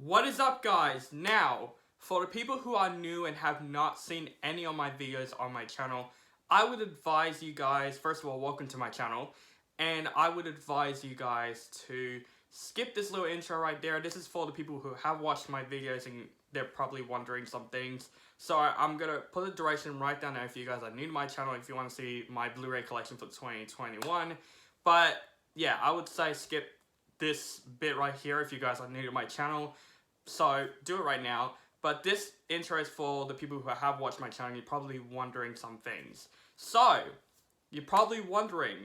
What is up, guys? Now, for the people who are new and have not seen any of my videos on my channel, I would advise you guys, first of all, welcome to my channel, and I would advise you guys to skip this little intro right there. This is for the people who have watched my videos and they're probably wondering some things. So I'm gonna put the direction right down there if you guys are new to my channel, if you want to see my Blu-ray collection for 2021. But yeah, I would say skip this bit right here if you guys are new to my channel. So do it right now. But this intro is for the people who have watched my channel. You're probably wondering some things. So you're probably wondering,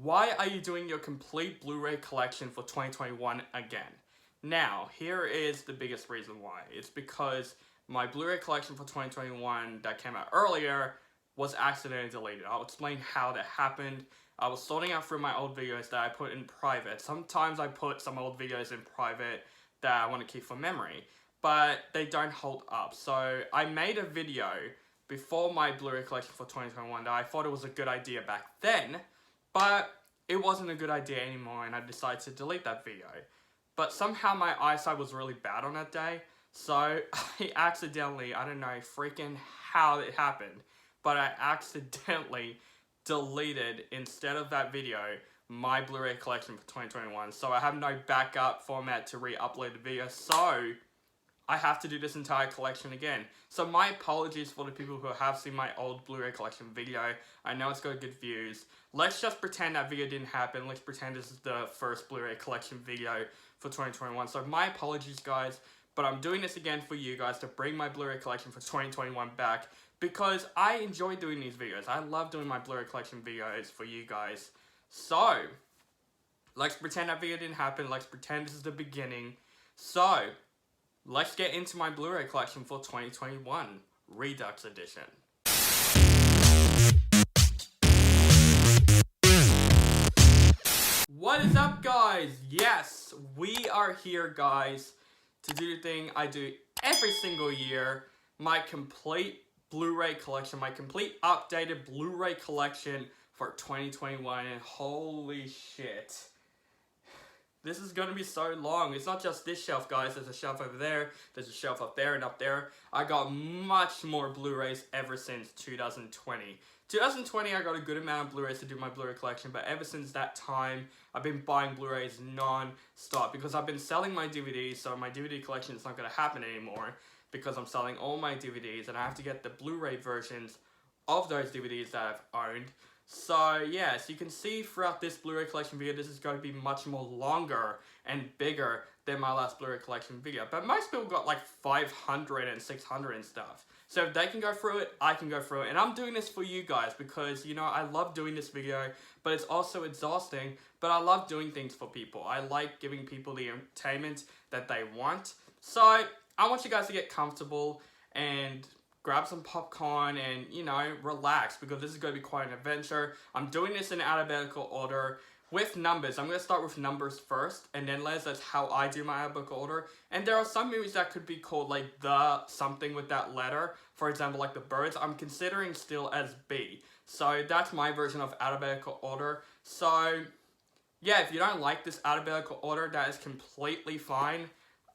why are you doing your complete Blu-ray collection for 2021 again? Now, here is the biggest reason why. It's because my Blu-ray collection for 2021 that came out earlier was accidentally deleted. I'll explain how that happened. I was sorting out through my old videos that I put in private. Sometimes I put some old videos in private that I want to keep for memory, but they don't hold up. So I made a video before my Blu-ray collection for 2021 that I thought it was a good idea back then, but it wasn't a good idea anymore, and I decided to delete that video. But somehow my eyesight was really bad on that day, so I accidentally, I don't know freaking how it happened, but I accidentally deleted, instead of that video, my Blu-ray collection for 2021. So I have no backup format to re-upload the video, so I have to do this entire collection again. So my apologies for the people who have seen my old Blu-ray collection video. I know it's got good views. Let's just pretend that video didn't happen. Let's pretend this is the first Blu-ray collection video for 2021. So my apologies, guys, but I'm doing this again for you guys to bring my Blu-ray collection for 2021 back, because I enjoy doing these videos. I love doing my Blu-ray collection videos for you guys. So let's pretend that video didn't happen. Let's pretend this is the beginning. So let's get into my Blu-ray collection for 2021, Redux edition. What is up, guys? Yes, we are here, guys, to do the thing I do every single year, my complete Blu-ray collection, my complete updated Blu-ray collection for 2021, and holy shit, this is gonna be so long. It's not just this shelf, guys. There's a shelf over there, there's a shelf up there and up there. I got much more Blu-rays ever since 2020. 2020, I got a good amount of Blu-rays to do my Blu-ray collection, but ever since that time, I've been buying Blu-rays non-stop because I've been selling my DVDs, so my DVD collection is not gonna happen anymore because I'm selling all my DVDs and I have to get the Blu-ray versions of those DVDs that I've owned. So yes, you can see throughout this Blu-ray collection video, this is going to be much more longer and bigger than my last Blu-ray collection video. But most people got like 500 and 600 and stuff. So if they can go through it, I can go through it. And I'm doing this for you guys because, you know, I love doing this video, but it's also exhausting. But I love doing things for people. I like giving people the entertainment that they want. So I want you guys to get comfortable and grab some popcorn and, you know, relax, because this is going to be quite an adventure. I'm doing this in alphabetical order with numbers. I'm going to start with numbers first, and then that's how I do my alphabetical order. And there are some movies that could be called like the something with that letter. For example, like The Birds, I'm considering still as B. So that's my version of alphabetical order. So yeah, if you don't like this alphabetical order, that is completely fine.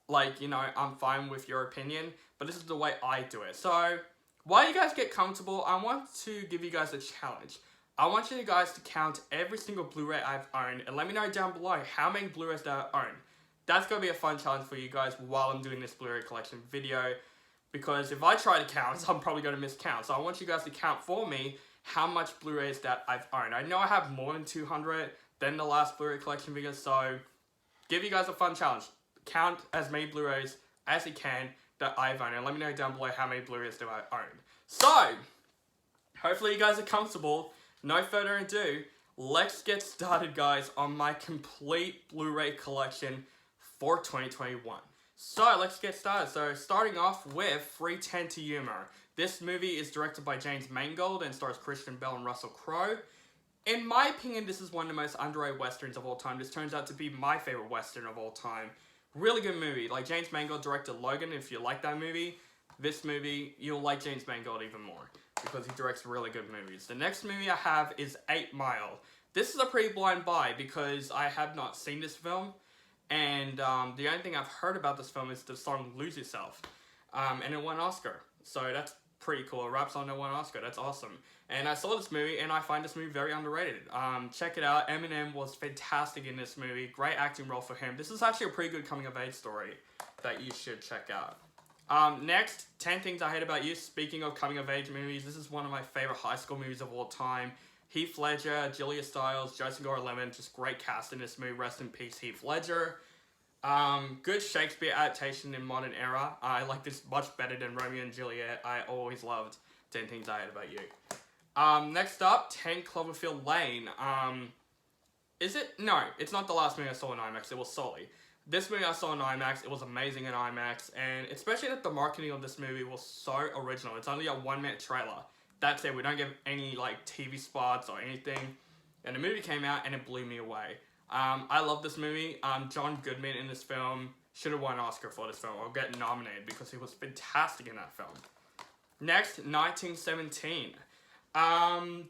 Like, you know, I'm fine with your opinion, but this is the way I do it. So while you guys get comfortable, I want to give you guys a challenge. I want you guys to count every single Blu-ray I've owned and let me know down below how many Blu-rays that I own. That's going to be a fun challenge for you guys while I'm doing this Blu-ray collection video, because if I try to count, I'm probably going to miscount. So I want you guys to count for me how much Blu-rays that I've owned. I know I have more than 200 than the last Blu-ray collection video, so give you guys a fun challenge. Count as many Blu-rays as you can that I've owned, and let me know down below how many Blu-rays do I own. So, hopefully you guys are comfortable. No further ado, let's get started, guys, on my complete Blu-ray collection for 2021. So, let's get started. So, starting off with 3:10 to Yuma. This movie is directed by James Mangold and stars Christian Bale and Russell Crowe. In my opinion, this is one of the most underrated westerns of all time. This turns out to be my favorite western of all time. Really good movie. Like, James Mangold directed Logan. If you like that movie, this movie, you'll like James Mangold even more, because he directs really good movies. The next movie I have is 8 Mile. This is a pretty blind buy because I have not seen this film. And the only thing I've heard about this film is the song Lose Yourself. And it won an Oscar. So that's pretty cool. A rap song that won an Oscar. That's awesome. And I saw this movie, and I find this movie very underrated. Check it out. Eminem was fantastic in this movie. Great acting role for him. This is actually a pretty good coming-of-age story that you should check out. Next, 10 Things I Hate About You. Speaking of coming-of-age movies, this is one of my favorite high school movies of all time. Heath Ledger, Julia Stiles, Joseph Gordon-Levitt, just great cast in this movie. Rest in peace, Heath Ledger. Good Shakespeare adaptation in modern era. I like this much better than Romeo and Juliet. I always loved 10 Things I Hate About You. Next up, 10 Cloverfield Lane. Is it? No, it's not the last movie I saw in IMAX. It was Sully. This movie I saw in IMAX. It was amazing in IMAX. And especially that the marketing of this movie was so original. It's only a 1-minute trailer. That's it. We don't get any like TV spots or anything. And the movie came out and it blew me away. I love this movie. John Goodman in this film should have won an Oscar for this film or get nominated because he was fantastic in that film. Next, 1917.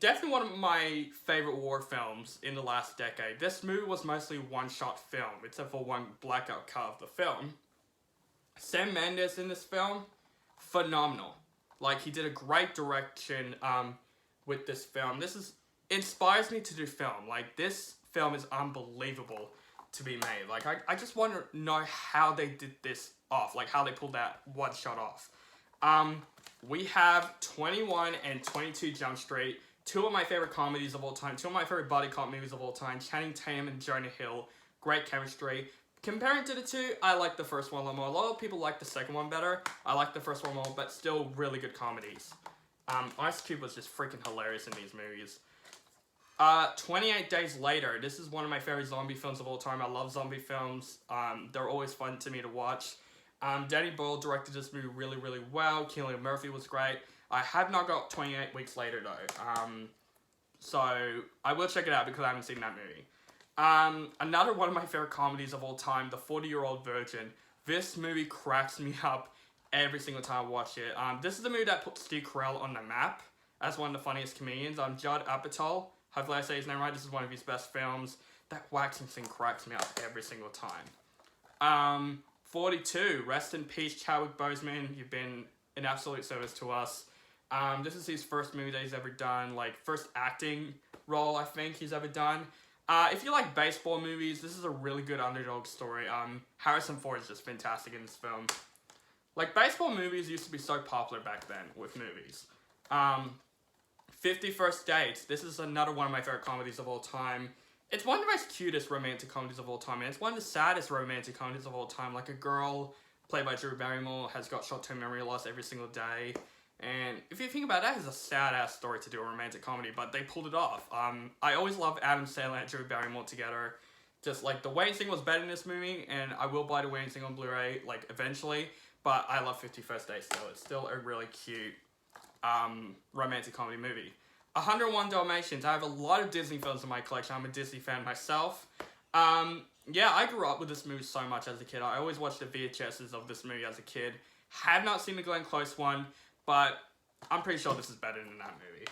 Definitely one of my favorite war films in the last decade. This movie was mostly one-shot film, except for one blackout cut of the film. Sam Mendes in this film, phenomenal. Like, he did a great direction with this film. Inspires me to do film. Like, this film is unbelievable to be made. Like, I just want to know how they did this off. Like, how they pulled that one shot off. We have 21 and 22 Jump Street, two of my favorite comedies of all time, two of my favorite buddy cop movies of all time, Channing Tatum and Jonah Hill, great chemistry. Comparing to the two, I like the first one a lot more. A lot of people like the second one better. I like the first one more, but still really good comedies. Ice Cube was just freaking hilarious in these movies. 28 Days Later. This is one of my favorite zombie films of all time. I love zombie films. They're always fun to me to watch. Danny Boyle directed this movie really, really well. Cillian Murphy was great. I have not got 28 Weeks Later though. So I will check it out because I haven't seen that movie. Another one of my favorite comedies of all time, The 40-Year-Old Virgin. This movie cracks me up every single time I watch it. This is the movie that put Steve Carell on the map as one of the funniest comedians. Judd Apatow. Hopefully I say his name right. This is one of his best films. That waxing scene cracks me up every single time. 42. Rest in peace, Chadwick Boseman. You've been an absolute service to us. This is his first movie that he's ever done. Like, first acting role, I think, he's ever done. If you like baseball movies, this is a really good underdog story. Harrison Ford is just fantastic in this film. Like, baseball movies used to be so popular back then with movies. 50 First Dates. This is another one of my favorite comedies of all time. It's one of the most cutest romantic comedies of all time, and it's one of the saddest romantic comedies of all time. Like, a girl, played by Drew Barrymore, has got short-term memory loss every single day. And if you think about it, that is a sad-ass story to do a romantic comedy, but they pulled it off. I always loved Adam Sandler and Drew Barrymore together. Just, like, the Wayne Sing was better in this movie, and I will buy the Wayne Sing on Blu-ray, like, eventually. But I love 50 First Dates still. It's still a really cute romantic comedy movie. 101 Dalmatians. I have a lot of Disney films in my collection. I'm a Disney fan myself. Yeah, I grew up with this movie so much as a kid. I always watched the VHSs of this movie as a kid. Have not seen the Glenn Close one, but I'm pretty sure this is better than that movie.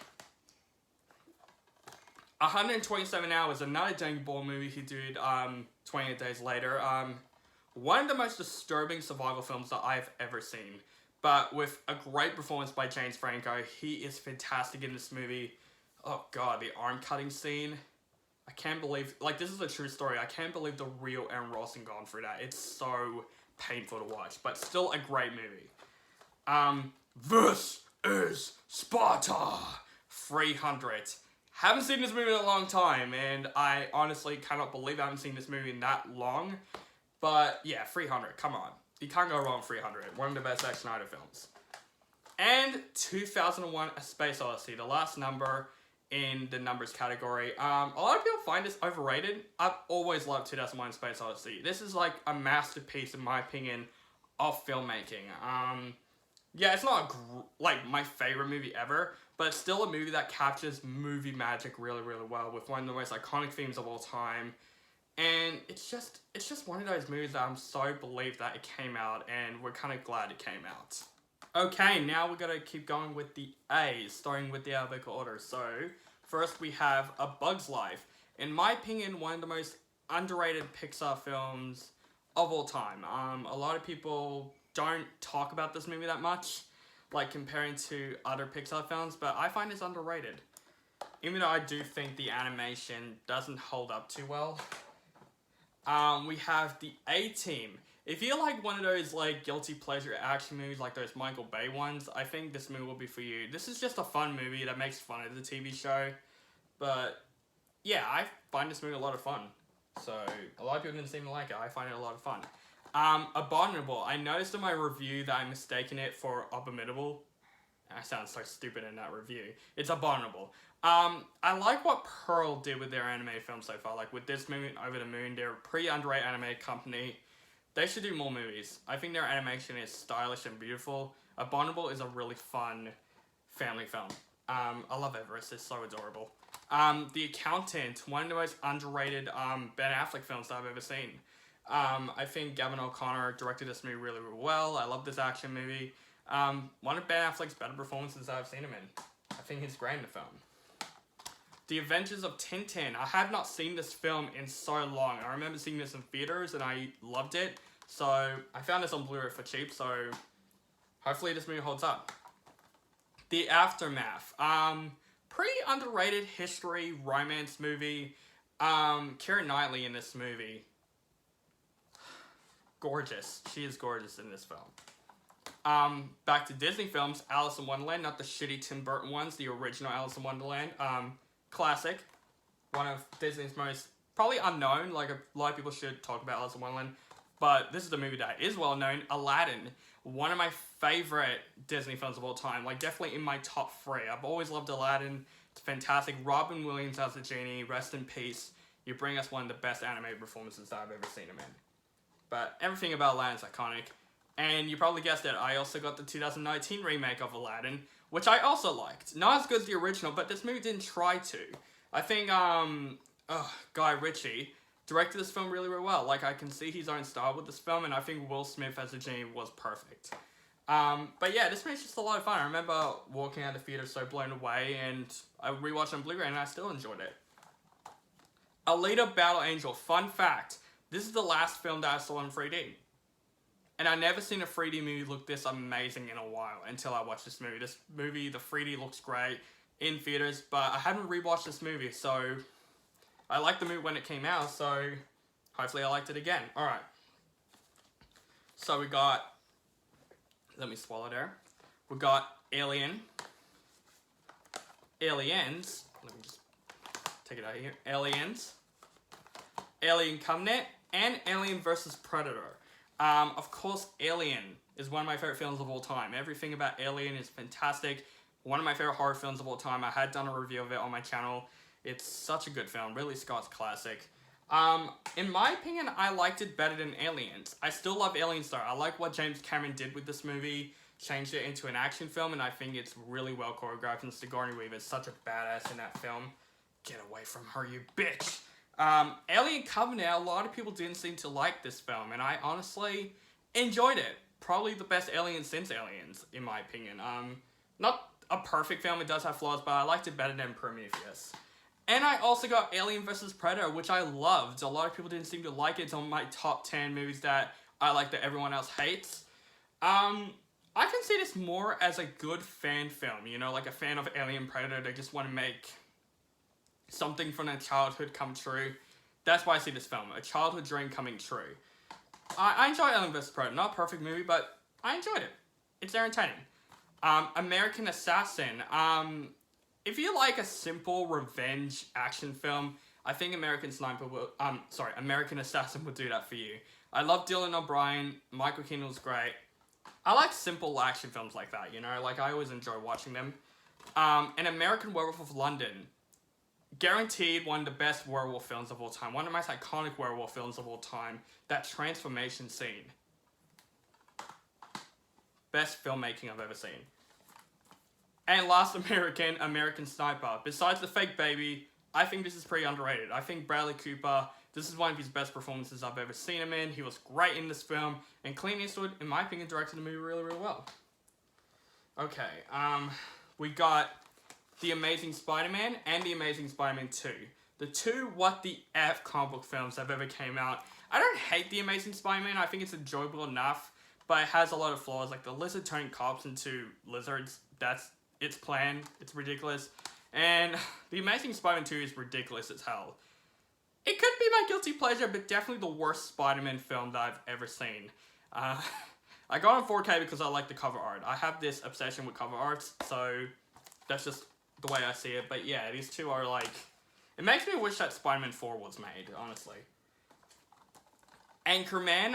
127 Hours, another Danny Boyle movie he did 28 Days Later. One of the most disturbing survival films that I've ever seen. But with a great performance by James Franco. He is fantastic in this movie. Oh god, the arm cutting scene. I can't believe, like, this is a true story. I can't believe the real Aaron Rawson gone through that. It's so painful to watch, but still a great movie. This is Sparta. 300. Haven't seen this movie in a long time, and I honestly cannot believe I haven't seen this movie in that long. But yeah, 300, come on. You can't go wrong with 300. One of the best Zack Snyder films. And 2001 A Space Odyssey, the last number in the numbers category. A lot of people find this overrated. I've always loved 2001 A Space Odyssey. This is like a masterpiece, in my opinion, of filmmaking. Yeah, it's not like my favorite movie ever, but it's still a movie that captures movie magic really, really well with one of the most iconic themes of all time. And it's just one of those movies that I'm so relieved that it came out, and we're kind of glad it came out. Okay, now we're gonna keep going with the A's, starting with the alphabetical order. So, first we have A Bug's Life. In my opinion, one of the most underrated Pixar films of all time. A lot of people don't talk about this movie that much, like comparing to other Pixar films, but I find it's underrated. Even though I do think the animation doesn't hold up too well. We have the A-Team. If you like one of those like guilty pleasure action movies like those Michael Bay ones, I think this movie will be for you. This is just a fun movie that makes fun of the TV show. But yeah, I find this movie a lot of fun. So a lot of people didn't seem to like it. I find it a lot of fun. Abominable. I noticed in my review that I mistaken it for Abominable. I sound so stupid in that review. It's Abominable. I like what Pearl did with their anime film so far. Like with this movie, Over the Moon, they're a pretty underrated anime company. They should do more movies. I think their animation is stylish and beautiful. Abominable is a really fun family film. I love Everest. It's so adorable. The Accountant, one of the most underrated Ben Affleck films that I've ever seen. I think Gavin O'Connor directed this movie really, really well. I love this action movie. One of Ben Affleck's better performances I've seen him in. I think he's great in the film. The Adventures of Tintin. I have not seen this film in so long. I remember seeing this in theaters and I loved it. So I found this on Blu-ray for cheap, so hopefully this movie holds up. The Aftermath. Pretty underrated history romance movie. Keira Knightley in this movie. Gorgeous. She is gorgeous in this film. Back to Disney films, Alice in Wonderland, not the shitty Tim Burton ones, the original Alice in Wonderland. Classic. One of Disney's most, probably unknown, like a lot of people should talk about Alice in Wonderland, but this is the movie that is well known. Aladdin, one of my favorite Disney films of all time, like definitely in my top 3. I've always loved Aladdin. It's fantastic. Robin Williams as the genie, rest in peace. You bring us one of the best animated performances that I've ever seen him in. But everything about Aladdin is iconic. And you probably guessed it, I also got the 2019 remake of Aladdin, which I also liked. Not as good as the original, but this movie didn't try to. I think, Guy Ritchie directed this film really, really well. Like, I can see his own style with this film, and I think Will Smith as the genie was perfect. But yeah, this movie's just a lot of fun. I remember walking out of the theater so blown away, and I rewatched it on Blu-ray, and I still enjoyed it. Alita Battle Angel. Fun fact, this is the last film that I saw in 3D. And I've never seen a 3D movie look this amazing in a while until I watched this movie. This movie, the 3D looks great in theaters, but I haven't rewatched this movie, so I liked the movie when it came out, so hopefully I liked it again. Alright. So we got, let me swallow there. We got Aliens. Let me just take it out of here. Aliens. Alien Covenant. And Alien vs. Predator. Of course, Alien is one of my favorite films of all time. Everything about Alien is fantastic. One of my favorite horror films of all time. I had done a review of it on my channel. It's such a good film. Ridley Scott's classic. In my opinion, I liked it better than Aliens. I still love Aliens though. I like what James Cameron did with this movie. Changed it into an action film, and I think it's really well choreographed. And Sigourney Weaver is such a badass in that film. Get away from her, you bitch! Alien Covenant, a lot of people didn't seem to like this film, and I honestly enjoyed it. Probably the best Alien since Aliens, in my opinion. Not a perfect film, it does have flaws, but I liked it better than Prometheus. And I also got Alien vs. Predator, which I loved. A lot of people didn't seem to like it. It's on my top 10 movies that I like that everyone else hates. I can see this more as a good fan film, you know, like a fan of Alien Predator. They just want to make something from their childhood come true. That's why I see this film, a childhood dream coming true. I enjoy Alien vs. Predator. Not a perfect movie, but I enjoyed it. It's entertaining. American Assassin. If you like a simple revenge action film, I think American Assassin will do that for you. I love Dylan O'Brien. Michael Keaton was great. I like simple action films like that, you know? Like, I always enjoy watching them. An American Werewolf of London. Guaranteed one of the best werewolf films of all time. One of the most iconic werewolf films of all time. That transformation scene. Best filmmaking I've ever seen. And last American Sniper. Besides the fake baby, I think this is pretty underrated. I think Bradley Cooper, this is one of his best performances I've ever seen him in. He was great in this film. And Clint Eastwood, in my opinion, directed the movie really, really well. Okay, we got The Amazing Spider-Man and The Amazing Spider-Man 2. the two what the F comic book films that have ever came out. I don't hate The Amazing Spider-Man. I think it's enjoyable enough, but it has a lot of flaws. Like the lizard turning cops into lizards. That's its plan. It's ridiculous. And The Amazing Spider-Man 2 is ridiculous as hell. It could be my guilty pleasure, but definitely the worst Spider-Man film that I've ever seen. I got on 4K because I like the cover art. I have this obsession with cover arts, so that's just the way I see it. But yeah, these two are like... It makes me wish that Spider-Man 4 was made, honestly. Anchorman,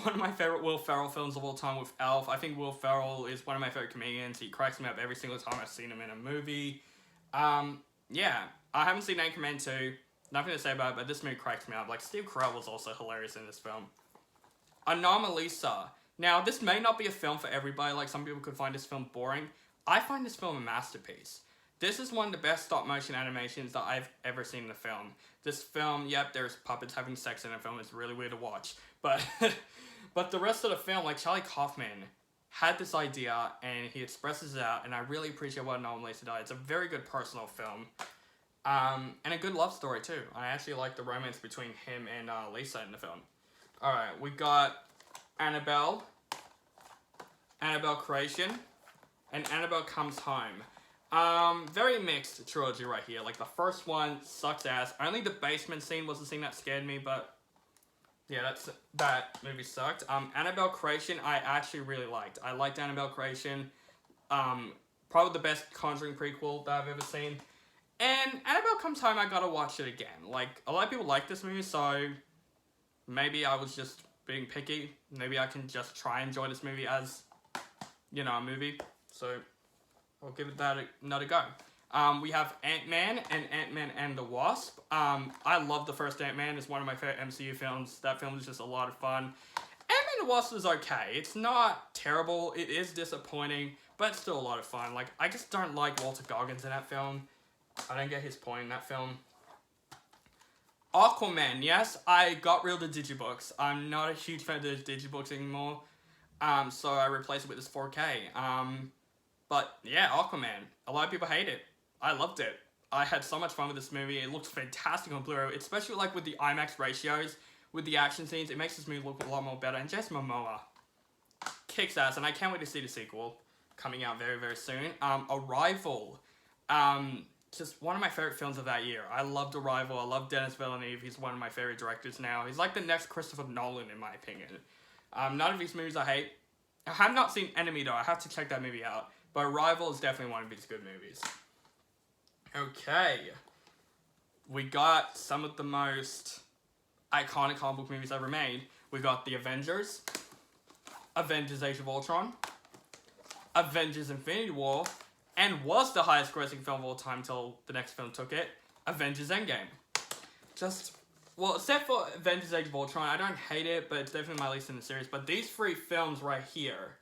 one of my favorite Will Ferrell films of all time with Elf. I think Will Ferrell is one of my favorite comedians. He cracks me up every single time I've seen him in a movie. Yeah, I haven't seen Anchorman 2. Nothing to say about it, but this movie cracks me up. Like, Steve Carell was also hilarious in this film. Anomalisa. Now, this may not be a film for everybody. Like, some people could find this film boring. I find this film a masterpiece. This is one of the best stop-motion animations that I've ever seen in a film. This film, yep, there's puppets having sex in a film. It's really weird to watch. But, but the rest of the film, like, Charlie Kaufman had this idea, and he expresses it out, and I really appreciate what Anomalisa does. It's a very good personal film. And a good love story too. I actually like the romance between him and Lisa in the film. Alright, we got Annabelle, Annabelle Creation, and Annabelle Comes Home. Very mixed trilogy right here. Like the first one sucks ass. Only the basement scene was the scene that scared me, but yeah, that movie sucked. Annabelle Creation I actually really liked. I liked Annabelle Creation. Probably the best Conjuring prequel that I've ever seen. And Annabelle Comes Home, I gotta watch it again. Like, a lot of people like this movie, so maybe I was just being picky. Maybe I can just try and enjoy this movie as, you know, a movie. So, I'll give it that another go. We have Ant-Man and Ant-Man and the Wasp. I love the first Ant-Man. It's one of my favorite MCU films. That film is just a lot of fun. Ant-Man and the Wasp is okay. It's not terrible. It is disappointing, but it's still a lot of fun. Like, I just don't like Walter Goggins in that film. I don't get his point in that film. Aquaman, yes, I got rid of the digibooks. I'm not a huge fan of the digibooks anymore. So I replaced it with this 4K. But yeah, Aquaman. A lot of people hate it. I loved it. I had so much fun with this movie. It looks fantastic on Blu-ray, especially like with the IMAX ratios, with the action scenes. It makes this movie look a lot more better. And Jason Momoa kicks ass, and I can't wait to see the sequel coming out very, very soon. Arrival. Just one of my favorite films of that year. I loved Arrival. I love Denis Villeneuve. He's one of my favorite directors now. He's like the next Christopher Nolan, in my opinion. None of these movies I hate. I have not seen Enemy, though. I have to check that movie out. But Arrival is definitely one of these good movies. Okay. We got some of the most iconic comic book movies ever made. We got The Avengers, Avengers Age of Ultron, Avengers Infinity War, and was the highest grossing film of all time until the next film took it, Avengers Endgame. Well, except for Avengers Age of Ultron, I don't hate it, but it's definitely my least in the series. But these three films right here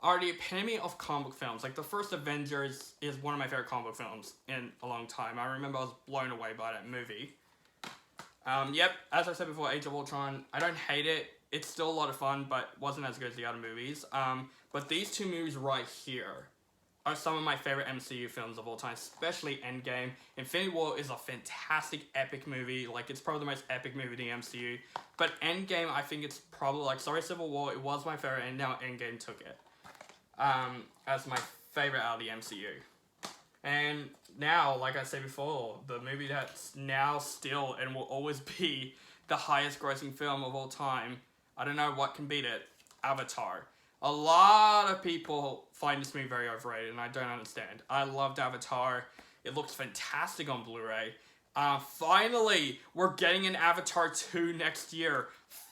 are the epitome of comic book films. Like, the first Avengers is one of my favorite comic book films in a long time. I remember I was blown away by that movie. Yep, as I said before, Age of Ultron, I don't hate it. It's still a lot of fun, but wasn't as good as the other movies. But these two movies right here are some of my favorite MCU films of all time, especially Endgame. Infinity War is a fantastic, epic movie. Like, it's probably the most epic movie in the MCU. But Endgame, I think it's probably, like, sorry, Civil War, it was my favorite, and now Endgame took it as my favorite out of the MCU. And now, like I said before, the movie that's now still and will always be the highest grossing film of all time, I don't know what can beat it, Avatar. A lot of people find this movie very overrated, and I don't understand. I loved Avatar. It looks fantastic on Blu-ray. Finally, we're getting an Avatar 2 next year.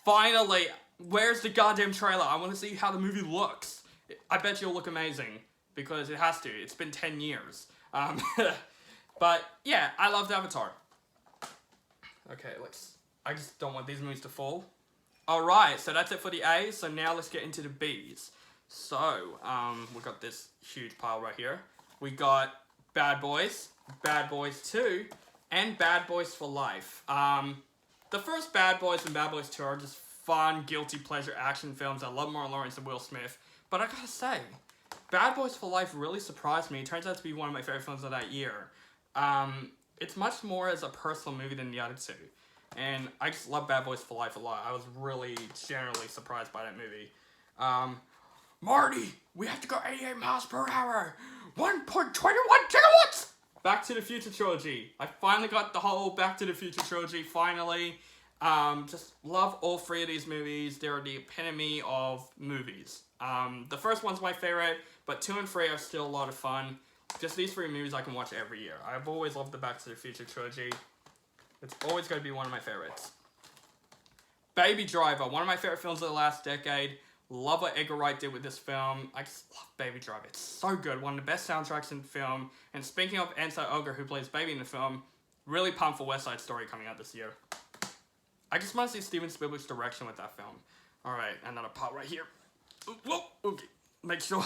Finally! Where's the goddamn trailer? I want to see how the movie looks. I bet you'll look amazing, because it has to. It's been 10 years. But, yeah, I loved Avatar. Okay, I just don't want these movies to fall. Alright, so that's it for the A's, so now let's get into the B's. So, we got this huge pile right here. We got Bad Boys, Bad Boys 2, and Bad Boys for Life. The first Bad Boys and Bad Boys 2 are just fun, guilty pleasure action films. I love Martin Lawrence and Will Smith. But I gotta say, Bad Boys for Life really surprised me. It turns out to be one of my favorite films of that year. it's much more as a personal movie than the other two. And I just love Bad Boys for Life a lot. I was really generally surprised by that movie. Marty, we have to go 88 miles per hour. 1.21 gigawatts! Back to the Future trilogy. I finally got the whole Back to the Future trilogy, finally. Just love all three of these movies. They're the epitome of movies. The first one's my favorite, but 2 and 3 are still a lot of fun. Just these 3 movies I can watch every year. I've always loved the Back to the Future trilogy. It's always going to be one of my favorites. Baby Driver, one of my favorite films of the last decade. Love what Edgar Wright did with this film. I just love Baby Driver. It's so good. One of the best soundtracks in the film. And speaking of Ansel Elgort, who plays Baby in the film, really pumped for West Side Story coming out this year. I just want to see Steven Spielberg's direction with that film. Alright, another part right here. Whoa, okay. Make sure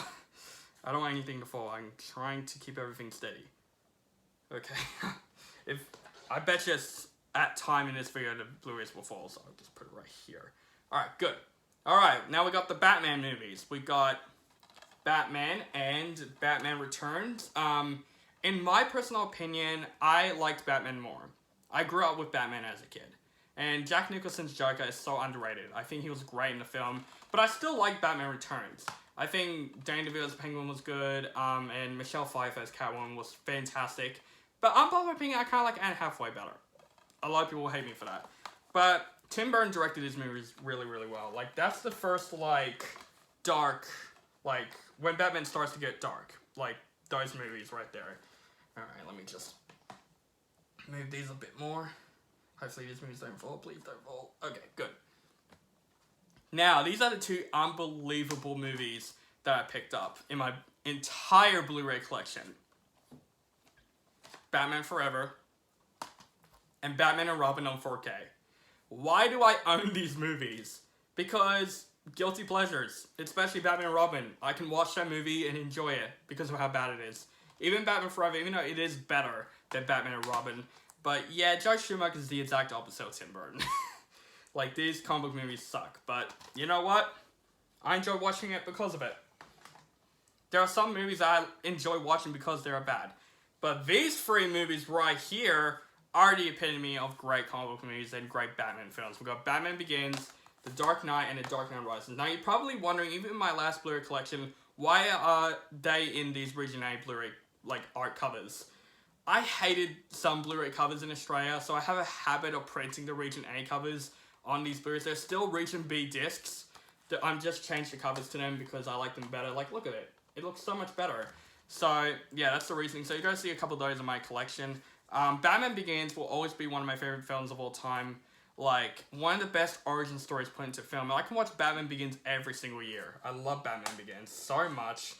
I don't want anything to fall. I'm trying to keep everything steady. Okay. I bet you at time in this video the Blu-rays will fall, so I'll just put it right here. Alright, good. Alright, now we got the Batman movies. We got Batman and Batman Returns. In my personal opinion, I liked Batman more. I grew up with Batman as a kid. And Jack Nicholson's Joker is so underrated. I think he was great in the film. But I still like Batman Returns. I think Danny DeVito's Penguin was good. And Michelle Pfeiffer as Catwoman was fantastic. But unpopular opinion, I kind of like Anne Hathaway better. A lot of people will hate me for that. But Tim Burton directed these movies really, really well. Like, that's the first, like, dark, like, when Batman starts to get dark. Like, those movies right there. Alright, let me just move these a bit more. Hopefully these movies don't fall. Please don't fall. Okay, good. Now, these are the 2 unbelievable movies that I picked up in my entire Blu-ray collection. Batman Forever and Batman and Robin on 4K. Why do I own these movies? Because guilty pleasures, especially Batman and Robin. I can watch that movie and enjoy it because of how bad it is. Even Batman Forever, even though it is better than Batman and Robin. But yeah, Joe Schumacher is the exact opposite of Tim Burton. Like, these comic book movies suck. But you know what? I enjoy watching it because of it. There are some movies I enjoy watching because they are bad. But these 3 movies right here are the epitome of great comic book movies and great Batman films. We've got Batman Begins, The Dark Knight, and The Dark Knight Rises. Now, you're probably wondering, even in my last Blu-ray collection, why are they in these Region A Blu-ray, like, art covers? I hated some Blu-ray covers in Australia, so I have a habit of printing the Region A covers on these Blu-rays. They're still Region B discs. I'm just changed the covers to them because I like them better. Like, look at it. It looks so much better. So, yeah, that's the reasoning. So, you're going to see a couple of those in my collection. Batman Begins will always be one of my favorite films of all time. Like, one of the best origin stories put into film. I can watch Batman Begins every single year. I love Batman Begins so much.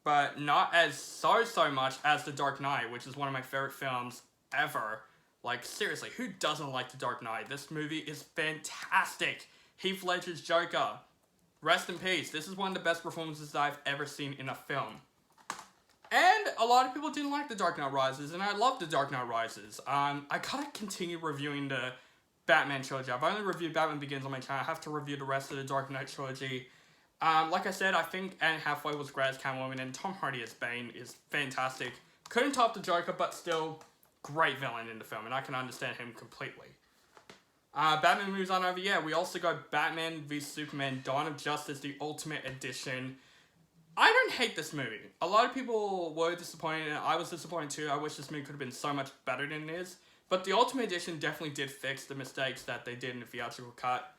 But not as so much as The Dark Knight, which is one of my favorite films ever. Like, seriously, who doesn't like The Dark Knight? This movie is fantastic. Heath Ledger's Joker. Rest in peace. This is one of the best performances that I've ever seen in a film. And a lot of people didn't like The Dark Knight Rises, and I love The Dark Knight Rises. I gotta continue reviewing the Batman trilogy. I've only reviewed Batman Begins on my channel. I have to review the rest of the Dark Knight trilogy. Like I said, I think Anne Hathaway was great as Catwoman, and Tom Hardy as Bane is fantastic. Couldn't top the Joker, but still great villain in the film, and I can understand him completely. Batman movies aren't over yet. We also got Batman v Superman Dawn of Justice, the Ultimate Edition. I don't hate this movie. A lot of people were disappointed, and I was disappointed too. I wish this movie could have been so much better than it is. But the Ultimate Edition definitely did fix the mistakes that they did in the theatrical cut.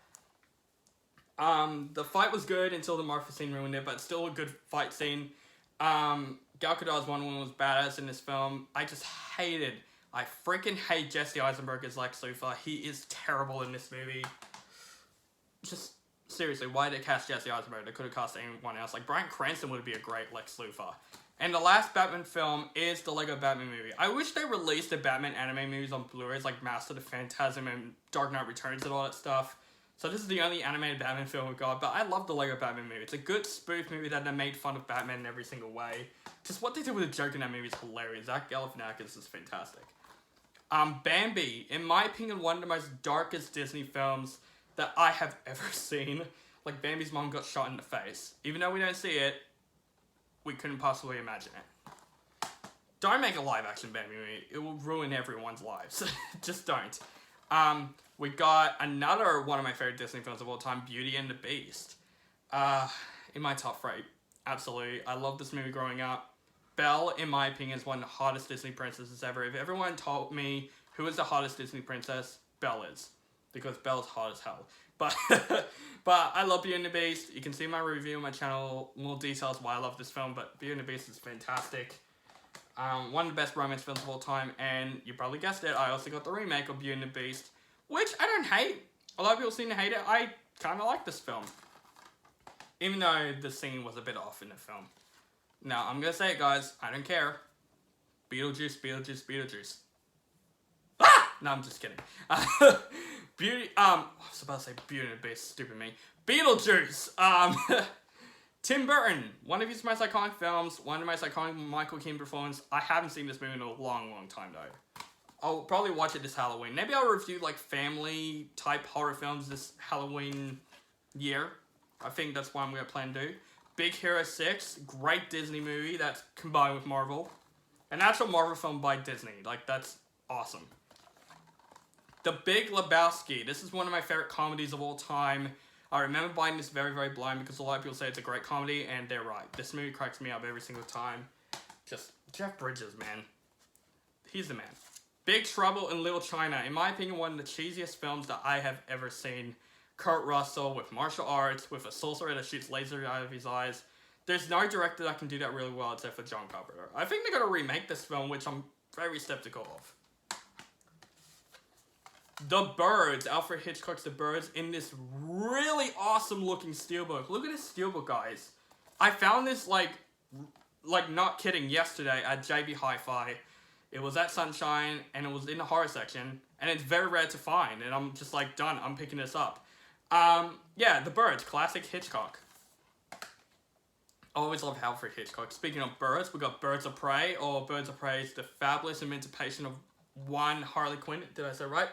The fight was good until the Martha scene ruined it, but still a good fight scene. Gal Gadot's Wonder Woman was badass in this film. I freaking hate Jesse Eisenberg as Lex Luthor. He is terrible in this movie. Just, seriously, why did they cast Jesse Eisenberg? They could have cast anyone else. Like, Bryan Cranston would be a great Lex Luthor. And the last Batman film is the Lego Batman movie. I wish they released the Batman anime movies on Blu-rays, like Master of the Phantasm and Dark Knight Returns and all that stuff. So this is the only animated Batman film we've got, but I love the Lego Batman movie. It's a good spoof movie that they made fun of Batman in every single way. Just what they did with the Joker in that movie is hilarious. Zach Galifianakis is fantastic. Bambi, in my opinion, one of the most darkest Disney films that I have ever seen. Like, Bambi's mom got shot in the face. Even though we don't see it, we couldn't possibly imagine it. Don't make a live action Batman movie. It will ruin everyone's lives. Just don't. We got another one of my favorite Disney films of all time, Beauty and the Beast. In my top 3. Absolutely. I love this movie growing up. Belle, in my opinion, is one of the hottest Disney princesses ever. If everyone told me who is the hottest Disney princess, Belle is. Because Belle's hot as hell. But but I love Beauty and the Beast. You can see my review on my channel, more details why I love this film, but Beauty and the Beast is fantastic. One of the best romance films of all time, and you probably guessed it, I also got the remake of Beauty and the Beast, which I don't hate. A lot of people seem to hate it. I kind of like this film. Even though the scene was a bit off in the film. Now, I'm gonna say it, guys. I don't care. Beetlejuice, Beetlejuice, Beetlejuice. Ah! No, I'm just kidding. I was about to say Beauty and the Beast, stupid me. Beetlejuice! Tim Burton, one of his most iconic films, one of the most iconic Michael Keaton performance. I haven't seen this movie in a long, long time, though. I'll probably watch it this Halloween. Maybe I'll review, like, family-type horror films this Halloween year. I think that's what I'm going to plan to do. Big Hero 6, great Disney movie that's combined with Marvel. An actual Marvel film by Disney. Like, that's awesome. The Big Lebowski. This is one of my favorite comedies of all time. I remember buying this very, very blind because a lot of people say it's a great comedy, and they're right. This movie cracks me up every single time. Just, Jeff Bridges, man. He's the man. Big Trouble in Little China. In my opinion, one of the cheesiest films that I have ever seen. Kurt Russell with martial arts, with a sorcerer that shoots laser out of his eyes. There's no director that can do that really well except for John Carpenter. I think they're going to remake this film, which I'm very skeptical of. The Birds, Alfred Hitchcock's The Birds, in this really awesome looking steelbook. Look at this steelbook, guys. I found this, like not kidding, yesterday at JB Hi-Fi. It was at Sunshine, and it was in the horror section, and it's very rare to find, and I'm just like, done, I'm picking this up. Yeah, The Birds, classic Hitchcock. I always love Alfred Hitchcock. Speaking of birds, we got Birds of Prey, or Birds of Prey is the fabulous emancipation of one Harley Quinn. Did I say it right?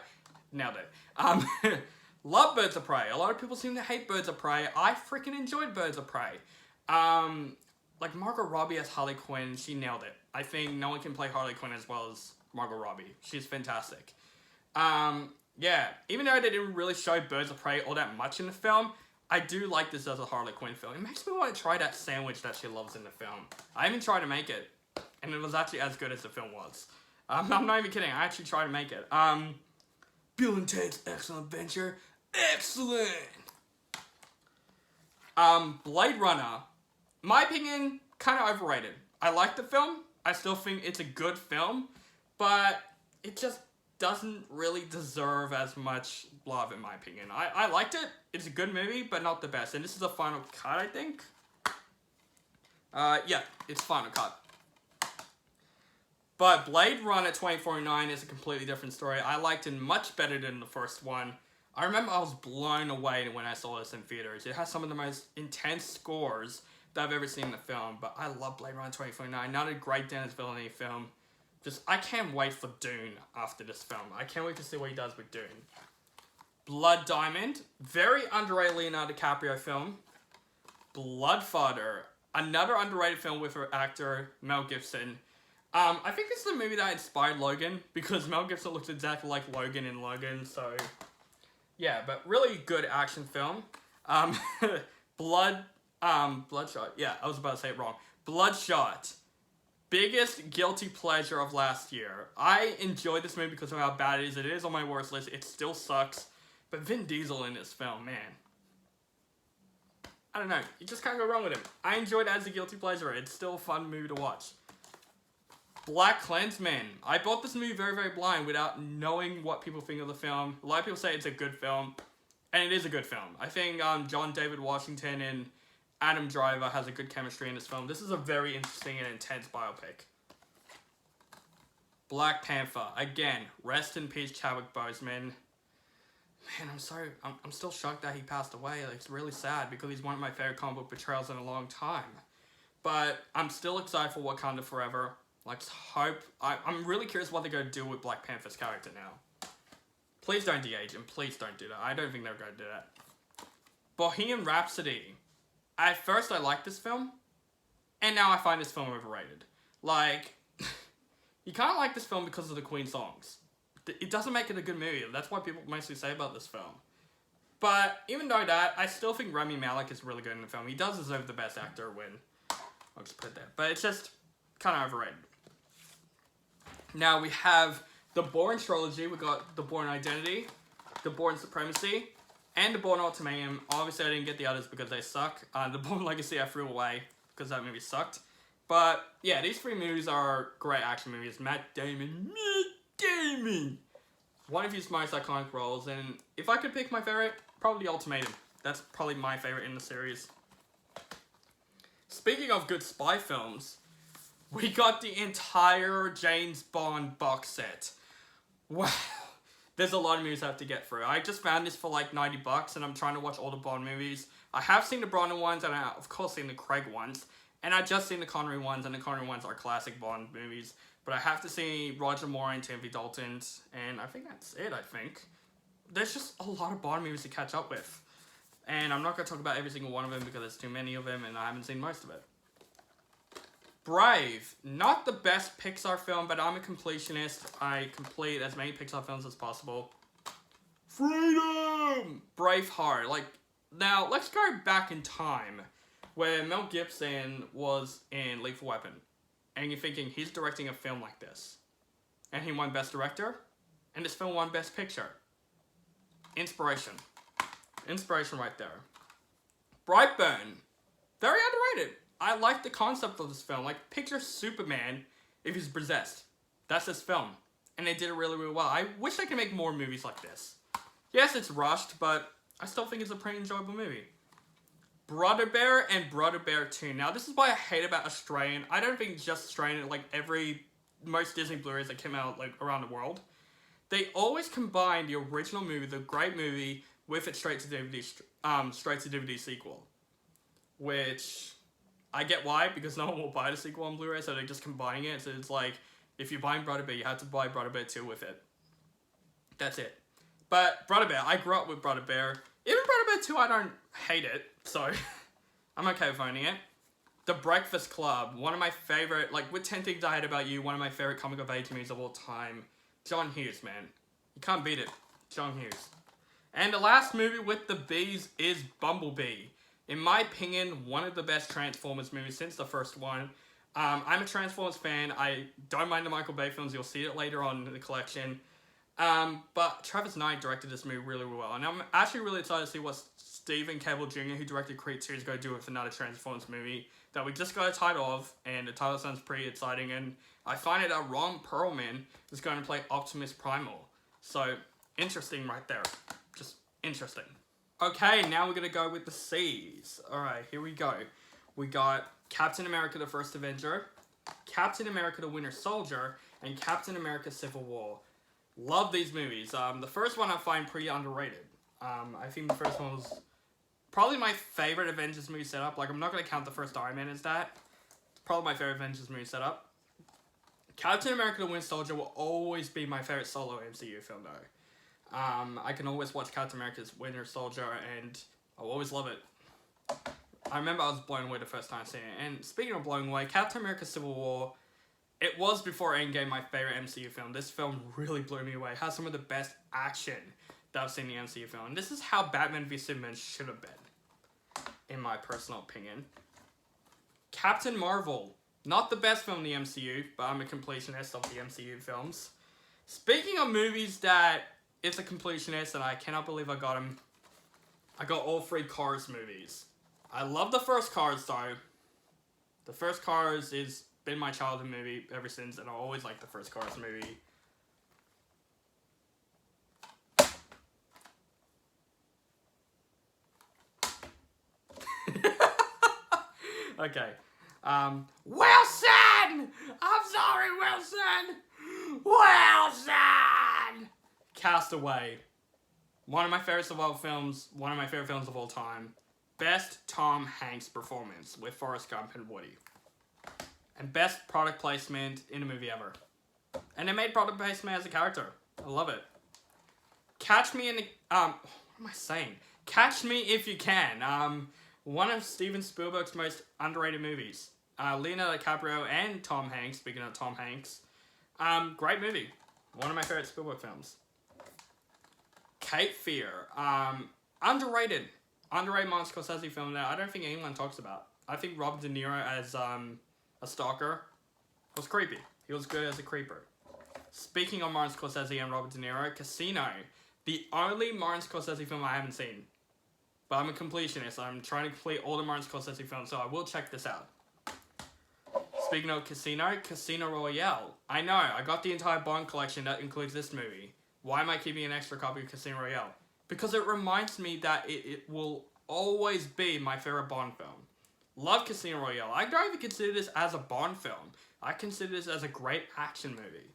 Nailed it. Love Birds of Prey. A lot of people seem to hate Birds of Prey. I freaking enjoyed Birds of Prey. Like Margot Robbie as Harley Quinn, she nailed it. I think no one can play Harley Quinn as well as Margot Robbie. She's fantastic. Yeah, even though they didn't really show Birds of Prey all that much in the film, I do like this as a Harley Quinn film. It makes me want to try that sandwich that she loves in the film. I even tried to make it, and it was actually as good as the film was. I'm not even kidding. I actually tried to make it. Bill and Ted's Excellent Adventure. Excellent! Blade Runner. My opinion, kind of overrated. I like the film. I still think it's a good film, but it just doesn't really deserve as much love, in my opinion. I liked it. It's a good movie, but not the best. And this is the final cut, I think. Yeah, it's final cut. But Blade Runner 2049 is a completely different story. I liked it much better than the first one. I remember I was blown away when I saw this in theaters. It has some of the most intense scores that I've ever seen in the film. But I love Blade Runner 2049. Another great Denis Villeneuve film. Just, I can't wait for Dune after this film. I can't wait to see what he does with Dune. Blood Diamond. Very underrated Leonardo DiCaprio film. Bloodfather. Another underrated film with her actor, Mel Gibson. I think this is the movie that inspired Logan, because Mel Gibson looks exactly like Logan in Logan, so yeah, but really good action film. Bloodshot, yeah, I was about to say it wrong. Bloodshot, biggest guilty pleasure of last year. I enjoyed this movie because of how bad it is. It is on my worst list. It still sucks, but Vin Diesel in this film, man. I don't know, you just can't go wrong with him. I enjoyed it as a guilty pleasure. It's still a fun movie to watch. Black Klansman. I bought this movie very, very blind without knowing what people think of the film. A lot of people say it's a good film, and it is a good film. I think John David Washington and Adam Driver has a good chemistry in this film. This is a very interesting and intense biopic. Black Panther. Again, rest in peace, Chadwick Boseman. Man, I'm still shocked that he passed away. Like, it's really sad because he's one of my favorite comic book portrayals in a long time. But I'm still excited for Wakanda Forever. Let's hope. I'm really curious what they're going to do with Black Panther's character now. Please don't de-age him. Please don't do that. I don't think they're going to do that. Bohemian Rhapsody. At first I liked this film, and now I find this film overrated. Like, You kind of like this film because of the Queen songs. It doesn't make it a good movie. That's what people mostly say about this film. But even though that, I still think Rami Malek is really good in the film. He does deserve the Best Actor win. I'll just put it there. But it's just kind of overrated. Now we have the Bourne trilogy. We got the Bourne Identity, the Bourne Supremacy, and the Bourne Ultimatum. Obviously I didn't get the others because they suck. The Bourne Legacy I threw away because that movie sucked. But yeah, these three movies are great action movies. Matt Damon. One of his most iconic roles. And if I could pick my favorite, probably Ultimatum. That's probably my favorite in the series. Speaking of good spy films, we got the entire James Bond box set. Wow. There's a lot of movies I have to get through. I just found this for like $90 and I'm trying to watch all the Bond movies. I have seen the Brosnan ones and I of course seen the Craig ones. And I just seen the Connery ones, and the Connery ones are classic Bond movies. But I have to see Roger Moore and Timothy Dalton, and I think that's it, I think. There's just a lot of Bond movies to catch up with. And I'm not going to talk about every single one of them because there's too many of them and I haven't seen most of it. Brave. Not the best Pixar film, but I'm a completionist. I complete as many Pixar films as possible. Freedom! Braveheart. Now, let's go back in time where Mel Gibson was in Lethal Weapon. And you're thinking, he's directing a film like this. And he won Best Director. And this film won Best Picture. Inspiration. Inspiration right there. Brightburn. Very underrated. I like the concept of this film. Like, picture Superman if he's possessed. That's this film. And they did it really, really well. I wish I could make more movies like this. Yes, it's rushed, but I still think it's a pretty enjoyable movie. Brother Bear and Brother Bear 2. Now, this is what I hate about Australian. I don't think just Australian, like most Disney Blu-rays that came out like around the world. They always combine the original movie, the great movie, with its straight to DVD sequel. Which, I get why, because no one will buy the sequel on Blu-ray, so they're just combining it. So it's like, if you're buying Brother Bear, you have to buy Brother Bear 2 with it. That's it. But Brother Bear, I grew up with Brother Bear. Even Brother Bear 2, I don't hate it, so I'm okay with owning it. The Breakfast Club, one of my favorite, like with 10 Things I Hate About You, one of my favorite comic of age movies of all time. John Hughes, man. You can't beat it. John Hughes. And the last movie with the bees is Bumblebee. In my opinion, one of the best Transformers movies since the first one. I'm a Transformers fan. I don't mind the Michael Bay films. You'll see it later on in the collection. But Travis Knight directed this movie really, really well. And I'm actually really excited to see what Stephen Cable Jr., who directed Creed 2, is going to do with another Transformers movie that we just got a title of. And the title sounds pretty exciting. And I find it that Ron Perlman is going to play Optimus Primal. So, interesting right there. Just interesting. Okay, now we're going to go with the C's. Alright, here we go. We got Captain America the First Avenger, Captain America the Winter Soldier, and Captain America Civil War. Love these movies. The first one I find pretty underrated. I think the first one was probably my favorite Avengers movie setup. Like, I'm not going to count the first Iron Man as that. It's probably my favorite Avengers movie setup. Captain America the Winter Soldier will always be my favorite solo MCU film, though. I can always watch Captain America's Winter Soldier, and I'll always love it. I remember I was blown away the first time seeing it. And speaking of blown away, Captain America Civil War, it was before Endgame my favorite MCU film. This film really blew me away. It has some of the best action that I've seen in the MCU film. And this is how Batman v Superman should have been, in my personal opinion. Captain Marvel. Not the best film in the MCU, but I'm a completionist of the MCU films. Speaking of movies that it's a completionist, and I cannot believe I got them, I got all three Cars movies. I love the first Cars, though. The first Cars is been my childhood movie ever since, and I always liked the first Cars movie. Okay. Wilson! I'm sorry, Wilson! Wilson! Castaway. One of my favorite survival films, one of my favorite films of all time. Best Tom Hanks performance with Forrest Gump and Woody. And best product placement in a movie ever. And they made product placement as a character. I love it. Catch Me in the... what am I saying? Catch Me If You Can. One of Steven Spielberg's most underrated movies. Leonardo DiCaprio and Tom Hanks, speaking of Tom Hanks, Great movie. One of my favorite Spielberg films. Cape Fear. Underrated. Underrated Martin Scorsese film that I don't think anyone talks about. I think Robert De Niro as a stalker was creepy. He was good as a creeper. Speaking of Martin Scorsese and Robert De Niro, Casino. The only Martin Scorsese film I haven't seen. But I'm a completionist. I'm trying to complete all the Martin Scorsese films, so I will check this out. Speaking of Casino, Casino Royale. I know, I got the entire Bond collection that includes this movie. Why am I keeping an extra copy of Casino Royale? Because it reminds me that it will always be my favorite Bond film. Love Casino Royale. I don't even consider this as a Bond film. I consider this as a great action movie.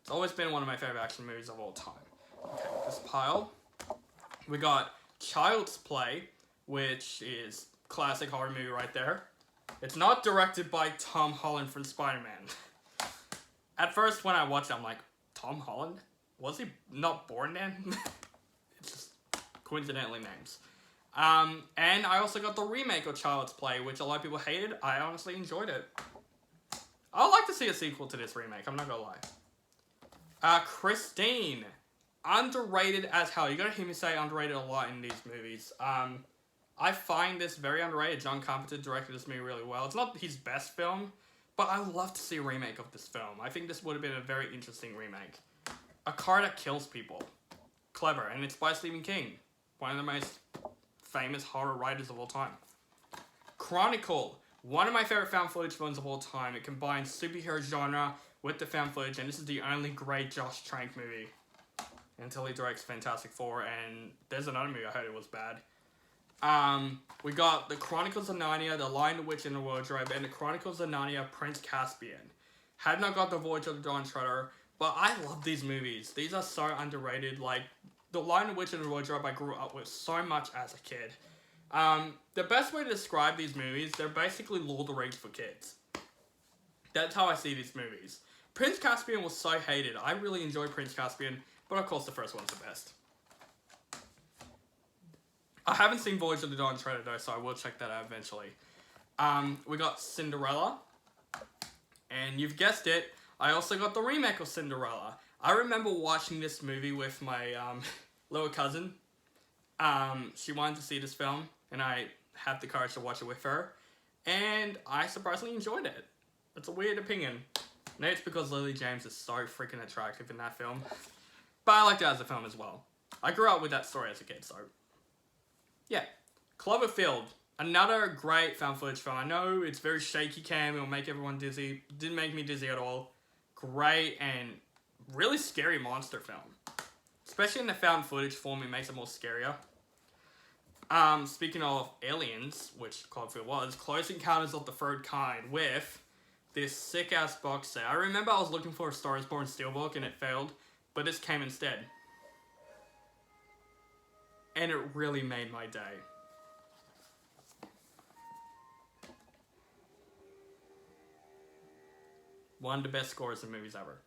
It's always been one of my favorite action movies of all time. Okay, this pile. We got Child's Play, which is classic horror movie right there. It's not directed by Tom Holland from Spider-Man. At first, when I watched it, I'm like, Tom Holland? Was he not born then? It's just coincidentally names. And I also got the remake of Child's Play, which a lot of people hated. I honestly enjoyed it. I'd like to see a sequel to this remake, I'm not gonna lie. Christine. Underrated as hell. You're gonna hear me say underrated a lot in these movies. I find this very underrated. John Carpenter directed this movie really well. It's not his best film, but I would love to see a remake of this film. I think this would have been a very interesting remake. A car that kills people. Clever. And it's by Stephen King. One of the most famous horror writers of all time. Chronicle. One of my favorite found footage films of all time. It combines superhero genre with the found footage, and this is the only great Josh Trank movie. Until he directs Fantastic Four, and there's another movie I heard it was bad. We got The Chronicles of Narnia, The Lion, the Witch, and the Wardrobe, and The Chronicles of Narnia, Prince Caspian. Had not got The Voyage of the Dawn Treader, but I love these movies. These are so underrated. Like, The Lion, the Witch, and the Wardrobe I grew up with so much as a kid. The best way to describe these movies, they're basically Lord of the Rings for kids. That's how I see these movies. Prince Caspian was so hated. I really enjoyed Prince Caspian, but of course the first one's the best. I haven't seen Voyage of the Dawn Treader though, so I will check that out eventually. We got Cinderella. And you've guessed it, I also got the remake of Cinderella. I remember watching this movie with my little cousin. She wanted to see this film, and I had the courage to watch it with her. And I surprisingly enjoyed it. It's a weird opinion. Maybe it's because Lily James is so freaking attractive in that film. But I liked it as a film as well. I grew up with that story as a kid, so... yeah. Cloverfield. Another great found footage film. I know it's very shaky cam, it'll make everyone dizzy. Didn't make me dizzy at all. Great and really scary monster film. Especially in the found footage form, it makes it more scarier. Speaking of aliens, which Cloverfield was, Close Encounters of the Third Kind with this sick-ass box set. I remember I was looking for a Star is Born steelbook and it failed, but this came instead. And it really made my day. One of the best scores in movies ever.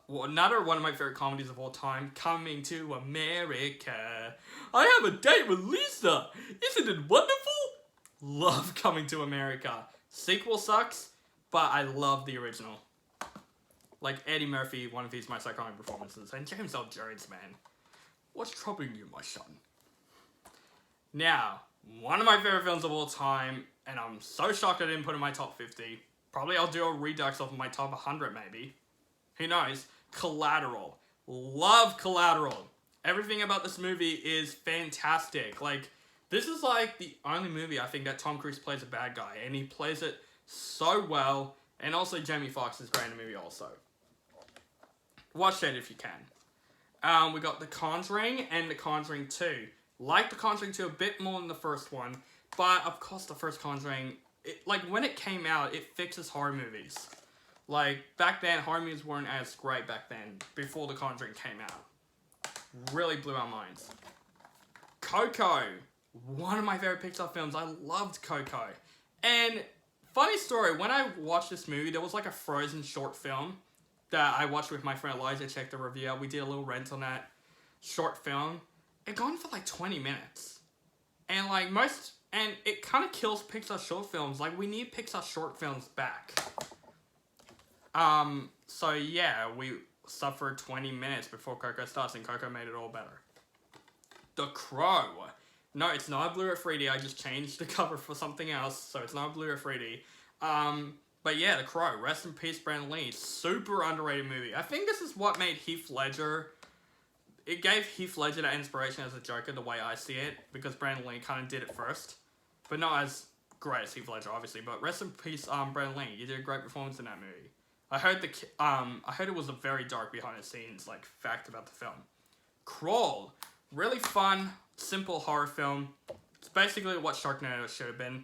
Well, another one of my favorite comedies of all time, Coming to America. I have a date with Lisa. Isn't it wonderful? Love Coming to America. Sequel sucks, but I love the original. Like Eddie Murphy, one of his most iconic performances. And James L. Jones, man. What's troubling you, my son? Now, one of my favorite films of all time, and I'm so shocked I didn't put it in my top 50. Probably I'll do a redux of my top 100, maybe. Who knows? Collateral. Love Collateral. Everything about this movie is fantastic. Like, this is like the only movie I think that Tom Cruise plays a bad guy, and he plays it so well. And also Jamie Foxx is great in the movie also. Watch that if you can. We got The Conjuring and The Conjuring 2. Like The Conjuring 2 a bit more than the first one, but of course the first Conjuring, like when it came out, it fixes horror movies. Like back then, horror movies weren't as great back then, before The Conjuring came out. Really blew our minds. Coco. One of my favorite Pixar films. I loved Coco. And funny story, when I watched this movie, there was like a Frozen short film that I watched with my friend Elijah, checked the review out. We did a little rent on that short film. It gone for like 20 minutes. And like and it kind of kills Pixar short films. Like we need Pixar short films back. So yeah, we suffered 20 minutes before Coco starts, and Coco made it all better. The Crow. No, it's not a Blu-ray 3D. I just changed the cover for something else, so it's not a Blu-ray 3D. But yeah, The Crow. Rest in peace, Brandon Lee. Super underrated movie. I think this is what made Heath Ledger. It gave Heath Ledger that inspiration as a Joker, the way I see it, because Brandon Lee kind of did it first, but not as great as Heath Ledger, obviously. But rest in peace, Brandon Lee. You did a great performance in that movie. I heard it was a very dark behind the scenes fact about the film. Crawl. Really fun, simple horror film. It's basically what Sharknado should have been.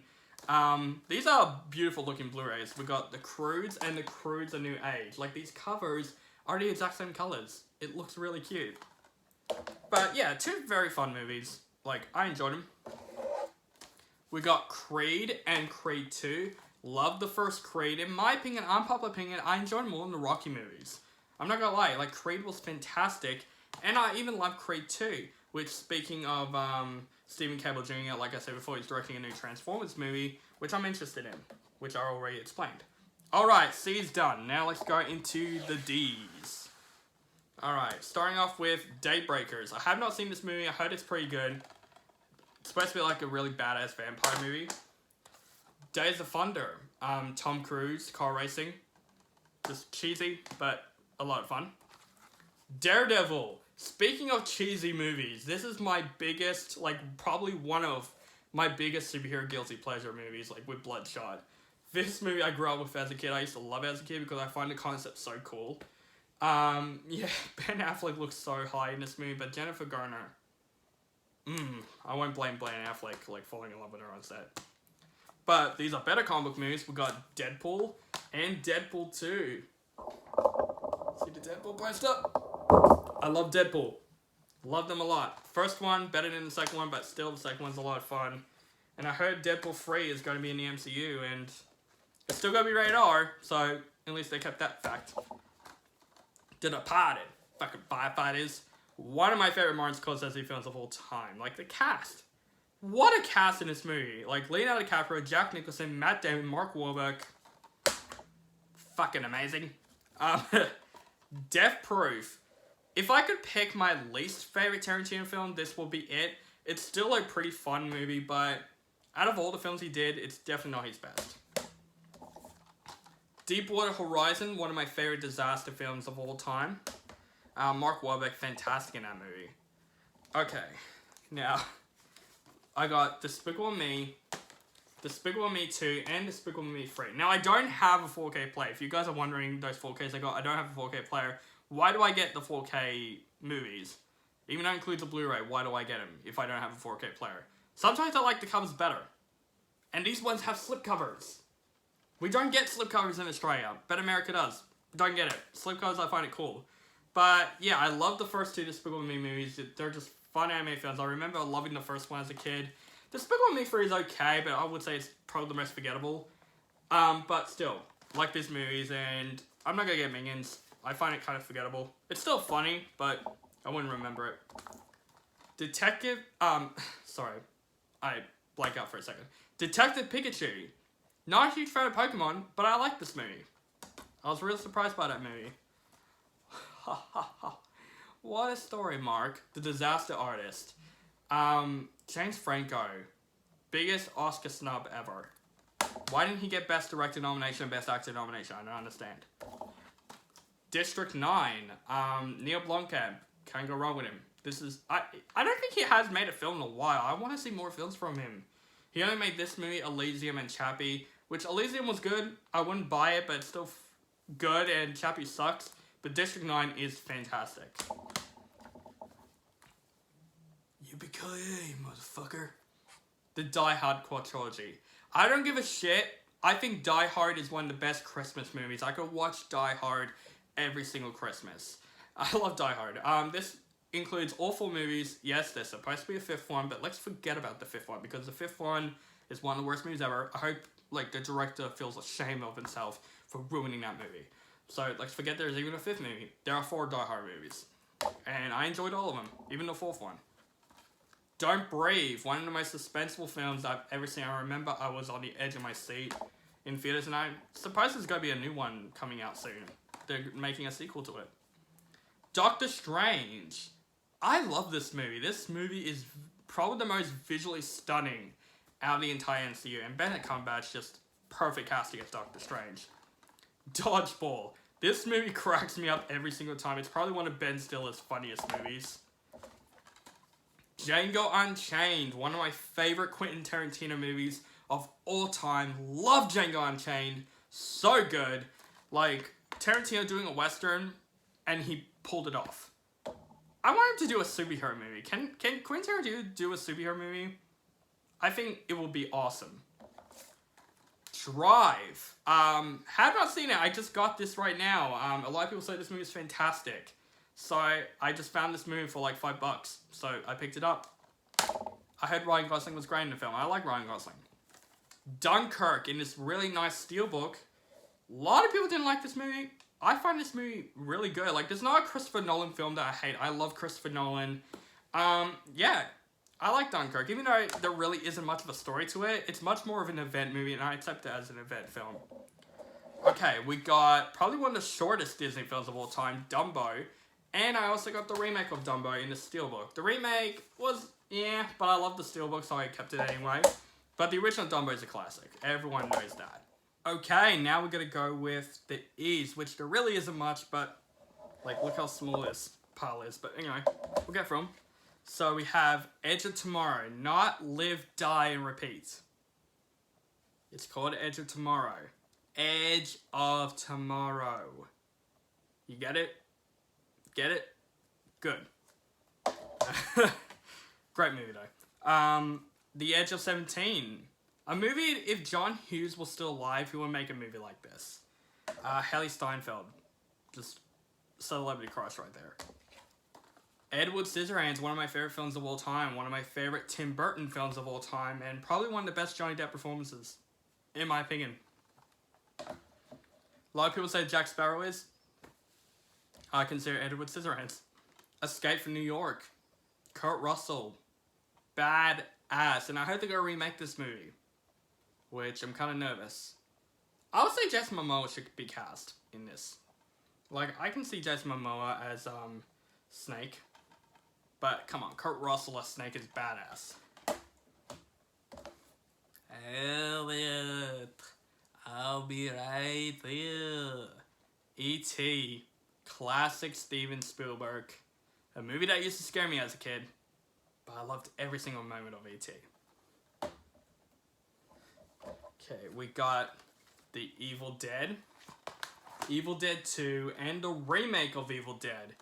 These are beautiful looking Blu-rays. We got The Croods and The Croods: A New Age. These covers are the exact same colors. It looks really cute. But yeah, two very fun movies. I enjoyed them. We got Creed and Creed 2. Love the first Creed. In my opinion, unpopular opinion, I enjoyed more than the Rocky movies. I'm not gonna lie, Creed was fantastic. And I even love Creed 2. Which, speaking of Stephen Cable Jr., like I said before, he's directing a new Transformers movie, which I'm interested in, which I already explained. Alright, C's done. Now let's go into the D's. Alright, starting off with Daybreakers. I have not seen this movie. I heard it's pretty good. It's supposed to be a really badass vampire movie. Days of Thunder. Tom Cruise, car racing. Just cheesy, but a lot of fun. Daredevil. Speaking of cheesy movies, this is my biggest, probably one of my biggest superhero guilty pleasure movies, with Bloodshot. This movie I grew up with as a kid. I used to love it as a kid because I find the concept so cool. Yeah, Ben Affleck looks so high in this movie, but Jennifer Garner, I won't blame Affleck, falling in love with her on set. But these are better comic book movies. We got Deadpool and Deadpool 2. See the Deadpool poster? I love Deadpool. Love them a lot. First one, better than the second one, but still the second one's a lot of fun. And I heard Deadpool 3 is going to be in the MCU, and it's still going to be rated R, so at least they kept that fact. The Departed. Fucking firefighters. One of my favorite Martin Scorsese films of all time. The cast. What a cast in this movie. Leonardo DiCaprio, Jack Nicholson, Matt Damon, Mark Wahlberg. Fucking amazing. Death Proof. If I could pick my least favorite Tarantino film, this will be it. It's still a pretty fun movie, but out of all the films he did, it's definitely not his best. Deepwater Horizon, one of my favorite disaster films of all time. Mark Wahlberg, fantastic in that movie. Okay, now, I got Despicable Me 2, and Despicable Me 3. Now, I don't have a 4K player. If you guys are wondering those 4Ks I got, I don't have a 4K player. Why do I get the 4K movies? Even though it includes a Blu-ray, why do I get them if I don't have a 4K player? Sometimes I like the covers better. And these ones have slipcovers. We don't get slipcovers in Australia, but America does. Don't get it. Slipcovers, I find it cool. But yeah, I love the first two Despicable Me movies. They're just fun anime films. I remember loving the first one as a kid. Despicable Me 3 is okay, but I would say it's probably the most forgettable. But still, like these movies, and I'm not gonna get Minions. I find it kind of forgettable. It's still funny, but I wouldn't remember it. Detective, sorry, I blanked out for a second. Detective Pikachu. Not a huge fan of Pokemon, but I like this movie. I was really surprised by that movie. What a story, Mark. The Disaster Artist. James Franco. Biggest Oscar snub ever. Why didn't he get Best Director nomination and Best Actor nomination? I don't understand. District 9. Neil Blomkamp. Can't go wrong with him. This is... I don't think he has made a film in a while. I want to see more films from him. He only made this movie, Elysium and Chappie, which Elysium was good. I wouldn't buy it, but it's still good, and Chappie sucks. But District 9 is fantastic. Yippee-ki-yay, motherfucker. The Die Hard quadrilogy. I don't give a shit. I think Die Hard is one of the best Christmas movies. I could watch Die Hard every single Christmas. I love Die Hard. This includes all 4 movies. Yes, there's supposed to be a 5th one, but let's forget about the 5th one, because the 5th one is one of the worst movies ever. I hope, the director feels ashamed of himself for ruining that movie. So, let's forget there's even a 5th movie. There are 4 Die Hard movies. And I enjoyed all of them, even the 4th one. Don't Breathe, one of the most suspenseful films I've ever seen. I remember I was on the edge of my seat in theaters, and I'm surprised there's going to be a new one coming out soon. They're making a sequel to it. Doctor Strange. I love this movie. This movie is probably the most visually stunning out of the entire MCU, and Benedict Cumberbatch just perfect casting as Doctor Strange. Dodgeball. This movie cracks me up every single time. It's probably one of Ben Stiller's funniest movies. Django Unchained, one of my favorite Quentin Tarantino movies of all time. Love Django Unchained. So good. Like, Tarantino doing a Western, and he pulled it off. I want him to do a superhero movie. Can Quentin Tarantino do a superhero movie? I think it will be awesome. Drive. Have not seen it. I just got this right now. A lot of people say this movie is fantastic. So I just found this movie for like $5. So I picked it up. I heard Ryan Gosling was great in the film. I like Ryan Gosling. Dunkirk in this really nice steelbook. A lot of people didn't like this movie. I find this movie really good. Like, there's not a Christopher Nolan film that I hate. I love Christopher Nolan. Yeah. I like Dunkirk. Even though there really isn't much of a story to it, it's much more of an event movie, and I accept it as an event film. Okay, we got probably one of the shortest Disney films of all time, Dumbo. And I also got the remake of Dumbo in the steelbook. The remake was, yeah, but I love the steelbook, so I kept it anyway. But the original Dumbo is a classic. Everyone knows that. Okay, now we're going to go with the E's, which there really isn't much, but, like, look how small this pile is. But anyway, we'll get from. So we have Edge of Tomorrow, not Live, Die, and Repeat. It's called Edge of Tomorrow. Edge of Tomorrow. You get it? Get it? Good. Great movie though. The Edge of 17. A movie, if John Hughes was still alive, he would make a movie like this. Haley Steinfeld. Just celebrity crush right there. Edward Scissorhands, one of my favorite films of all time. One of my favorite Tim Burton films of all time. And probably one of the best Johnny Depp performances. In my opinion. A lot of people say Jack Sparrow is. I consider Edward Scissorhands. Escape from New York. Kurt Russell. Badass. And I hope they're going to remake this movie. Which I'm kind of nervous. I would say Jason Momoa should be cast in this. Like, I can see Jason Momoa as, Snake. But, come on, Kurt Russell as Snake is badass. Elliot, I'll be right there. E.T. Classic Steven Spielberg. A movie that used to scare me as a kid. But I loved every single moment of E.T. Okay, we got The Evil Dead. Evil Dead 2 and the remake of Evil Dead.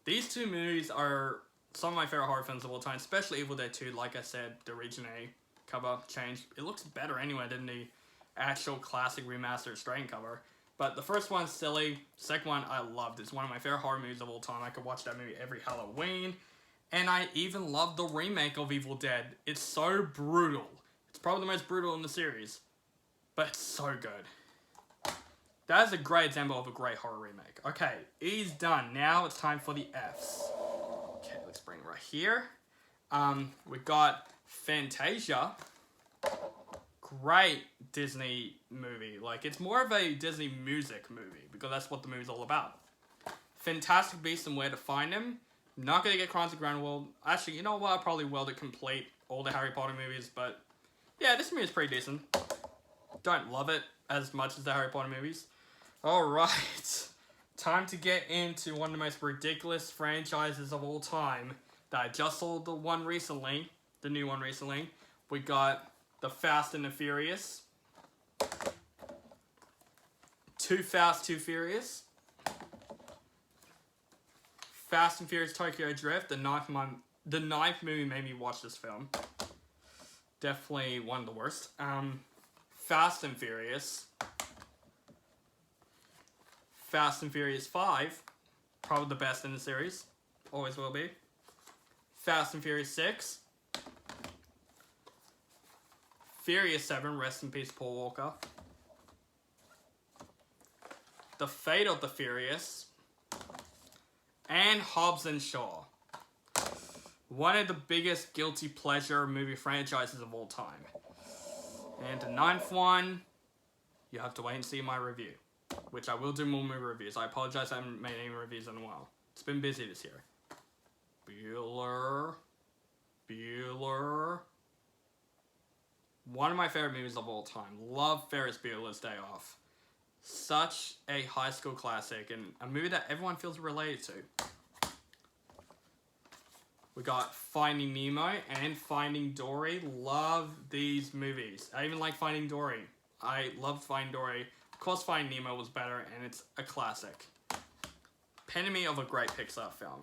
These two movies are some of my favorite horror films of all time, especially Evil Dead 2. Like I said, the Region A cover changed. It looks better anyway than the actual classic remastered straight cover. But the first one's silly. Second one I loved. It's one of my favorite horror movies of all time. I could watch that movie every Halloween. And I even love the remake of Evil Dead. It's so brutal. It's probably the most brutal in the series. But it's so good. That is a great example of a great horror remake. Okay, E's done. Now it's time for the F's. Okay, let's bring it right here. We got Fantasia. Great Disney movie. Like, it's more of a Disney music movie, because that's what the movie's all about. Fantastic Beasts and Where to Find Them. Not gonna get Crimes of Grindelwald. Actually, you know what? I probably will to complete all the Harry Potter movies, but yeah, this movie is pretty decent. Don't love it as much as the Harry Potter movies. Alright, time to get into one of the most ridiculous franchises of all time that I just saw the one recently, the new one recently. We got The Fast and the Furious. Too Fast, Too Furious. Fast and Furious Tokyo Drift. The ninth movie made me watch this film. Definitely one of the worst. Fast and Furious. Fast and Furious 5. Probably the best in the series. Always will be. Fast and Furious 6. Furious 7. Rest in peace, Paul Walker. The Fate of the Furious. And Hobbs and Shaw. One of the biggest guilty pleasure movie franchises of all time. And the ninth one, You have to wait and see my review, which I will do more movie reviews. I apologize I haven't made any reviews in a while. It's been busy this year. Bueller. One of my favorite movies of all time. Love Ferris Bueller's Day Off. Such a high school classic and a movie that everyone feels related to. We got Finding Nemo and Finding Dory. Love these movies. I even like Finding Dory. I loved Finding Dory. Of course, Finding Nemo was better, and it's a classic. Epitome of a great Pixar film.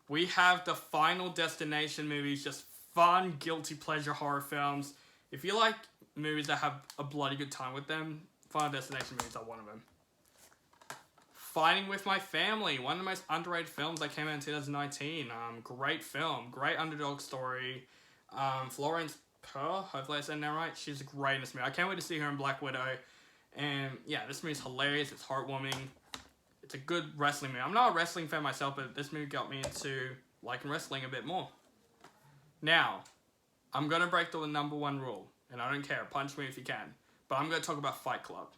We have the Final Destination movies, just fun, guilty pleasure horror films. If you like movies that have a bloody good time with them, Final Destination movies are one of them. Fighting with My Family, one of the most underrated films that came out in 2019. Great film, great underdog story. Florence Pugh, hopefully I said that right. She's great in this movie. I can't wait to see her in Black Widow. And yeah, this movie's hilarious. It's heartwarming. It's a good wrestling movie. I'm not a wrestling fan myself, but this movie got me into liking wrestling a bit more. Now, I'm going to break the number one rule. And I don't care. Punch me if you can. But I'm going to talk about Fight Club.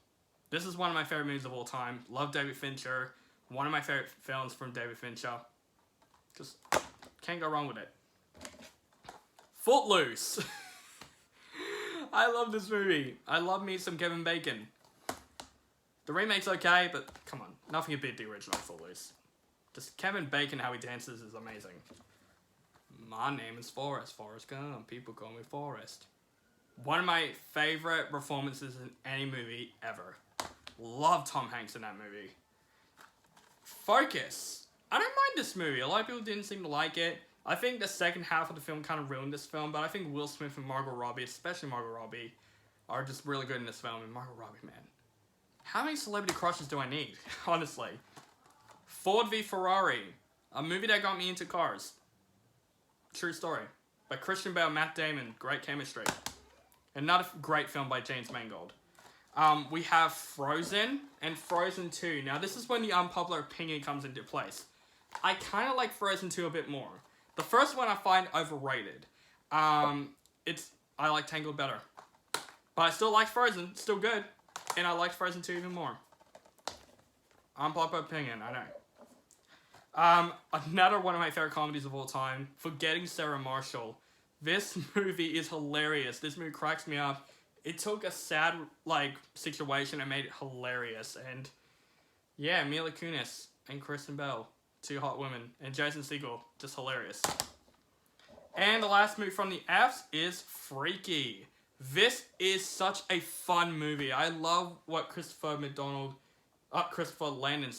This is one of my favorite movies of all time. Love David Fincher. One of my favorite films from David Fincher. Just can't go wrong with it. Footloose. I love this movie. I love me some Kevin Bacon. The remake's okay, but come on. Nothing can beat the original Footloose. Just Kevin Bacon, how he dances is amazing. My name is Forrest Gump. People call me Forrest. One of my favorite performances in any movie ever. Love Tom Hanks in that movie. Focus. I don't mind this movie. A lot of people didn't seem to like it. I think the second half of the film kind of ruined this film, but I think Will Smith and Margot Robbie, especially Margot Robbie, are just really good in this film. And Margot Robbie, man. How many celebrity crushes do I need? Honestly. Ford v Ferrari. A movie that got me into cars. True story. By Christian Bale, Matt Damon. Great chemistry. Another great film by James Mangold. We have Frozen and Frozen 2. Now, this is when the unpopular opinion comes into place. I kind of like Frozen 2 a bit more. The first one I find overrated. I like Tangled better. But I still like Frozen. Still good. And I like Frozen 2 even more. Unpopular opinion, I know. Another one of my favorite comedies of all time, Forgetting Sarah Marshall. This movie is hilarious. This movie cracks me up. It took a sad, situation and made it hilarious. And, yeah, Mila Kunis and Kristen Bell, two hot women. And Jason Segel, just hilarious. And the last movie from the Fs is Freaky. This is such a fun movie. I love what Christopher Landon,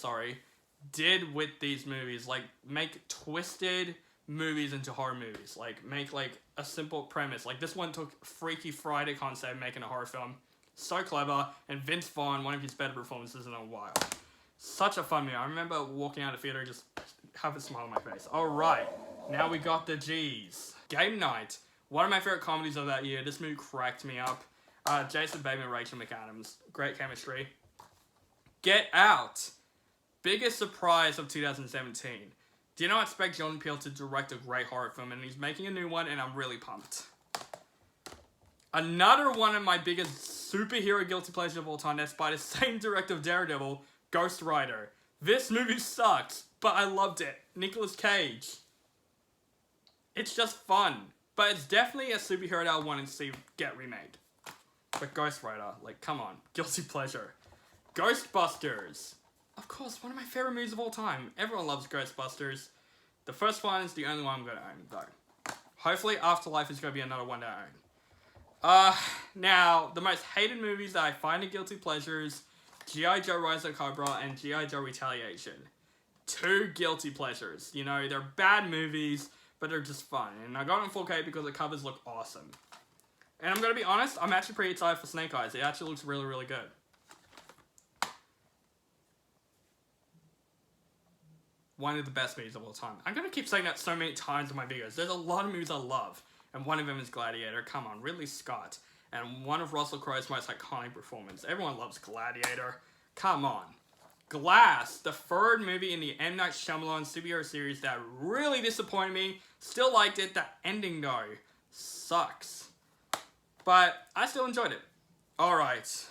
did with these movies. Make twisted movies into horror movies. Make a simple premise. This one took Freaky Friday concept, making a horror film. So clever. And Vince Vaughn, one of his better performances in a while. Such a fun movie. I remember walking out of the theater just have a smile on my face. Alright, now we got the G's. Game Night. One of my favorite comedies of that year. This movie cracked me up. Jason Bateman, Rachel McAdams. Great chemistry. Get Out. Biggest surprise of 2017. Did not expect Jordan Peele to direct a great horror film, and he's making a new one, and I'm really pumped. Another one of my biggest superhero guilty pleasures of all time, that's by the same director of Daredevil, Ghost Rider. This movie sucked, but I loved it. Nicolas Cage. It's just fun, but it's definitely a superhero that I want to see get remade. But Ghost Rider, come on, guilty pleasure. Ghostbusters. Of course, one of my favorite movies of all time. Everyone loves Ghostbusters. The first one is the only one I'm going to own, though. Hopefully, Afterlife is going to be another one that I own. Now, the most hated movies that I find are guilty pleasures, G.I. Joe Rise of Cobra and G.I. Joe Retaliation. Two guilty pleasures. You know, they're bad movies, but they're just fun. And I got them in 4K because the covers look awesome. And I'm going to be honest, I'm actually pretty excited for Snake Eyes. It actually looks really, really good. One of the best movies of all time. I'm going to keep saying that so many times in my videos. There's a lot of movies I love. And one of them is Gladiator. Come on, Ridley Scott. And one of Russell Crowe's most iconic performances. Everyone loves Gladiator. Come on. Glass, the third movie in the M. Night Shyamalan superhero series that really disappointed me. Still liked it. The ending, though, sucks. But I still enjoyed it. Alright.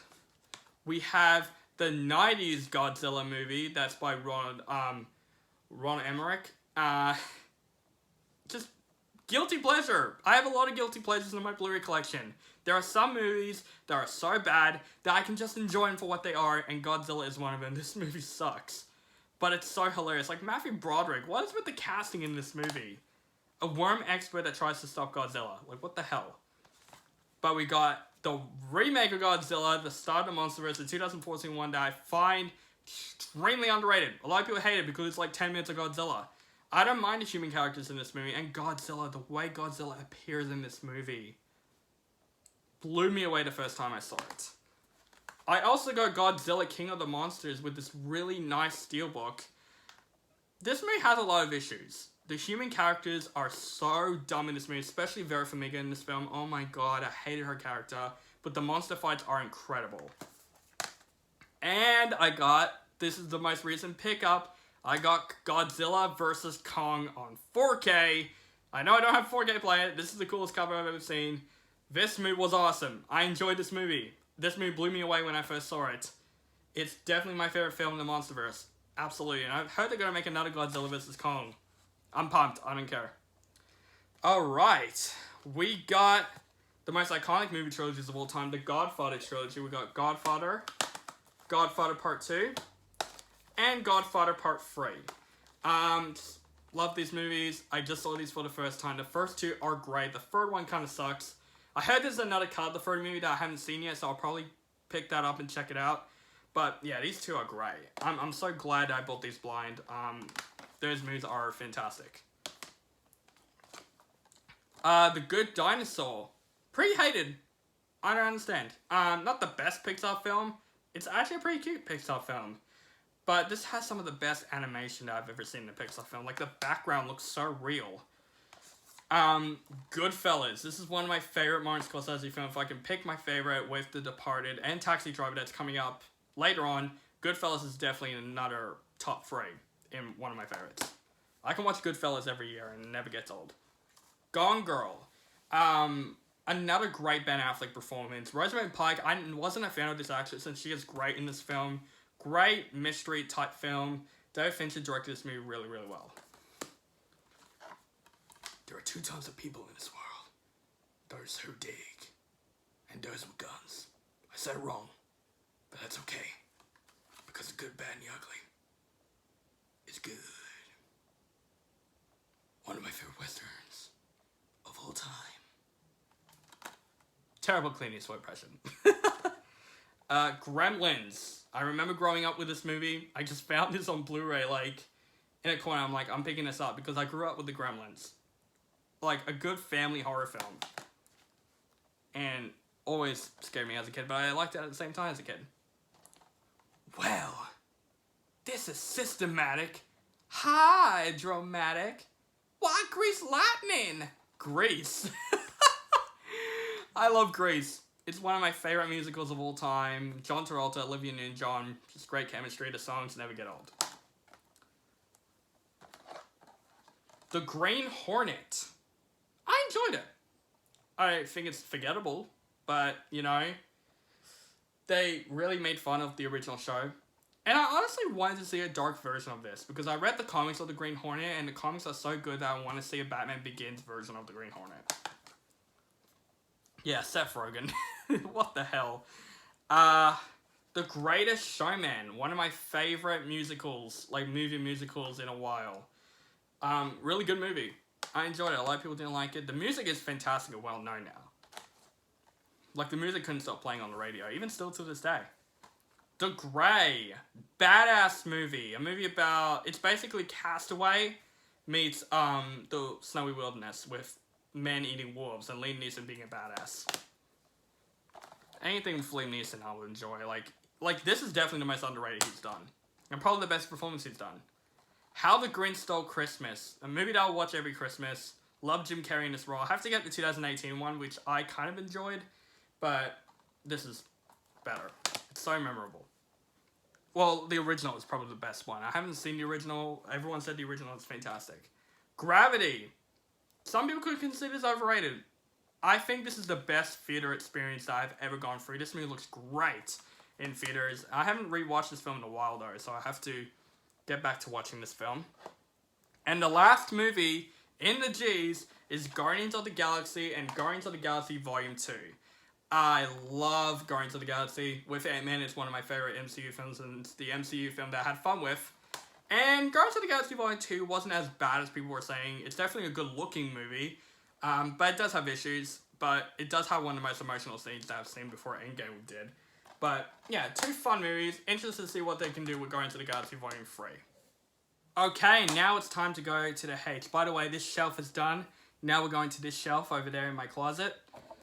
We have the 90s Godzilla movie. That's by Ron Emmerich. Just guilty pleasure. I have a lot of guilty pleasures in my Blu-ray collection. There are some movies that are so bad that I can just enjoy them for what they are, and Godzilla is one of them. This movie sucks. But it's so hilarious. Like, Matthew Broderick, what is with the casting in this movie? A worm expert that tries to stop Godzilla. Like, what the hell? But we got the remake of Godzilla, the Start of the Monsterverse, the 2014 one that I find extremely underrated. A lot of people hate it because it's like 10 minutes of Godzilla. I don't mind the human characters in this movie, and Godzilla, the way Godzilla appears in this movie, blew me away the first time I saw it. I also got Godzilla King of the Monsters with this really nice steelbook. This movie has a lot of issues. The human characters are so dumb in this movie, especially Vera Farmiga in this film. Oh my god, I hated her character. But the monster fights are incredible. And I got, this is the most recent pickup, I got Godzilla vs. Kong on 4K. I know I don't have 4K player. This is the coolest cover I've ever seen. This movie was awesome. I enjoyed this movie. This movie blew me away when I first saw it. It's definitely my favorite film in the Monsterverse. Absolutely. And I've heard they're going to make another Godzilla vs. Kong. I'm pumped. I don't care. Alright. We got the most iconic movie trilogies of all time. The Godfather trilogy. We got Godfather, Godfather Part 2, and Godfather Part 3. Love these movies. I just saw these for the first time. The first two are great. The third one kind of sucks. I heard there's another cut of the third movie that I haven't seen yet, so I'll probably pick that up and check it out. But yeah, these two are great. I'm so glad I bought these blind. Those movies are fantastic. The Good Dinosaur. Pretty hated. I don't understand. Not the best Pixar film. It's actually a pretty cute Pixar film. But this has some of the best animation that I've ever seen in a Pixar film. Like, the background looks so real. Goodfellas. This is one of my favorite Martin Scorsese films. If I can pick my favorite with The Departed and Taxi Driver that's coming up later on, Goodfellas is definitely another top 3 in one of my favorites. I can watch Goodfellas every year and it never gets old. Gone Girl. Another great Ben Affleck performance. Rosamund Pike, I wasn't a fan of this actress and she is great in this film. Great mystery type film. David Fincher directed this movie really, really well. There are 2 types of people in this world. Those who dig and those with guns. I said it wrong, but that's okay. Because the good, bad, and the ugly is good. One of my favorite westerns of all time. Terrible Clint Eastwood impression. Gremlins. I remember growing up with this movie. I just found this on Blu-ray, like, in a corner. I'm like, I'm picking this up because I grew up with the Gremlins. Like, a good family horror film. And always scared me as a kid, but I liked it at the same time as a kid. Well, this is systematic, hydromatic. Why Grease Lightning? Grease. I love Grease. It's one of my favorite musicals of all time. John Travolta, Olivia Newton-John, just great chemistry. The songs never get old. The Green Hornet. I enjoyed it. I think it's forgettable, but, you know, they really made fun of the original show. And I honestly wanted to see a dark version of this, because I read the comics of the Green Hornet, and the comics are so good that I want to see a Batman Begins version of the Green Hornet. Yeah, Seth Rogen. What the hell? The Greatest Showman. One of my favorite musicals, like movie musicals in a while. Really good movie. I enjoyed it. A lot of people didn't like it. The music is fantastic and well known now. Like, the music couldn't stop playing on the radio, even still to this day. The Grey. Badass movie. A movie about, it's basically Castaway meets the Snowy Wilderness with men eating wolves and Liam Neeson being a badass. Anything with Liam Neeson I would enjoy. Like this is definitely the most underrated he's done. And probably the best performance he's done. How the Grinch Stole Christmas. A movie that I'll watch every Christmas. Love Jim Carrey in this role. I have to get the 2018 one, which I kind of enjoyed. But this is better. It's so memorable. Well, the original is probably the best one. I haven't seen the original. Everyone said the original is fantastic. Gravity. Some people could consider this overrated. I think this is the best theater experience that I've ever gone through. This movie looks great. in theaters. I haven't rewatched this film in a while though, so I have to get back to watching this film. And the last movie in the G's is Guardians of the Galaxy and Guardians of the Galaxy Volume 2. I love Guardians of the Galaxy. With Ant-Man, it's one of my favorite MCU films, and it's the MCU film that I had fun with. And Guardians of the Galaxy Volume 2 wasn't as bad as people were saying. It's definitely a good-looking movie, but it does have issues. But it does have one of the most emotional scenes that I've seen before Endgame did. But, yeah, 2 fun movies. Interested to see what they can do with Guardians of the Galaxy Volume 3. Okay, now it's time to go to the H. By the way, this shelf is done. Now we're going to this shelf over there in my closet.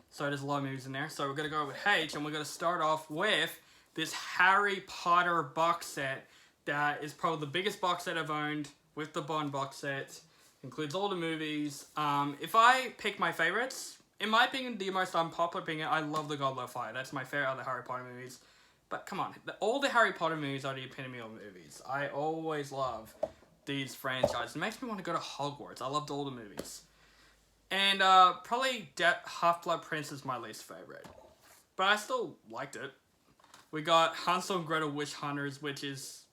So there's a lot of movies in there. So we're going to go with H, and we're going to start off with this Harry Potter box set that is probably the biggest box set I've owned, with the Bond box set. Includes all the movies. If I pick my favorites, in my opinion, the most unpopular opinion, I love The Goblet of Fire. That's my favorite of the Harry Potter movies. But come on, all the Harry Potter movies are the epitome of movies. I always love these franchises. It makes me want to go to Hogwarts. I loved all the movies. And probably Half-Blood Prince is my least favorite. But I still liked it. We got Hansel and Gretel Witch Hunters, which is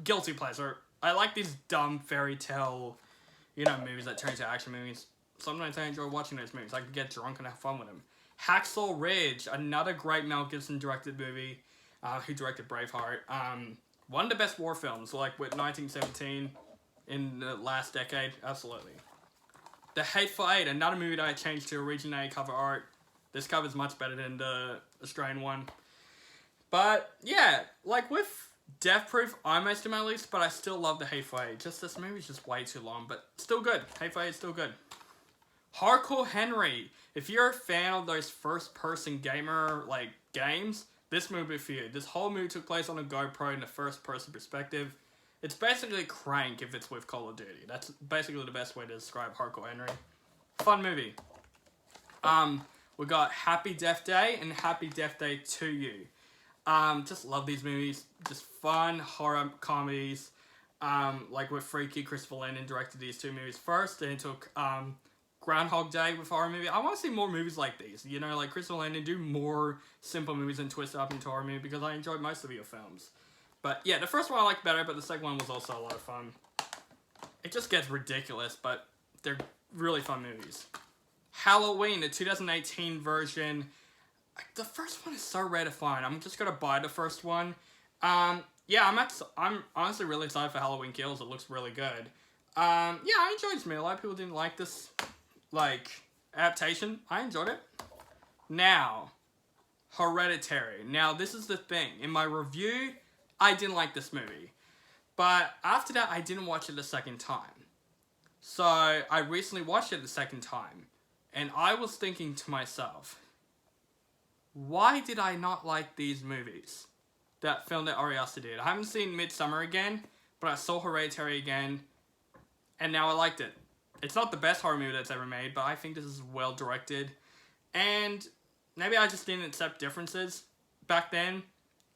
guilty pleasure. I like these dumb fairy tale, movies that turn into action movies. Sometimes I enjoy watching those movies. I can get drunk and have fun with them. Hacksaw Ridge, another great Mel Gibson directed movie. Who directed Braveheart. One of the best war films, like with 1917 in the last decade. Absolutely. The Hateful Eight, another movie that I changed to originate cover art. This cover is much better than the Australian one. But, yeah, like with Death Proof, I almost do my least, but I still love The Hateful Eight. Just this movie's just way too long, but still good. Hateful Eight is still good. Hardcore Henry. If you're a fan of those first-person gamer, games, this movie for you. This whole movie took place on a GoPro in the first-person perspective. It's basically Crank if it's with Call of Duty. That's basically the best way to describe Hardcore Henry. Fun movie. We got Happy Death Day and Happy Death Day to You. Just love these movies. Just fun horror comedies. With Freaky, Christopher Landon directed these 2 movies first, and it took Groundhog Day with horror movie. I want to see more movies like these. Christopher Landon, do more simple movies and twist it up into horror movie, because I enjoyed most of your films. But yeah, the first one I liked better, but the second one was also a lot of fun. It just gets ridiculous, but they're really fun movies. Halloween, the 2018 version. The first one is so rare to find. I'm just gonna buy the first one. Yeah, I'm honestly really excited for Halloween Kills. It looks really good. Yeah, I enjoyed this movie. A lot of people didn't like this, adaptation. I enjoyed it. Now, Hereditary. Now, this is the thing. In my review, I didn't like this movie. But after that, I didn't watch it the second time. So, I recently watched it the second time. And I was thinking to myself, why did I not like these movies? That film that Ari Aster did. I haven't seen Midsommar again, but I saw Hereditary again, and now I liked it. It's not the best horror movie that's ever made, but I think this is well directed. And maybe I just didn't accept differences back then.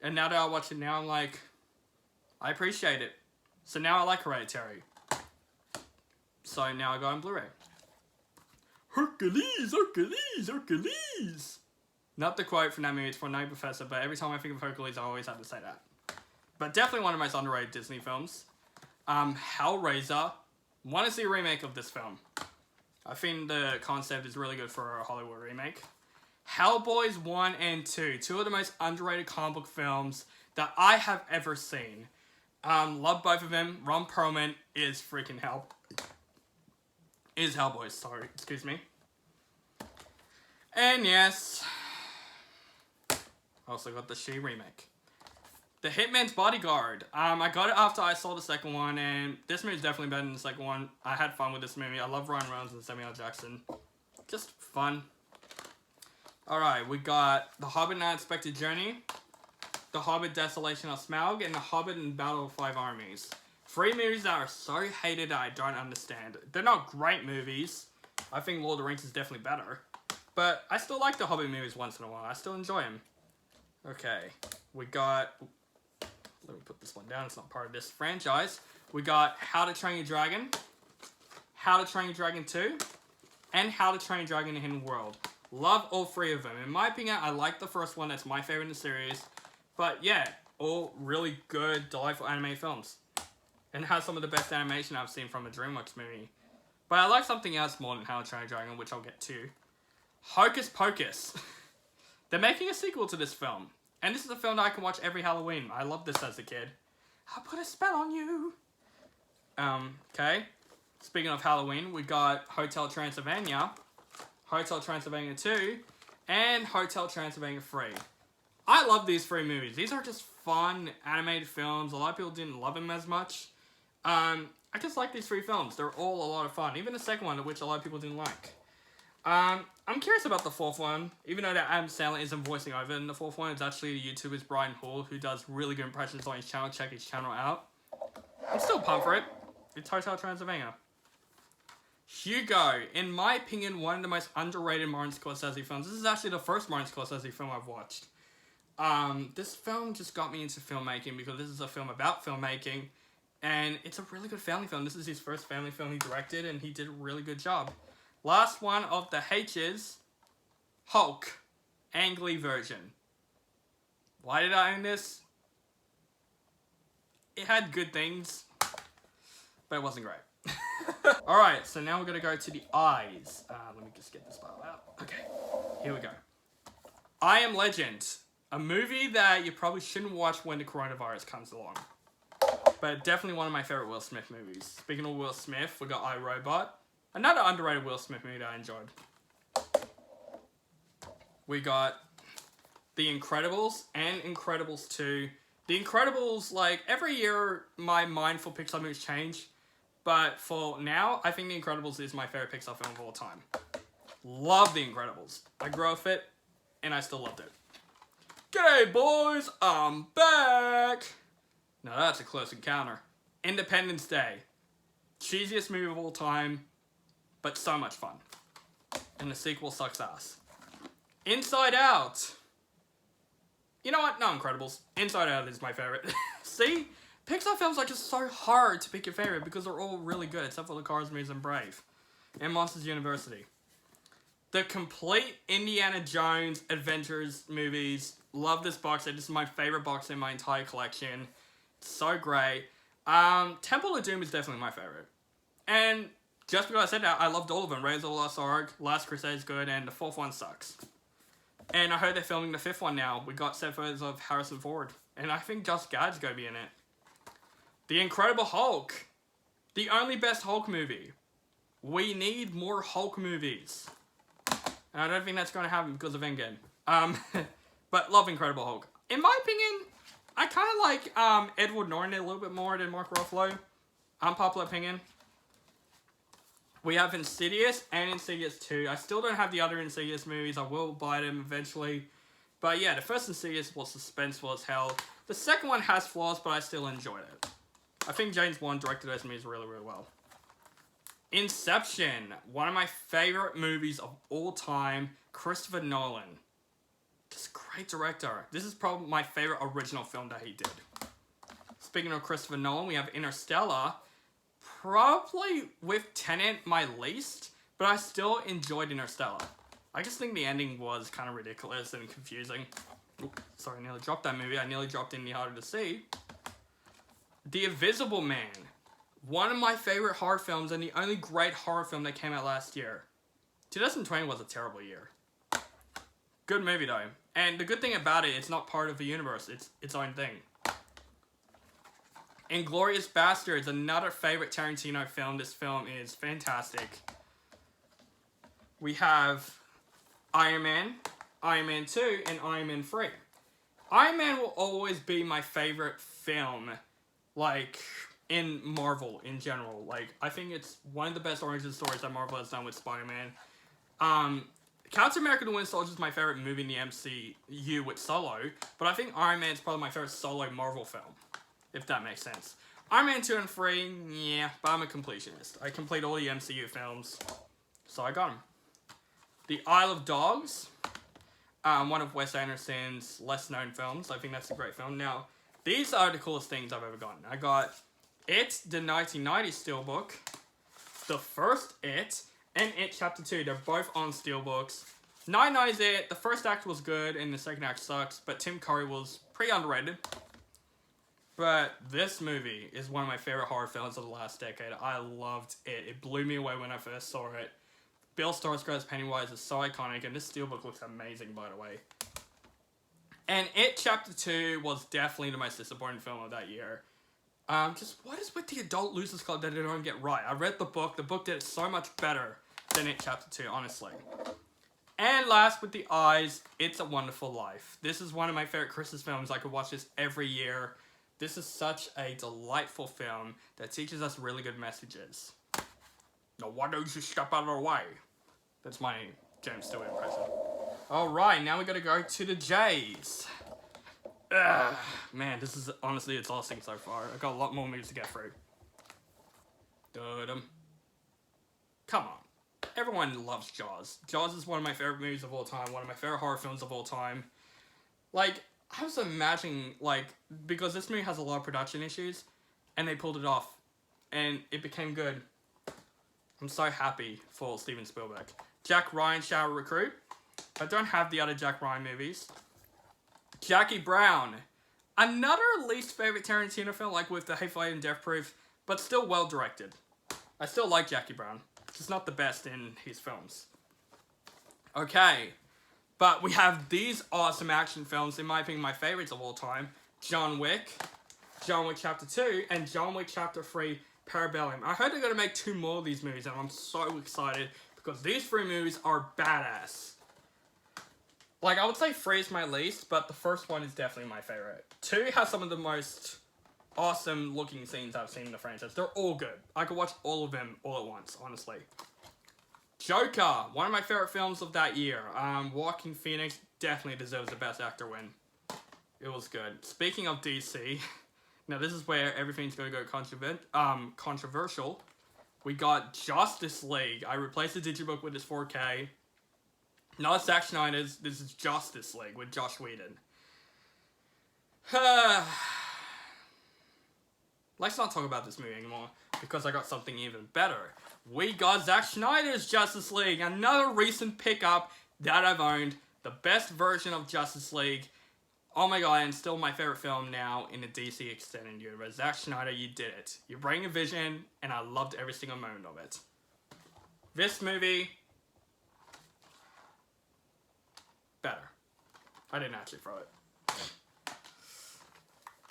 And now that I watch it now, I'm like, I appreciate it. So now I like Hereditary. So now I go on Blu-ray. Hercules, Hercules, Hercules. Not the quote from that movie, it's from No Professor, but every time I think of Hercules, I always have to say that. But definitely one of the most underrated Disney films. Hellraiser. Want to see a remake of this film. I think the concept is really good for a Hollywood remake. Hellboys 1 and 2. 2 of the most underrated comic book films that I have ever seen. Love both of them. Ron Perlman is freaking Hellboy, sorry, excuse me. And yes, also got the She remake. The Hitman's Bodyguard. I got it after I saw the second one, and this movie is definitely better than the second one. I had fun with this movie. I love Ryan Reynolds and Samuel L. Jackson. Just fun. Alright, we got The Hobbit: An Unexpected Journey, The Hobbit: Desolation of Smaug, and The Hobbit and Battle of Five Armies. 3 movies that are so hated that I don't understand. They're not great movies. I think Lord of the Rings is definitely better. But I still like the Hobbit movies once in a while. I still enjoy them. Okay, we got... Let me put this one down. It's not part of this franchise. We got How to Train Your Dragon, How to Train Your Dragon 2, and How to Train Your Dragon in the Hidden World. Love all 3 of them. In my opinion, I like the first one. That's my favorite in the series. But yeah, all really good, delightful anime films. And has some of the best animation I've seen from a DreamWorks movie. But I like something else more than How to Train Your Dragon, which I'll get to. Hocus Pocus. They're making a sequel to this film. And this is a film that I can watch every Halloween. I loved this as a kid. I'll put a spell on you. Okay. Speaking of Halloween, we got Hotel Transylvania, Hotel Transylvania 2, and Hotel Transylvania 3. I love these three movies. These are just fun animated films. A lot of people didn't love them as much. I just like these three films. They're all a lot of fun. Even the second one, which a lot of people didn't like. I'm curious about the fourth one. Even though that Adam Sandler isn't voicing over in the fourth one, it's actually the YouTuber's Brian Hall, who does really good impressions on his channel. Check his channel out. I'm still pumped for it. It's Hotel Transylvania. Hugo, in my opinion, one of the most underrated Martin Scorsese films. This is actually the first Martin Scorsese film I've watched. This film just got me into filmmaking because this is a film about filmmaking, and it's a really good family film. This is his first family film he directed, and he did a really good job. Last one of the H's, Hulk, Ang Lee version. Why did I own this? It had good things, but it wasn't great. Alright, so now we're going to go to the eyes. Let me just get this file out. Okay, here we go. I Am Legend. A movie that you probably shouldn't watch when the coronavirus comes along. But definitely one of my favorite Will Smith movies. Speaking of Will Smith, we got I, Robot. Another underrated Will Smith movie that I enjoyed. We got The Incredibles and Incredibles 2. The Incredibles, like, every year my mind for Pixar movies change. But for now, I think The Incredibles is my favorite Pixar film of all time. Love The Incredibles. I grew up with it, and I still loved it. G'day boys, I'm back! Now that's a close encounter. Independence Day. Cheesiest movie of all time, but so much fun. And the sequel sucks ass. Inside Out. You know what? No, Incredibles. Inside Out is my favorite. See? Pixar films are just so hard to pick your favorite because they're all really good, except for the Cars movies and Brave. And Monsters University. The complete Indiana Jones Adventures movies. Love this box set. This is my favorite box in my entire collection. It's so great. Temple of Doom is definitely my favorite. And just because I said that, I loved all of them. Raiders of the Lost Ark, Last Crusade is good, and the fourth one sucks. And I heard they're filming the fifth one now. We got set photos of Harrison Ford. And I think Josh Gad's going to be in it. The Incredible Hulk. The only best Hulk movie. We need more Hulk movies. And I don't think that's going to happen because of Endgame. But love Incredible Hulk. In my opinion, I kind of like Edward Norton a little bit more than Mark Ruffalo. Unpopular opinion. We have Insidious and Insidious 2. I still don't have the other Insidious movies. I will buy them eventually. But yeah, the first Insidious was suspenseful as hell. The second one has flaws, but I still enjoyed it. I think James Wan directed those movies really, really well. Inception. One of my favorite movies of all time. Christopher Nolan. Just a great director. This is probably my favorite original film that he did. Speaking of Christopher Nolan, we have Interstellar. Probably with Tenet my least, but I still enjoyed Interstellar. I just think the ending was kind of ridiculous and confusing. Oops, sorry, I nearly dropped that movie. I nearly dropped In the Heart of the Sea. The Invisible Man. One of my favorite horror films and the only great horror film that came out last year. 2020 was a terrible year. Good movie though. And the good thing about it, it's not part of the universe. It's its own thing. Inglourious Basterds, another favorite Tarantino film. This film is fantastic. We have Iron Man, Iron Man 2, and Iron Man 3. Iron Man will always be my favorite film, like, in Marvel in general. Like, I think it's one of the best origin stories that Marvel has done with Spider-Man. Captain America the Winter Soldier is my favorite movie in the MCU with Solo, but I think Iron Man is probably my favorite solo Marvel film, if that makes sense. Iron Man 2 and 3, yeah, but I'm a completionist. I complete all the MCU films, so I got them. The Isle of Dogs, one of Wes Anderson's less known films. I think that's a great film. Now, these are the coolest things I've ever gotten. I got It, the 1990 Steelbook, the first It, and It Chapter 2. They're both on Steelbooks. 99 is it. The first act was good and the second act sucks, but Tim Curry was pretty underrated. But this movie is one of my favorite horror films of the last decade. I loved it. It blew me away when I first saw it. Bill Skarsgård's Pennywise is so iconic, and this steelbook looks amazing, by the way. And It Chapter 2 was definitely the most disappointing film of that year. Just what is with the Adult Losers Club that they don't get right? I read the book. The book did it so much better than It Chapter 2, honestly. And last with the eyes, It's a Wonderful Life. This is one of my favorite Christmas films. I could watch this every year. This is such a delightful film that teaches us really good messages. Now, why don't you step out of the way? That's my James Stewart impression. Alright, now we gotta go to the J's. Ugh, man, this is honestly exhausting so far. I've got a lot more movies to get through. Dum. Come on. Everyone loves Jaws. Jaws is one of my favorite movies of all time. One of my favorite horror films of all time. Like, I was imagining, like, because this movie has a lot of production issues, and they pulled it off, and it became good. I'm so happy for Steven Spielberg. Jack Ryan, Shadow Recruit. I don't have the other Jack Ryan movies. Jackie Brown. Another least favorite Tarantino film, like with The Hateful Eight and Death Proof, but still well directed. I still like Jackie Brown. Just not the best in his films. Okay. But we have these awesome action films, in my opinion, my favorites of all time. John Wick Chapter 2, and John Wick Chapter 3, Parabellum. I heard they're going to make 2 more of these movies, and I'm so excited, because these 3 movies are badass. Like, I would say 3 is my least, but the first one is definitely my favorite. 2 has some of the most awesome looking scenes I've seen in the franchise. They're all good. I could watch all of them all at once, honestly. Joker, one of my favorite films of that year. Joaquin Phoenix definitely deserves the Best Actor win. It was good. Speaking of DC, now this is where everything's going to go controversial. We got Justice League. I replaced the Digibook with this 4K. Not Zack Snyder's. This is Justice League with Joss Whedon. Let's not talk about this movie anymore, because I got something even better. We got Zack Snyder's Justice League, another recent pickup that I've owned. The best version of Justice League. Oh my god, and still my favorite film now in the DC Extended Universe. Zack Snyder, you did it. You bring a vision, and I loved every single moment of it. This movie, better. I didn't actually throw it.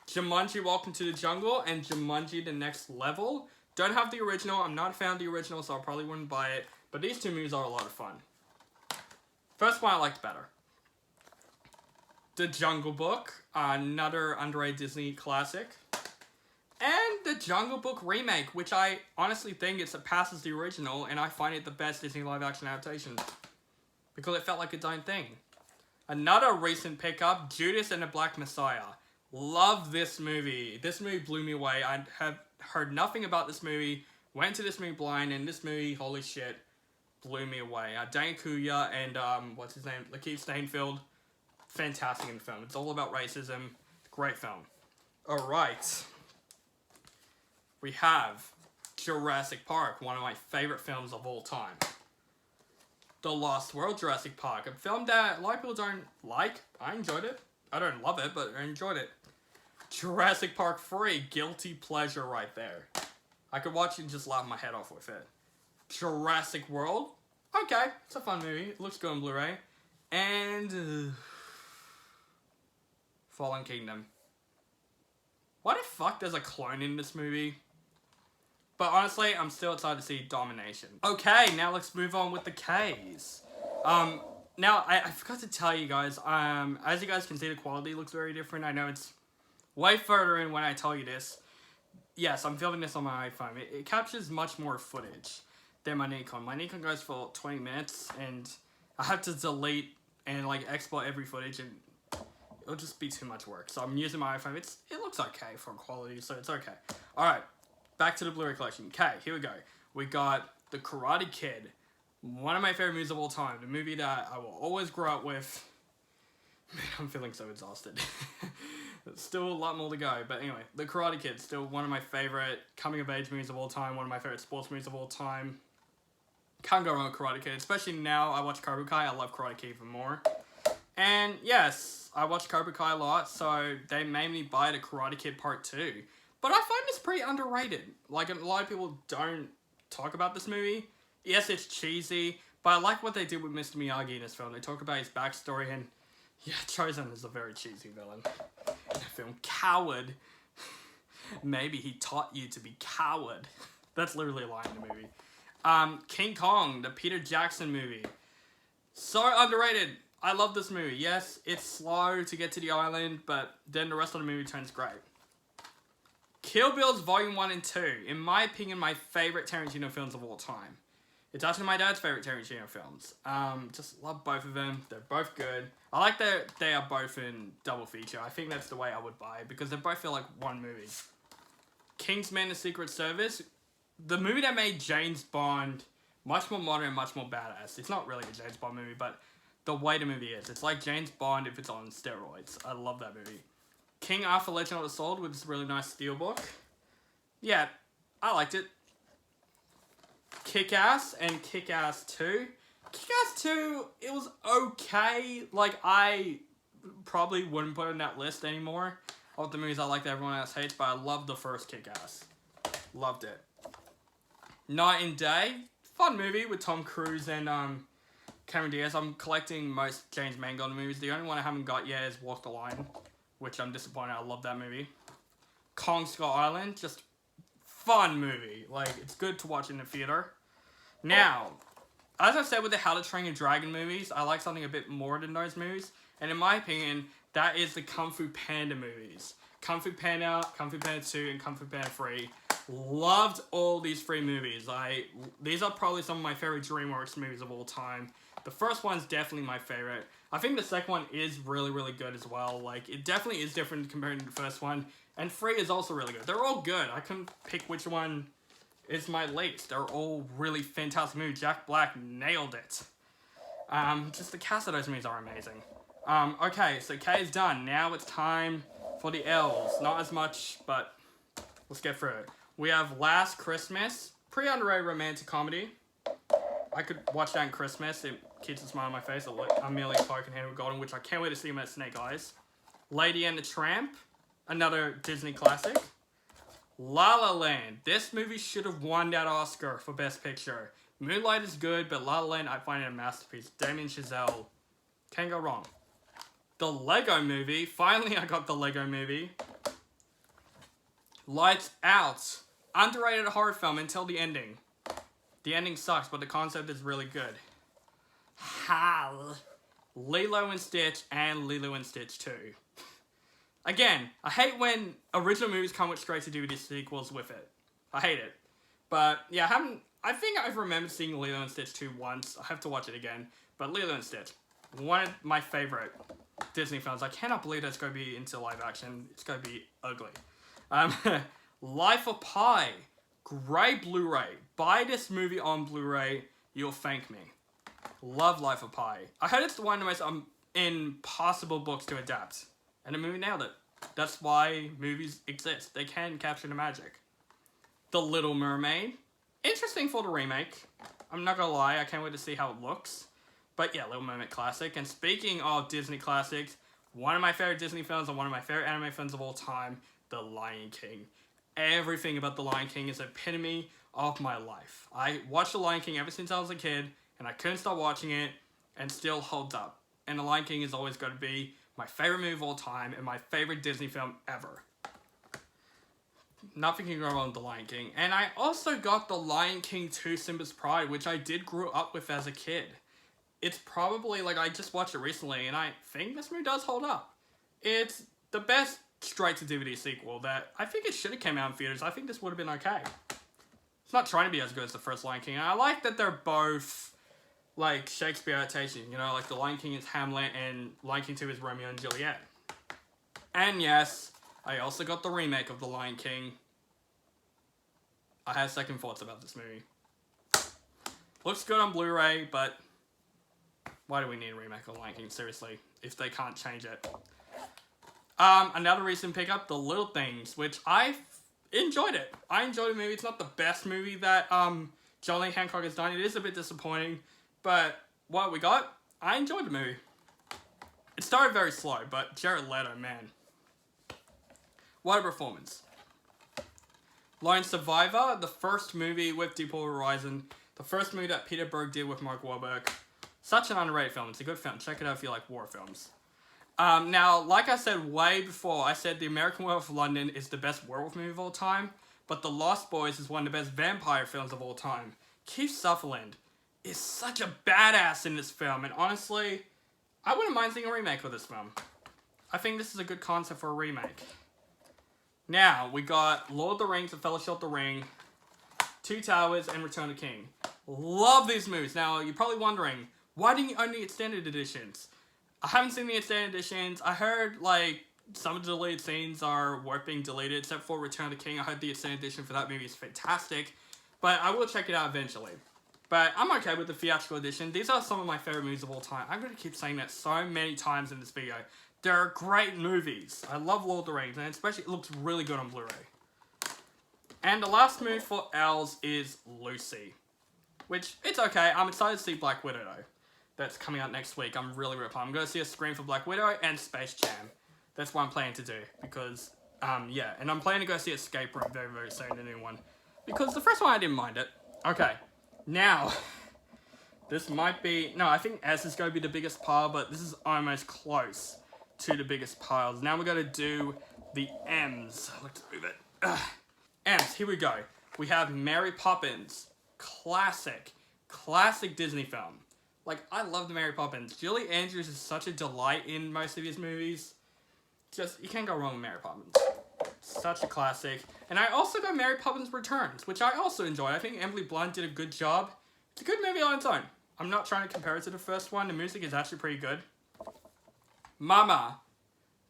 Jumanji Welcome to the Jungle and Jumanji The Next Level. Don't have the original. I'm not a fan of the original, so I probably wouldn't buy it. But these 2 movies are a lot of fun. First one I liked better. The Jungle Book, another underrated Disney classic. And the Jungle Book remake, which I honestly think it surpasses the original, and I find it the best Disney live-action adaptation. Because it felt like its own thing. Another recent pickup, Judas and the Black Messiah. Love this movie. This movie blew me away. I have heard nothing about this movie. Went to this movie blind, and this movie, holy shit, blew me away. Dane Kuya and, what's his name? Lakeith Stanfield. Fantastic in the film. It's all about racism. Great film. Alright. We have Jurassic Park, one of my favorite films of all time. The Lost World Jurassic Park, a film that a lot of people don't like. I enjoyed it. I don't love it, but I enjoyed it. Jurassic Park 3, guilty pleasure right there. I could watch it and just laugh my head off with it. Jurassic World, okay, it's a fun movie. It looks good on Blu-ray. And Fallen Kingdom. Why the fuck there's a clone in this movie? But honestly, I'm still excited to see Domination. Okay, now let's move on with the K's. Now, I forgot to tell you guys, as you guys can see, the quality looks very different. I know it's way further in when I tell you this. Yes, I'm filming this on my iPhone. It captures much more footage than my Nikon. My Nikon goes for 20 minutes, and I have to delete and, like, export every footage, and it'll just be too much work. So I'm using my iPhone. It looks okay for quality, so it's okay. Alright, back to the Blu-ray collection. Okay, here we go. We got The Karate Kid. One of my favorite movies of all time. The movie that I will always grow up with. Man, I'm feeling so exhausted. There's still a lot more to go. But anyway, The Karate Kid. Still one of my favorite coming-of-age movies of all time. One of my favorite sports movies of all time. Can't go wrong with Karate Kid, especially now I watch Cobra Kai. I love Karate Kid even more. And yes, I watch Cobra Kai a lot, so they made me buy the Karate Kid Part 2. But I find this pretty underrated. Like, a lot of people don't talk about this movie. Yes, it's cheesy, but I like what they did with Mr. Miyagi in this film. They talk about his backstory, and yeah, Chozen is a very cheesy villain in the film. Coward. Maybe he taught you to be coward. That's literally a line in the movie. King Kong, the Peter Jackson movie. So underrated. I love this movie. Yes, it's slow to get to the island, but then the rest of the movie turns great. Kill Bill's Volume 1 and 2. In my opinion, my favorite Tarantino films of all time. It's actually my dad's favorite Tarantino films. Just love both of them. They're both good. I like that they are both in double feature. I think that's the way I would buy it, because they both feel like one movie. Kingsman: The Secret Service. The movie that made James Bond much more modern and much more badass. It's not really a James Bond movie, but the way the movie is. It's like James Bond if it's on steroids. I love that movie. King Arthur Legend of the Sword with this really nice steelbook. Yeah, I liked it. Kick-Ass and Kick-Ass 2. Kick-Ass 2, it was okay. Like, I probably wouldn't put it in that list anymore of the movies I like that everyone else hates, but I loved the first Kick-Ass. Loved it. Night and Day. Fun movie with Tom Cruise and Cameron Diaz. I'm collecting most James Mangold movies. The only one I haven't got yet is Walk the Line, which I'm disappointed. I love that movie. Kong Skull Island. Just fun movie. Like, it's good to watch in the theater. Now, as I said with the How to Train Your Dragon movies, I like something a bit more than those movies. And in my opinion, that is the Kung Fu Panda movies. Kung Fu Panda, Kung Fu Panda 2, and Kung Fu Panda 3. Loved all these three movies. These are probably some of my favorite DreamWorks movies of all time. The first one's definitely my favorite. I think the second one is really, really good as well. Like, it definitely is different compared to the first one. And 3 is also really good. They're all good. I couldn't pick which one is my least. They're all really fantastic movies. Jack Black nailed it. Just the cast of those movies are amazing. Okay, so K is done. Now it's time for the L's. Not as much, but let's get through it. We have Last Christmas. Pretty underrated romantic comedy. I could watch that in Christmas. It keeps a smile on my face. Amelia Clark and Henry Golden, which I can't wait to see him at Snake Eyes. Lady and the Tramp. Another Disney classic. La La Land. This movie should have won that Oscar for Best Picture. Moonlight is good, but La La Land, I find it a masterpiece. Damien Chazelle. Can't go wrong. The Lego Movie. Finally, I got the Lego Movie. Lights Out. Underrated horror film until the ending. The ending sucks, but the concept is really good. Hal. Lilo and Stitch and Lilo and Stitch 2. Again, I hate when original movies come with straight-to-DVD sequels with it. I hate it. But, yeah, I think I've remembered seeing Lilo and Stitch 2 once. I have to watch it again. But Lilo and Stitch, one of my favorite Disney films. I cannot believe that's going to be into live action. It's going to be ugly. Life of Pi. Great Blu-ray. Buy this movie on Blu-ray. You'll thank me. Love Life of Pi. I heard it's one of the most impossible books to adapt. And the movie nailed it. That's why movies exist. They can capture the magic. The Little Mermaid. Interesting for the remake. I'm not gonna lie, I can't wait to see how it looks. But yeah, Little Mermaid classic. And speaking of Disney classics, one of my favorite Disney films and one of my favorite anime films of all time, The Lion King. Everything about The Lion King is the epitome of my life. I watched The Lion King ever since I was a kid, and I couldn't stop watching it, and still holds up. And The Lion King is always going to be my favorite movie of all time and my favorite Disney film ever. Nothing can go wrong with The Lion King. And I also got The Lion King 2 Simba's Pride, which I did grow up with as a kid. It's probably, like, I just watched it recently, and I think this movie does hold up. It's the best straight-to-DVD sequel that I think it should have came out in theaters. I think this would have been okay. It's not trying to be as good as the first Lion King. And I like that they're both like Shakespeare adaptation, you know, like The Lion King is Hamlet and Lion King 2 is Romeo and Juliet. And yes, I also got the remake of The Lion King. I have second thoughts about this movie. Looks good on Blu-ray, but why do we need a remake of The Lion King, seriously, if they can't change it? Another recent pickup, The Little Things, which I enjoyed it. I enjoyed the movie. It's not the best movie that John Lee Hancock is dying. It is a bit disappointing, but what we got, I enjoyed the movie. It started very slow, but Jared Leto, man. What a performance. Lone Survivor, the first movie with Deepwater Horizon, the first movie that Peter Berg did with Mark Wahlberg. Such an underrated film. It's a good film. Check it out if you like war films. Now, like I said way before, I said The American Werewolf of London is the best werewolf movie of all time, but The Lost Boys is one of the best vampire films of all time. Keith Sutherland is such a badass in this film, and honestly, I wouldn't mind seeing a remake of this film. I think this is a good concept for a remake. Now, we got Lord of the Rings, The Fellowship of the Ring, Two Towers, and Return of the King. Love these movies. Now, you're probably wondering, why didn't you own the extended editions? I haven't seen the extended editions. I heard, like, some of the deleted scenes are worth being deleted, except for Return of the King. I heard the extended edition for that movie is fantastic, but I will check it out eventually. But I'm okay with the theatrical edition. These are some of my favorite movies of all time. I'm going to keep saying that so many times in this video. They're great movies. I love Lord of the Rings, and especially it looks really good on Blu-ray. And the last movie for Els is Lucy, which, it's okay. I'm excited to see Black Widow, though. That's coming out next week. I'm really pumped. I'm going to see a screen for Black Widow and Space Jam. That's what I'm planning to do, because, yeah. And I'm planning to go see Escape Room very, very soon, the new one. Because the first one, I didn't mind it. Okay, now, this might be, no, I think S is going to be the biggest pile, but this is almost close to the biggest piles. Now we're going to do the M's. Let's move it. M's, here we go. We have Mary Poppins. Classic Disney film. Like, I love the Mary Poppins. Julie Andrews is such a delight in most of his movies. Just, you can't go wrong with Mary Poppins. Such a classic. And I also got Mary Poppins Returns, which I also enjoyed. I think Emily Blunt did a good job. It's a good movie on its own. I'm not trying to compare it to the first one. The music is actually pretty good. Mama,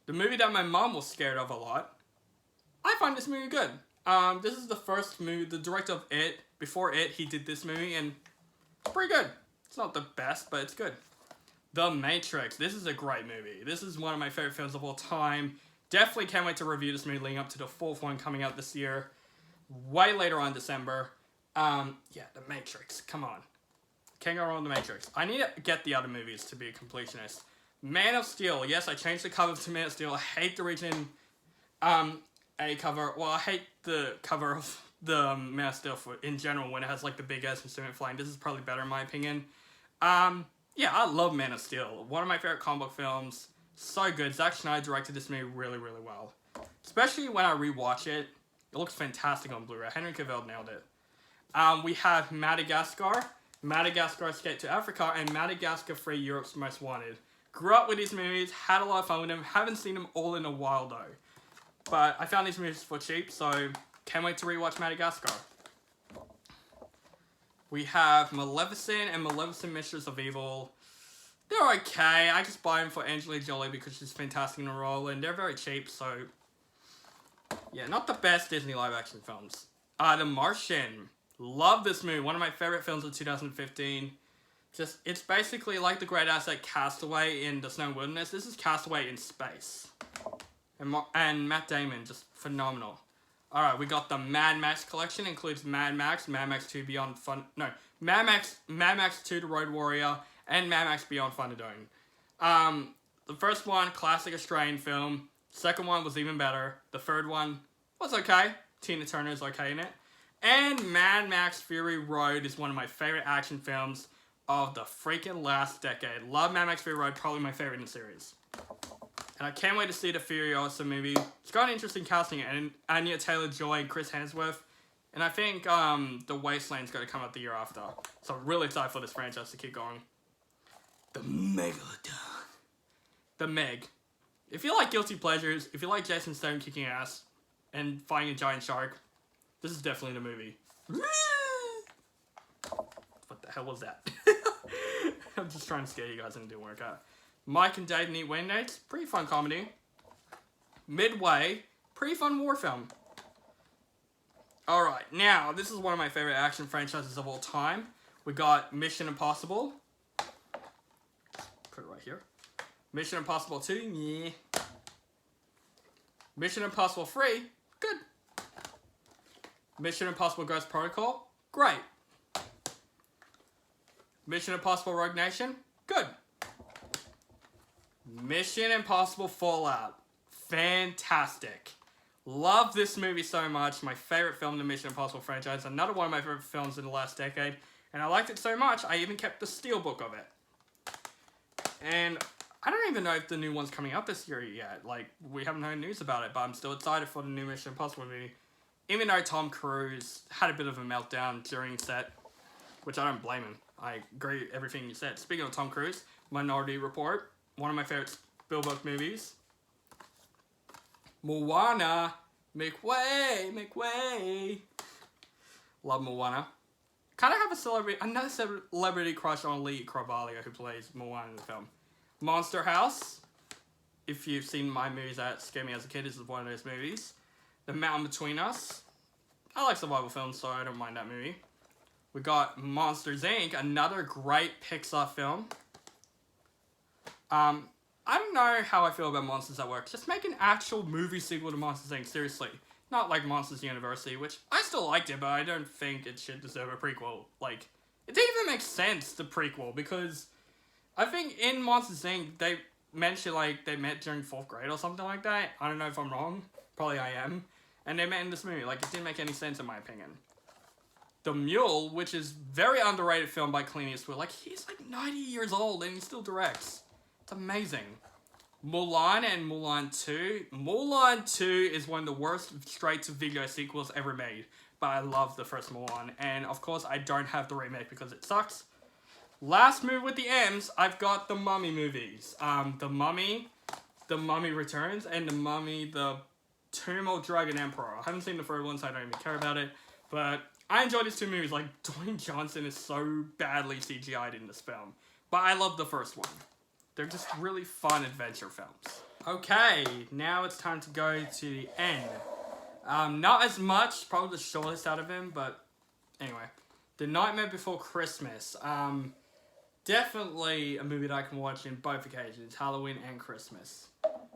the movie that my mom was scared of a lot. I find this movie good. This is the first movie, the director of It. Before It, he did this movie, and it's pretty good. It's not the best, but it's good. The Matrix. This is a great movie. This is one of my favorite films of all time. Definitely can't wait to review this movie leading up to the fourth one coming out this year. Way later on in December. Yeah, The Matrix. Come on. Can't go wrong with The Matrix. I need to get the other movies to be a completionist. Man of Steel. Yes, I changed the cover to Man of Steel. I hate the Region A cover. Well, I hate the cover of the Man of Steel in general when it has like the big ass instrument flying. This is probably better in my opinion. Yeah, I love Man of Steel. One of my favorite comic book films. So good. Zack Snyder directed this movie really, really well. Especially when I rewatch it. It looks fantastic on Blu-ray. Henry Cavill nailed it. We have Madagascar. Madagascar Escape to Africa. And Madagascar 3 Europe's Most Wanted. Grew up with these movies. Had a lot of fun with them. Haven't seen them all in a while though. But I found these movies for cheap. So can't wait to rewatch Madagascar. We have Maleficent and Maleficent Mistress of Evil. They're okay. I just buy them for Angelina Jolie because she's fantastic in the role, and they're very cheap, so yeah, not the best Disney live-action films. The Martian. Love this movie. One of my favorite films of 2015. Just, it's basically like the great asset Castaway in the Snow Wilderness. This is Castaway in space. And Matt Damon, just phenomenal. Alright, we got the Mad Max collection. Includes Mad Max 2 Beyond Fun... No, Mad Max 2 The Road Warrior, and Mad Max Beyond Thunderdome. The first one, classic Australian film. Second one was even better. The third one was okay. Tina Turner is okay in it. And Mad Max Fury Road is one of my favorite action films of the freaking last decade. Love Mad Max Fury Road, probably my favorite in the series. And I can't wait to see the Furiosa movie. It's got an interesting casting, and Anya Taylor-Joy and Chris Hemsworth. And I think The Wasteland's going to come out the year after. So I'm really excited for this franchise to keep going. The Megalodon. The Meg. If you like guilty pleasures, if you like Jason Statham kicking ass and fighting a giant shark, this is definitely the movie. What the hell was that? I'm just trying to scare you guys and it didn't work out. Mike and Dave Need Wedding Dates. Pretty fun comedy. Midway. Pretty fun war film. Alright, now, this is one of my favorite action franchises of all time. We got Mission Impossible. Put it right here. Mission Impossible 2, yeah. Mission Impossible 3, good. Mission Impossible Ghost Protocol, great. Mission Impossible Rogue Nation, good. Mission Impossible Fallout, fantastic. Love this movie so much. My favorite film in the Mission Impossible franchise. Another one of my favorite films in the last decade. And I liked it so much, I even kept the steelbook of it. And I don't even know if the new one's coming out this year yet. Like, we haven't heard news about it, but I'm still excited for the new Mission Impossible movie. Even though Tom Cruise had a bit of a meltdown during set, which I don't blame him. I agree with everything you said. Speaking of Tom Cruise, Minority Report, one of my favorite Spielberg movies. Moana, make way, make way. Love Moana. Kind of have another celebrity crush on Lee Carvalho, who plays Moana in the film. Monster House. If you've seen my movies that scared me as a kid, this is one of those movies. The Mountain Between Us. I like survival films, so I don't mind that movie. We got Monsters, Inc., another great Pixar film. I don't know how I feel about Monsters at Work. Just make an actual movie sequel to Monsters, Inc., seriously. Not like Monsters University, which I still liked it, but I don't think it should deserve a prequel. Like, it didn't even make sense, the prequel, because I think in Monsters, Inc., they mentioned, like, they met during 4th grade or something like that. I don't know if I'm wrong. Probably I am. And they met in this movie. Like, it didn't make any sense in my opinion. The Mule, which is very underrated film by Clint Eastwood. Like, he's like 90 years old and he still directs. It's amazing. Mulan and Mulan 2. Mulan 2 is one of the worst straight-to-video sequels ever made. But I love the first Mulan. And, of course, I don't have the remake because it sucks. Last move with the M's, I've got the Mummy movies. The Mummy Returns, and The Mummy, The Tomb of Dragon Emperor. I haven't seen the third one, so I don't even care about it. But I enjoy these two movies. Like, Dwayne Johnson is so badly CGI'd in this film. But I love the first one. They're just really fun adventure films. Okay, now it's time to go to the end. Not as much, probably the shortest out of him, but anyway. The Nightmare Before Christmas. Definitely a movie that I can watch in both occasions, Halloween and Christmas.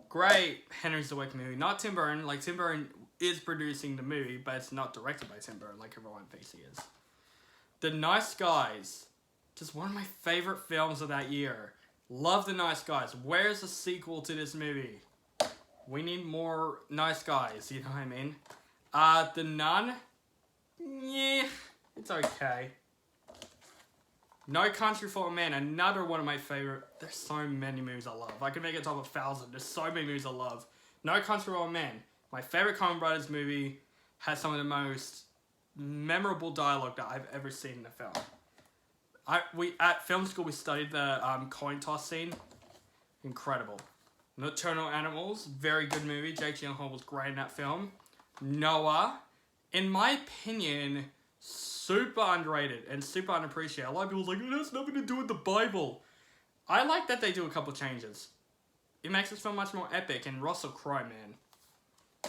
Great Henry Selick movie. Not Tim Burton. Like, Tim Burton is producing the movie, but it's not directed by Tim Burton like everyone thinks he is. The Nice Guys. Just one of my favorite films of that year. Love The Nice Guys. Where's the sequel to this movie? We need more Nice Guys, you know what I mean? The Nun? Yeah, it's okay. No Country for a Man, another one of my favorite. There's so many movies I love. I could make it top 1,000. There's so many movies I love. No Country for a Man. My favorite Coen Brothers movie has some of the most memorable dialogue that I've ever seen in a film. At film school, we studied the coin toss scene. Incredible. Nocturnal Animals, very good movie. Jake Gyllenhaal was great in that film. Noah, in my opinion, super underrated and super unappreciated. A lot of people are like, it has nothing to do with the Bible. I like that they do a couple changes. It makes this film much more epic, and Russell Crowe, man,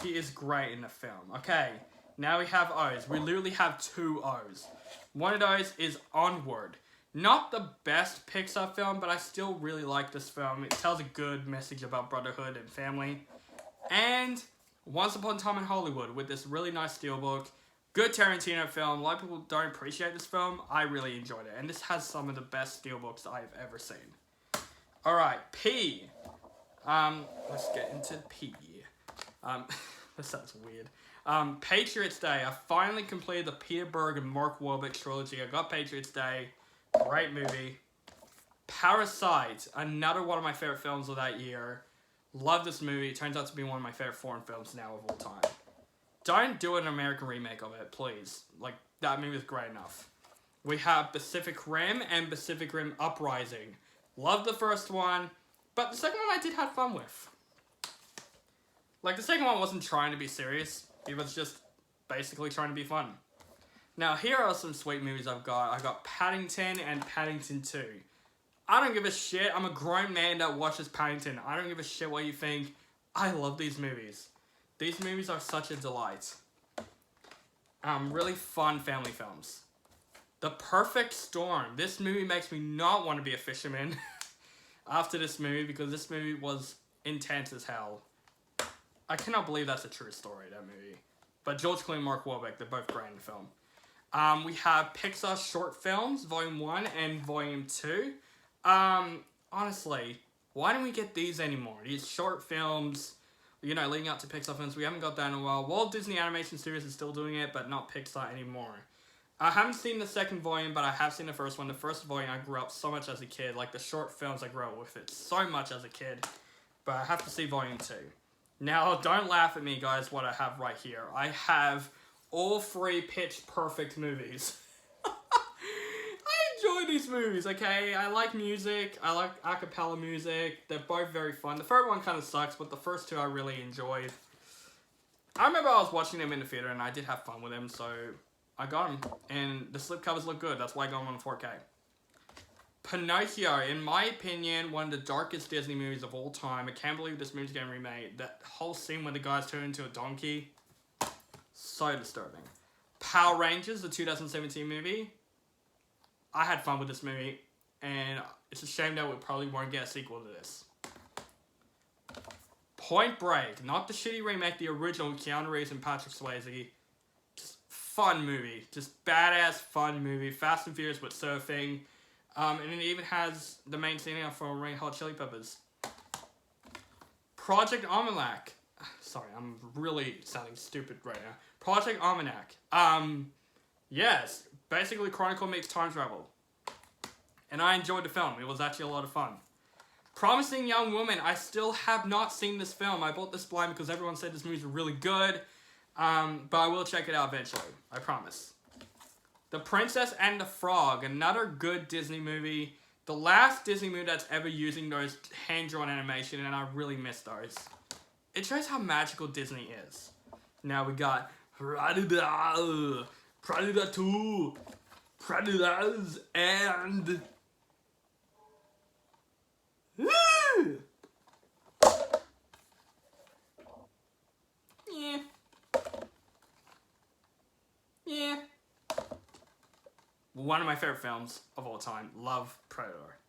he is great in the film. Okay, now we have O's. We literally have 2 O's. One of those is Onward. Not the best Pixar film, but I still really like this film. It tells a good message about brotherhood and family. And Once Upon a Time in Hollywood with this really nice steelbook. Good Tarantino film. A lot of people don't appreciate this film. I really enjoyed it. And this has some of the best steelbooks I've ever seen. Alright, P. Let's get into P. That sounds weird. Patriots Day. I finally completed the Peter Berg and Mark Wahlberg trilogy. I got Patriots Day. Great movie. Parasite. Another one of my favorite films of that year. Love this movie. It turns out to be one of my favorite foreign films now of all time. Don't do an American remake of it, please. Like, that movie is great enough. We have Pacific Rim and Pacific Rim Uprising. Love the first one, but the second one I did have fun with. Like, the second one wasn't trying to be serious. It was just basically trying to be fun. Now, here are some sweet movies I've got. I got Paddington and Paddington 2. I don't give a shit. I'm a grown man that watches Paddington. I don't give a shit what you think. I love these movies. These movies are such a delight. Really fun family films. The Perfect Storm. This movie makes me not want to be a fisherman after this movie, because this movie was intense as hell. I cannot believe that's a true story, that movie. But George Clooney and Mark Wahlberg, they're both great in the film. We have Pixar short films, Volume 1 and Volume 2. Honestly, why don't we get these anymore? These short films, you know, leading up to Pixar films, we haven't got that in a while. Walt Disney Animation Studios is still doing it, but not Pixar anymore. I haven't seen the second volume, but I have seen the first one. The first volume, I grew up so much as a kid. Like, the short films, I grew up with it so much as a kid. But I have to see Volume 2. Now, don't laugh at me, guys, what I have right here. I have all 3 Pitch Perfect movies. I enjoy these movies, okay? I like music. I like a cappella music. They're both very fun. The third one kind of sucks, but the first 2 I really enjoyed. I remember I was watching them in the theater, and I did have fun with them, so I got them. And the slipcovers look good. That's why I got them on 4K. Pinocchio, in my opinion, one of the darkest Disney movies of all time. I can't believe this movie's getting remade. That whole scene where the guys turn into a donkey, so disturbing. Power Rangers, the 2017 movie. I had fun with this movie, and it's a shame that we probably won't get a sequel to this. Point Break, not the shitty remake, the original with Keanu Reeves and Patrick Swayze. Just fun movie, just badass fun movie. Fast and Furious with surfing. And it even has the main scene from Red Hot Chili Peppers. Project Almanac. Sorry, I'm really sounding stupid right now. Project Almanac. Yes, basically Chronicle makes time travel. And I enjoyed the film. It was actually a lot of fun. Promising Young Woman. I still have not seen this film. I bought this blind because everyone said this movie's really good. But I will check it out eventually. I promise. The Princess and the Frog, another good Disney movie. The last Disney movie that's ever using those hand-drawn animation, and I really miss those. It shows how magical Disney is. Now we got Predator 2, Predators, and... Yeah. One of my favorite films of all time. Love Predator.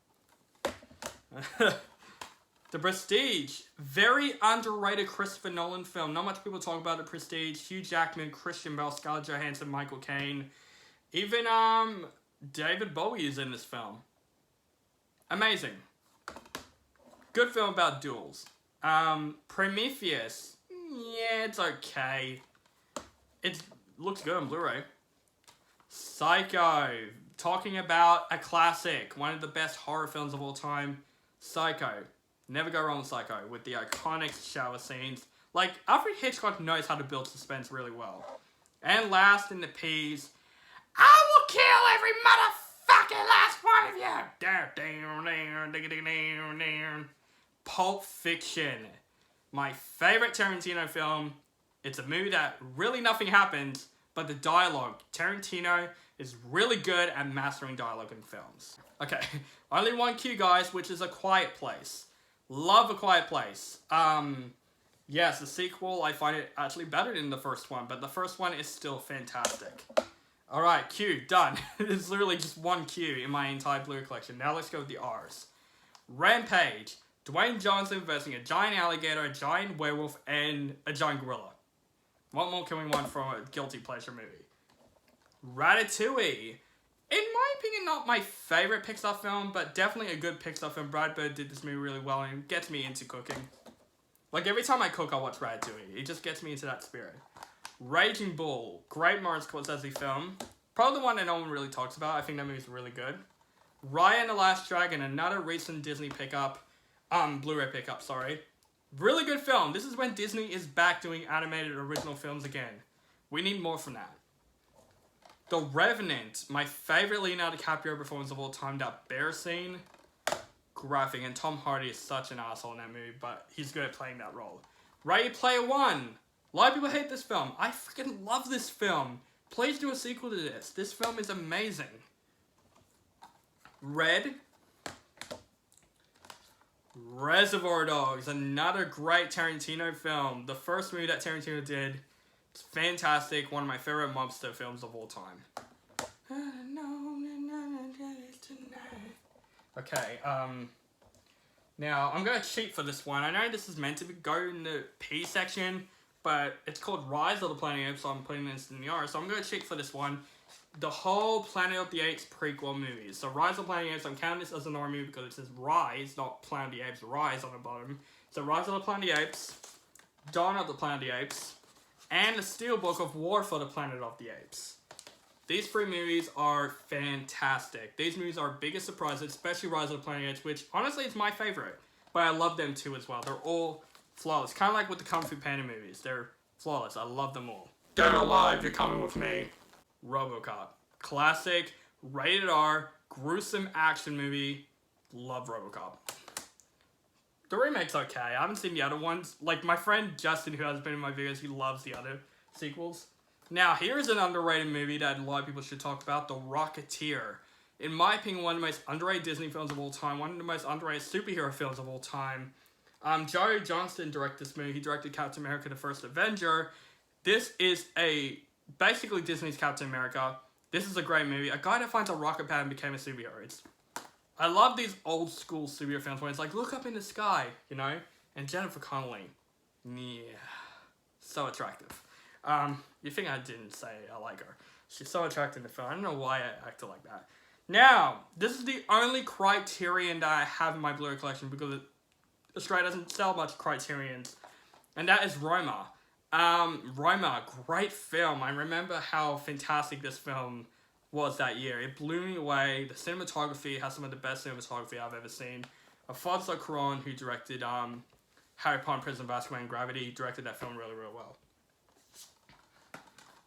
The Prestige. Very underrated Christopher Nolan film. Not much people talk about The Prestige. Hugh Jackman, Christian Bale, Scarlett Johansson, Michael Caine. Even David Bowie is in this film. Amazing. Good film about duels. Prometheus. Yeah, it's okay. It looks good on Blu-ray. Psycho. Talking about a classic. One of the best horror films of all time. Psycho. Never go wrong with Psycho. With the iconic shower scenes. Like, Alfred Hitchcock knows how to build suspense really well. And last in the P's. I will kill every motherfucking last one of you! Pulp Fiction. My favorite Tarantino film. It's a movie that really nothing happens, but the dialogue. Tarantino is really good at mastering dialogue in films. Okay, only one cue, guys, which is A Quiet Place. Love A Quiet Place. Yes, the sequel, I find it actually better than the first one, but the first one is still fantastic. Alright, cue, done. It's literally just one cue in my entire Blu-ray collection. Now let's go with the R's. Rampage. Dwayne Johnson versus a giant alligator, a giant werewolf, and a giant gorilla. What more can we want from a guilty pleasure movie? Ratatouille. In my opinion, not my favorite Pixar film, but definitely a good Pixar film. Brad Bird did this movie really well and it gets me into cooking. Like, every time I cook, I watch Ratatouille. It just gets me into that spirit. Raging Bull. Great Martin Scorsese film. Probably the one that no one really talks about. I think that movie's really good. Raya and the Last Dragon. Another recent Disney pickup. Blu-ray pickup, sorry. Really good film. This is when Disney is back doing animated original films again. We need more from that. The Revenant. My favorite Leonardo DiCaprio performance of all time. That bear scene. Graphic. And Tom Hardy is such an asshole in that movie, but he's good at playing that role. Ready Player One. A lot of people hate this film. I freaking love this film. Please do a sequel to this. This film is amazing. Red. Reservoir Dogs. Another great Tarantino film. The first movie that Tarantino did. It's fantastic. One of my favorite mobster films of all time. Okay, now I'm gonna cheat for this one. I know this is meant to go in the P section, but it's called Rise of the Planet of the Apes, so I'm putting this in the R, so I'm gonna cheat for this one. the whole Planet of the Apes prequel movies. So Rise of the Planet of the Apes, I'm counting this as an R movie because it says Rise, not Planet of the Apes, Rise on the bottom. So Rise of the Planet of the Apes, Dawn of the Planet of the Apes, and the Steelbook of War for the Planet of the Apes. These 3 movies are fantastic. These movies are biggest surprises, especially Rise of the Planet of the Apes, which honestly is my favorite. But I love them too as well. They're all flawless. Kind of like with the Kung Fu Panda movies. They're flawless. I love them all. Dead or Alive, you're coming with me. RoboCop. Classic, rated R, gruesome action movie. Love RoboCop. The remake's okay. I haven't seen the other ones. Like, my friend Justin, who has been in my videos, he loves the other sequels. Now, here's an underrated movie that a lot of people should talk about, The Rocketeer. In my opinion, one of the most underrated Disney films of all time, one of the most underrated superhero films of all time. Joe Johnston directed this movie. He directed Captain America, The First Avenger. This is basically Disney's Captain America. This is a great movie. A guy that finds a rocket pad and became a superhero. I love these old school superhero films where it's like, look up in the sky, you know? And Jennifer Connelly. Yeah. So attractive. You think I didn't say I like her. She's so attractive in the film. I don't know why I acted like that. Now, this is the only Criterion that I have in my Blu-ray collection because Australia doesn't sell much Criterions. And that is Roma. Roma, great film. I remember how fantastic this film was that year. It blew me away. The cinematography has some of the best cinematography I've ever seen. Alfonso Cuarón, who directed Harry Potter, Prison of Azkaban, and Gravity, directed that film really, really well.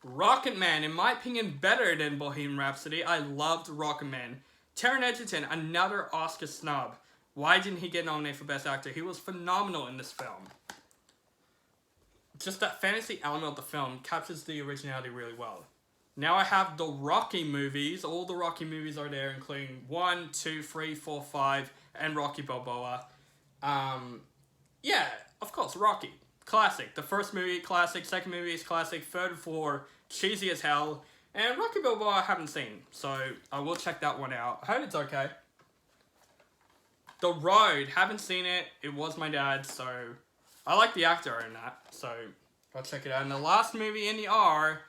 Rocketman, in my opinion, better than Bohemian Rhapsody. I loved Rocketman. Taron Egerton, another Oscar snub. Why didn't he get nominated for Best Actor? He was phenomenal in this film. Just that fantasy element of the film captures the originality really well. Now I have the Rocky movies. All the Rocky movies are there, including 1, 2, 3, 4, 5, and Rocky Balboa. Yeah, of course, Rocky. Classic. The first movie, classic. Second movie is classic. Third and fourth, cheesy as hell. And Rocky Balboa I haven't seen, so I will check that one out. I hope it's okay. The Road, haven't seen it. It was my dad's, so I like the actor in that, so I'll check it out. And the last movie in the R,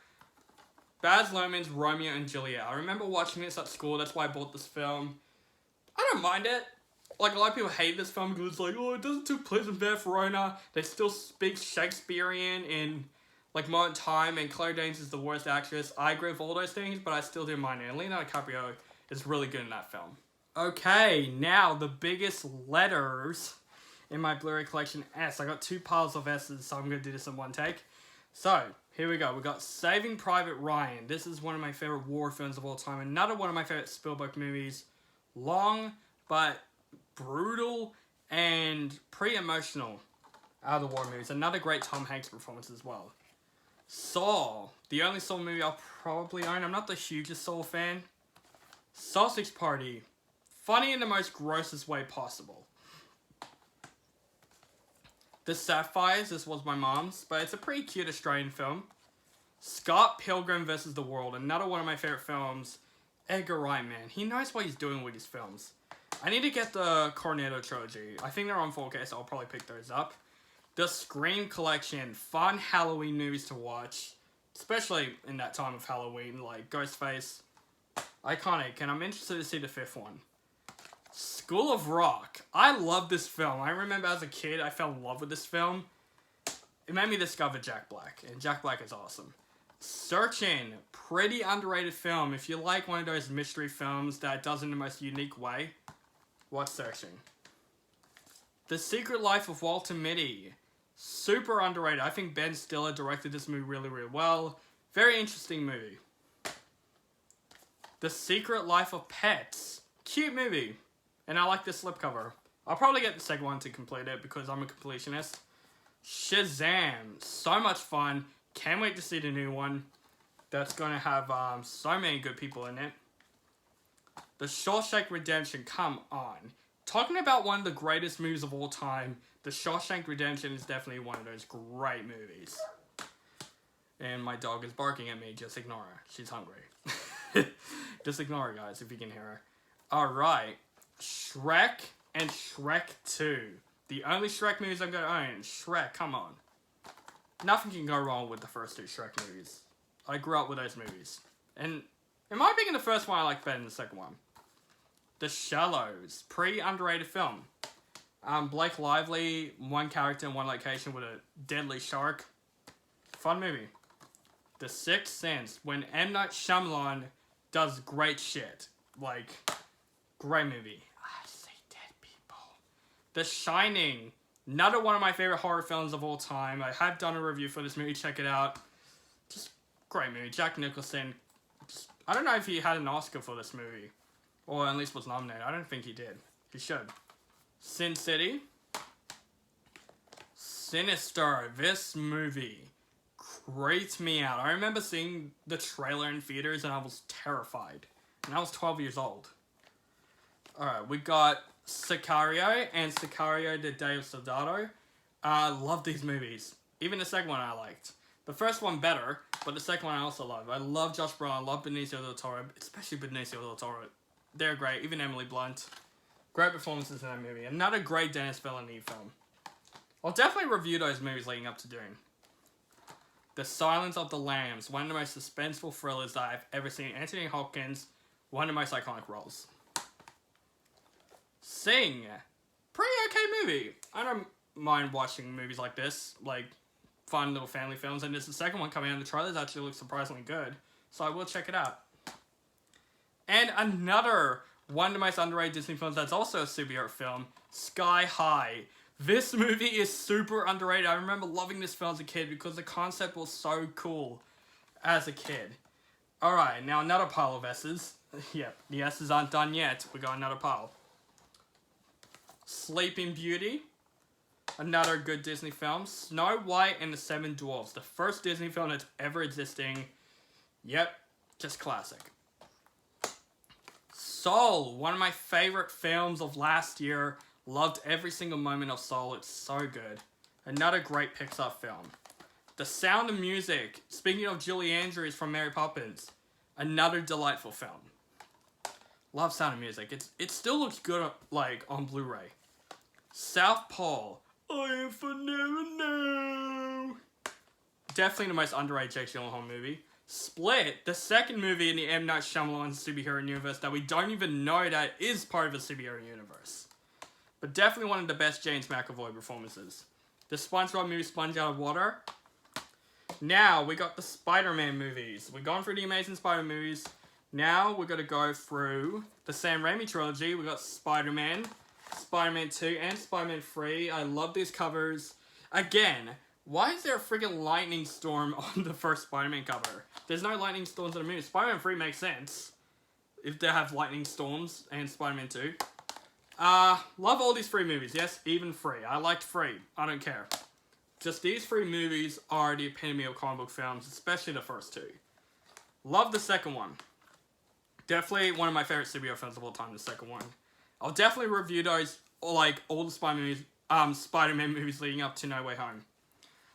Baz Luhrmann's Romeo and Juliet. I remember watching this at school. That's why I bought this film. I don't mind it. Like, a lot of people hate this film because it's like, oh, it doesn't take place in Verona. They still speak Shakespearean in, like, modern time, and Claire Danes is the worst actress. I agree with all those things, but I still didn't mind it. And Leonardo DiCaprio is really good in that film. Okay, now the biggest letters in my Blu-ray collection, S. I got 2 piles of S's, so I'm going to do this in one take. So, here we go. We got Saving Private Ryan. This is one of my favorite war films of all time. Another one of my favorite Spielberg movies. Long, but brutal and pretty emotional out of the war movies. Another great Tom Hanks performance as well. Saw. The only Saw movie I'll probably own. I'm not the hugest Saw fan. Sausage Party. Funny in the most grossest way possible. The Sapphires, this was my mom's, but it's a pretty cute Australian film. Scott Pilgrim vs. the World, another one of my favorite films. Edgar Wright, man, he knows what he's doing with his films. I need to get the Cornetto trilogy. I think they're on 4K, so I'll probably pick those up. The Scream Collection, fun Halloween movies to watch, especially in that time of Halloween, like Ghostface. Iconic, and I'm interested to see the 5th one. School of Rock. I love this film. I remember as a kid, I fell in love with this film. It made me discover Jack Black, and Jack Black is awesome. Searching. Pretty underrated film. If you like one of those mystery films that does it in the most unique way, watch Searching. The Secret Life of Walter Mitty. Super underrated. I think Ben Stiller directed this movie really, really well. Very interesting movie. The Secret Life of Pets. Cute movie. And I like the slipcover. I'll probably get the second one to complete it because I'm a completionist. Shazam. So much fun. Can't wait to see the new one. That's going to have so many good people in it. The Shawshank Redemption. Come on. Talking about one of the greatest movies of all time, The Shawshank Redemption is definitely one of those great movies. And my dog is barking at me. Just ignore her. She's hungry. Just ignore her, guys, if you can hear her. Alright. Shrek and Shrek 2. The only Shrek movies I'm going to own. Shrek, come on. Nothing can go wrong with the first 2 Shrek movies. I grew up with those movies. And In my opinion, the first one I like better than the second one. The Shallows, underrated film. Blake Lively, one character in one location with a deadly shark. Fun movie. The Sixth Sense, when M. Night Shyamalan does great shit. Like, great movie. I see dead people. The Shining, another one of my favorite horror films of all time. I have done a review for this movie, check it out. Just great movie. Jack Nicholson. I don't know if he had an Oscar for this movie. Or at least was nominated. I don't think he did. He should. Sin City. Sinister. This movie creeped me out. I remember seeing the trailer in theaters and I was terrified. And I was 12 years old. Alright, we got Sicario and Sicario The Day of Soldado. I love these movies. Even the second one I liked. The first one better, but the second one I also love. I love Josh Brolin, I love Benicio del Toro, especially Benicio del Toro. They're great, even Emily Blunt. Great performances in that movie. Another great Dennis Villeneuve film. I'll definitely review those movies leading up to Dune. The Silence of the Lambs, one of the most suspenseful thrillers that I've ever seen. Anthony Hopkins, one of the most iconic roles. Sing, pretty okay movie. I don't mind watching movies like this, like fun little family films, and there's the second one coming out, and the trailers actually look surprisingly good, so I will check it out. And another one of the most underrated Disney films that's also a superhero film, Sky High. This movie is super underrated. I remember loving this film as a kid because the concept was so cool as a kid. Alright, now another pile of S's. Yep, the S's aren't done yet. We got another pile. Sleeping Beauty. Another good Disney film. Snow White and the Seven Dwarfs. The first Disney film that's ever existing. Yep, just classic. Soul, one of my favorite films of last year. Loved every single moment of Soul. It's so good. Another great Pixar film. The Sound of Music. Speaking of Julie Andrews from Mary Poppins. Another delightful film. Love Sound of Music. It still looks good like on Blu-ray. Southpaw. I am for never know. Definitely the most underrated Jake Gyllenhaal movie. Split, the second movie in the M. Night Shyamalan superhero universe that we don't even know that is part of a superhero universe. But definitely one of the best James McAvoy performances. The SpongeBob movie, Sponge Out of Water. Now, we got the Spider-Man movies. We've gone through the Amazing Spider-Man movies. Now, we're going to go through the Sam Raimi trilogy. We got Spider-Man, Spider-Man 2, and Spider-Man 3. I love these covers. Again, why is there a freaking lightning storm on the first Spider-Man cover? There's no lightning storms in the movie. Spider-Man 3 makes sense if they have lightning storms, and Spider-Man 2. Love all these 3 movies. Yes, even 3. I liked 3. I don't care. Just these 3 movies are the epitome of comic book films, especially the first 2. Love the second one. Definitely one of my favorite superhero films of all time, the second one. I'll definitely review those, like, all the Spider-Man movies leading up to No Way Home.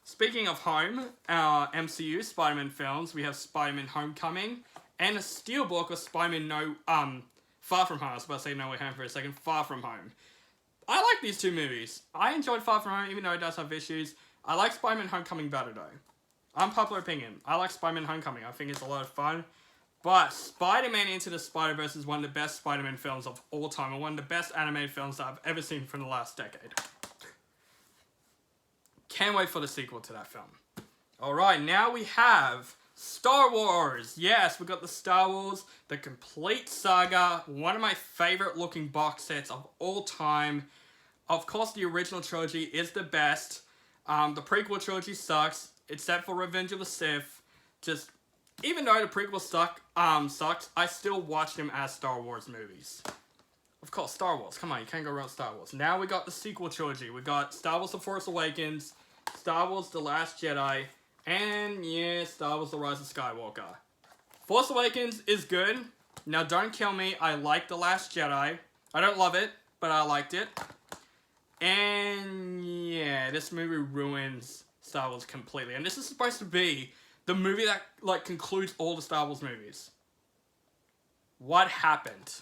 Speaking of home, our MCU Spider-Man films, we have Spider-Man Homecoming, and a steelbook of Spider-Man Far From Home. I was about to say No Way Home for a second. Far From Home. I like these 2 movies. I enjoyed Far From Home, even though it does have issues. I like Spider-Man Homecoming better, though. Unpopular opinion. I like Spider-Man Homecoming. I think it's a lot of fun. But Spider-Man Into the Spider-Verse is one of the best Spider-Man films of all time, and one of the best animated films that I've ever seen from the last decade. Can't wait for the sequel to that film. Alright, now we have Star Wars. Yes, we got the Star Wars, the complete saga, one of my favorite looking box sets of all time. Of course, the original trilogy is the best. The prequel trilogy sucks, except for Revenge of the Sith. Just, even though the prequel sucks, I still watch them as Star Wars movies. Of course, Star Wars. Come on, you can't go around Star Wars. Now we got the sequel trilogy. We got Star Wars The Force Awakens, Star Wars The Last Jedi, and yeah, Star Wars The Rise of Skywalker. Force Awakens is good. Now, don't kill me. I like The Last Jedi. I don't love it, but I liked it. And yeah, this movie ruins Star Wars completely. And this is supposed to be the movie that, like, concludes all the Star Wars movies. What happened?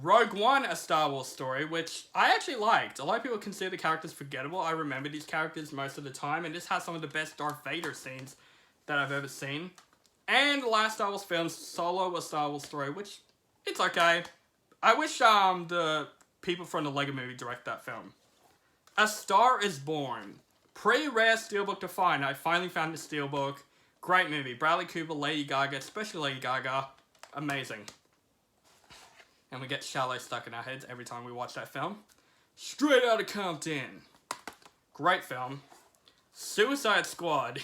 Rogue One, a Star Wars story, which I actually liked. A lot of people consider the characters forgettable. I remember these characters most of the time, and this has some of the best Darth Vader scenes that I've ever seen. And the last Star Wars film, Solo: A Star Wars Story, which, it's okay. I wish the people from the Lego Movie direct that film. A Star Is Born. Pretty rare steelbook to find. I finally found the steelbook. Great movie. Bradley Cooper, Lady Gaga, especially Lady Gaga. Amazing. And we get Shallow stuck in our heads every time we watch that film. Straight Outta Compton. Great film. Suicide Squad.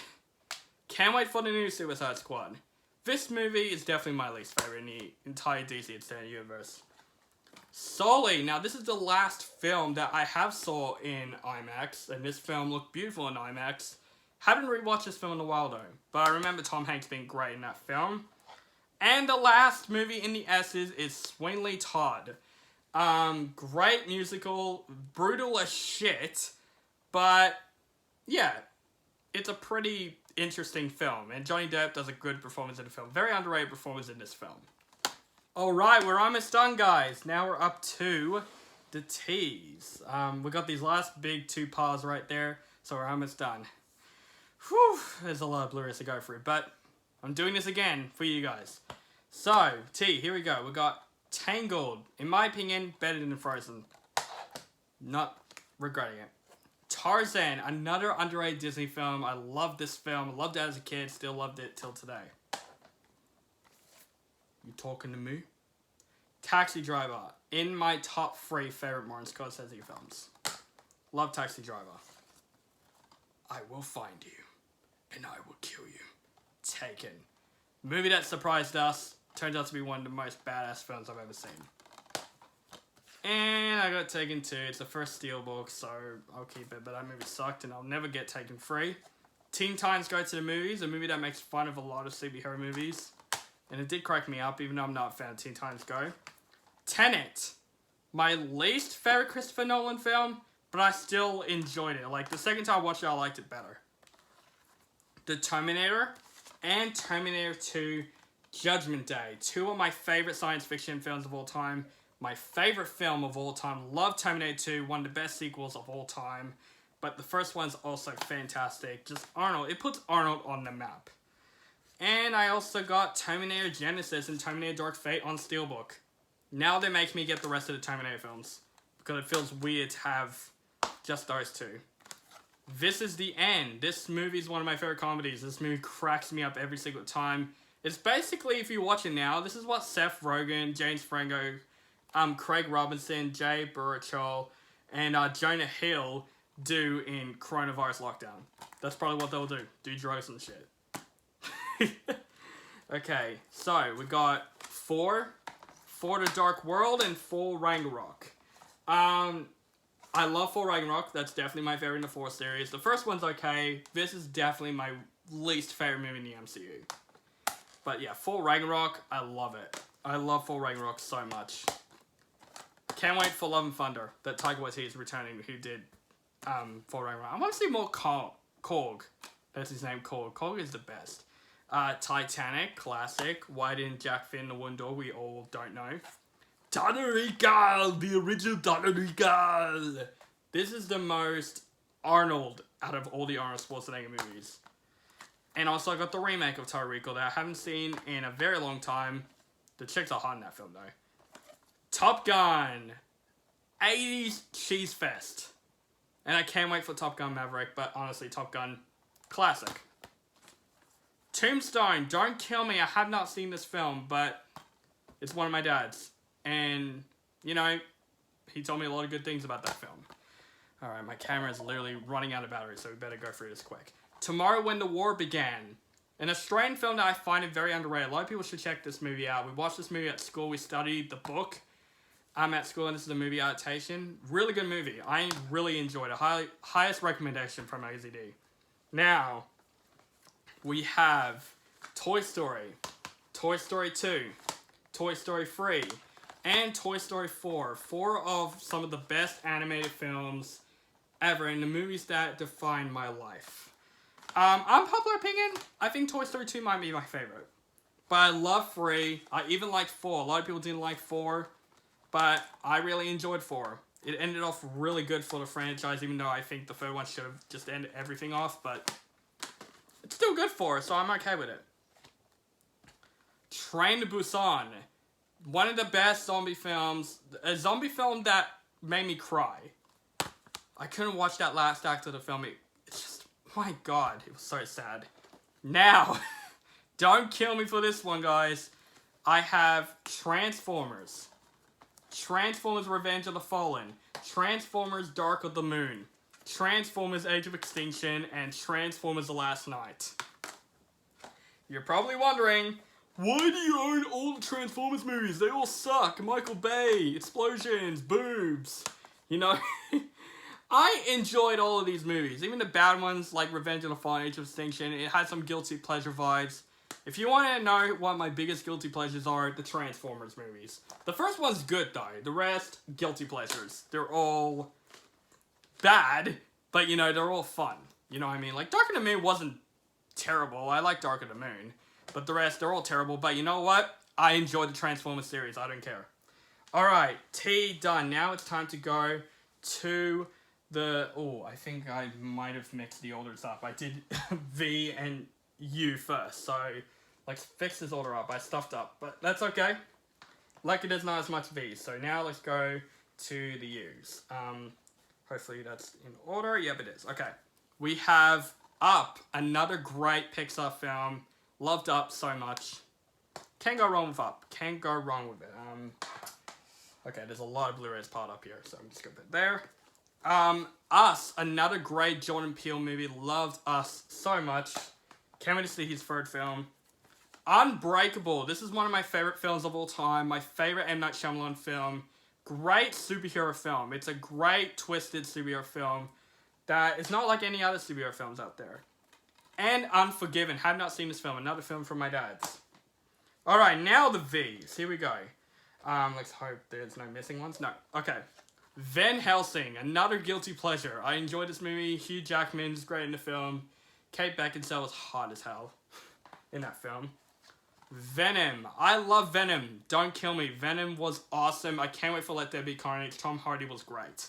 Can't wait for the new Suicide Squad. This movie is definitely my least favorite in the entire DC Extended Universe. Sully. Now, this is the last film that I have saw in IMAX, and this film looked beautiful in IMAX. Haven't rewatched this film in a while, though, but I remember Tom Hanks being great in that film. And the last movie in the S's is Sweeney Todd. Great musical, brutal as shit, but yeah, it's a pretty interesting film, and Johnny Depp does a good performance in the film. Very underrated performance in this film. Alright, we're almost done, guys. Now we're up to the T's. We got these last big 2 parts right there, so we're almost done. Whew, there's a lot of Blu-rays to go through, but I'm doing this again for you guys. So, T, here we go. We got Tangled. In my opinion, better than Frozen. Not regretting it. Tarzan, another underrated Disney film. I love this film. I loved it as a kid. Still loved it till today. You talking to me? Taxi Driver. In my top 3 favorite Martin Scorsese films. Love Taxi Driver. I will find you. And I will kill you. Taken. Movie that surprised us. Turns out to be one of the most badass films I've ever seen. And I got Taken 2. It's the first steelbook, so I'll keep it. But that movie sucked, and I'll never get Taken free. Teen Titans Go to the Movies, a movie that makes fun of a lot of superhero movies. And it did crack me up, even though I'm not a fan of Teen Titans Go. Tenet. My least favorite Christopher Nolan film, but I still enjoyed it. Like, the second time I watched it, I liked it better. The Terminator and Terminator 2 Judgment Day. 2 of my favorite science fiction films of all time. My favorite film of all time. Love Terminator 2, one of the best sequels of all time. But the first one's also fantastic. Just Arnold. It puts Arnold on the map. And I also got Terminator Genesis and Terminator Dark Fate on steelbook. Now they make me get the rest of the Terminator films. Because it feels weird to have just those 2. This Is the End. This movie is one of my favorite comedies. This movie cracks me up every single time. It's basically, if you watch it now, this is what Seth Rogen, James Franco, Craig Robinson, Jay Baruchel, and Jonah Hill do in coronavirus lockdown. That's probably what they'll do. Do drugs and shit. Okay, so we got 4 The Dark World and 4 Ragnarok. I love 4 Ragnarok. That's definitely my favorite in the 4 series. The first one's okay. This is definitely my least favorite movie in the MCU. But yeah, 4 Ragnarok, I love it. I love 4 Ragnarok so much. Can't wait for Love and Thunder, that Taika Waititi is returning, who did 4 Ragnarok. I want to see more Korg. That's his name, Korg. Korg is the best. Titanic, classic. Why didn't Jack fit in the window? We all don't know. Donner-Eagle, the original Donner-Eagle. This is the most Arnold out of all the Arnold Schwarzenegger movies. And also I got the remake of Tariq that I haven't seen in a very long time. The chicks are hot in that film though. Top Gun. 80s cheese fest. And I can't wait for Top Gun Maverick, but honestly, Top Gun, classic. Tombstone, don't kill me, I have not seen this film, but it's one of my dad's. And, you know, he told me a lot of good things about that film. Alright, my camera is literally running out of battery, so we better go through this quick. Tomorrow When the War Began. An Australian film that I find it very underrated. A lot of people should check this movie out. We watched this movie at school. We studied the book at school, and this is a movie adaptation. Really good movie. I really enjoyed it. Highest recommendation from AZD. Now, we have Toy Story, Toy Story 2, Toy Story 3, and Toy Story 4. 4 of some of the best animated films ever, and the movies that define my life. Unpopular opinion, I think Toy Story 2 might be my favorite. But I love 3. I even liked 4. A lot of people didn't like 4. But I really enjoyed 4. It ended off really good for the franchise, even though I think the 3rd one should have just ended everything off. But it's still good for it, so I'm okay with it. Train to Busan. One of the best zombie films. A zombie film that made me cry. I couldn't watch that last act of the film. It's just, my god, it was so sad. Now, don't kill me for this one, guys. I have Transformers. Transformers Revenge of the Fallen. Transformers Dark of the Moon. Transformers Age of Extinction. And Transformers The Last Night. You're probably wondering, why do you own all the Transformers movies? They all suck. Michael Bay, explosions, boobs. You know, I enjoyed all of these movies. Even the bad ones like Revenge of the Fallen, Age of Extinction. It had some guilty pleasure vibes. If you want to know what my biggest guilty pleasures are, the Transformers movies. The first one's good though. The rest, guilty pleasures. They're all bad, but you know, they're all fun. You know what I mean? Like Dark of the Moon wasn't terrible. I like Dark of the Moon. But the rest, they're all terrible. But you know what? I enjoy the Transformers series. I don't care. Alright, T done. Now it's time to go to the... Oh, I think I might have mixed the orders up. I did V and U first. So, let's fix this order up. I stuffed up. But that's okay. Lucky there's not as much V. So now let's go to the U's. Hopefully that's in order. Yep, it is. Okay. We have Up. Another great Pixar film. Loved Up so much. Can't go wrong with Up. Can't go wrong with it. Okay, there's a lot of Blu-rays piled up here, so I'm just gonna put it there. Us, another great Jordan Peele movie. Loved Us so much. Can't wait to see his third film. Unbreakable. This is one of my favorite films of all time. My favorite M. Night Shyamalan film. Great superhero film. It's a great twisted superhero film that is not like any other superhero films out there. And Unforgiven. Have not seen this film. Another film from my dad's. Alright, now the V's. Here we go. Let's hope there's no missing ones. No. Okay. Van Helsing. Another guilty pleasure. I enjoyed this movie. Hugh Jackman's great in the film. Kate Beckinsale was hot as hell in that film. Venom. I love Venom. Don't kill me. Venom was awesome. I can't wait for Let There Be Carnage. Tom Hardy was great.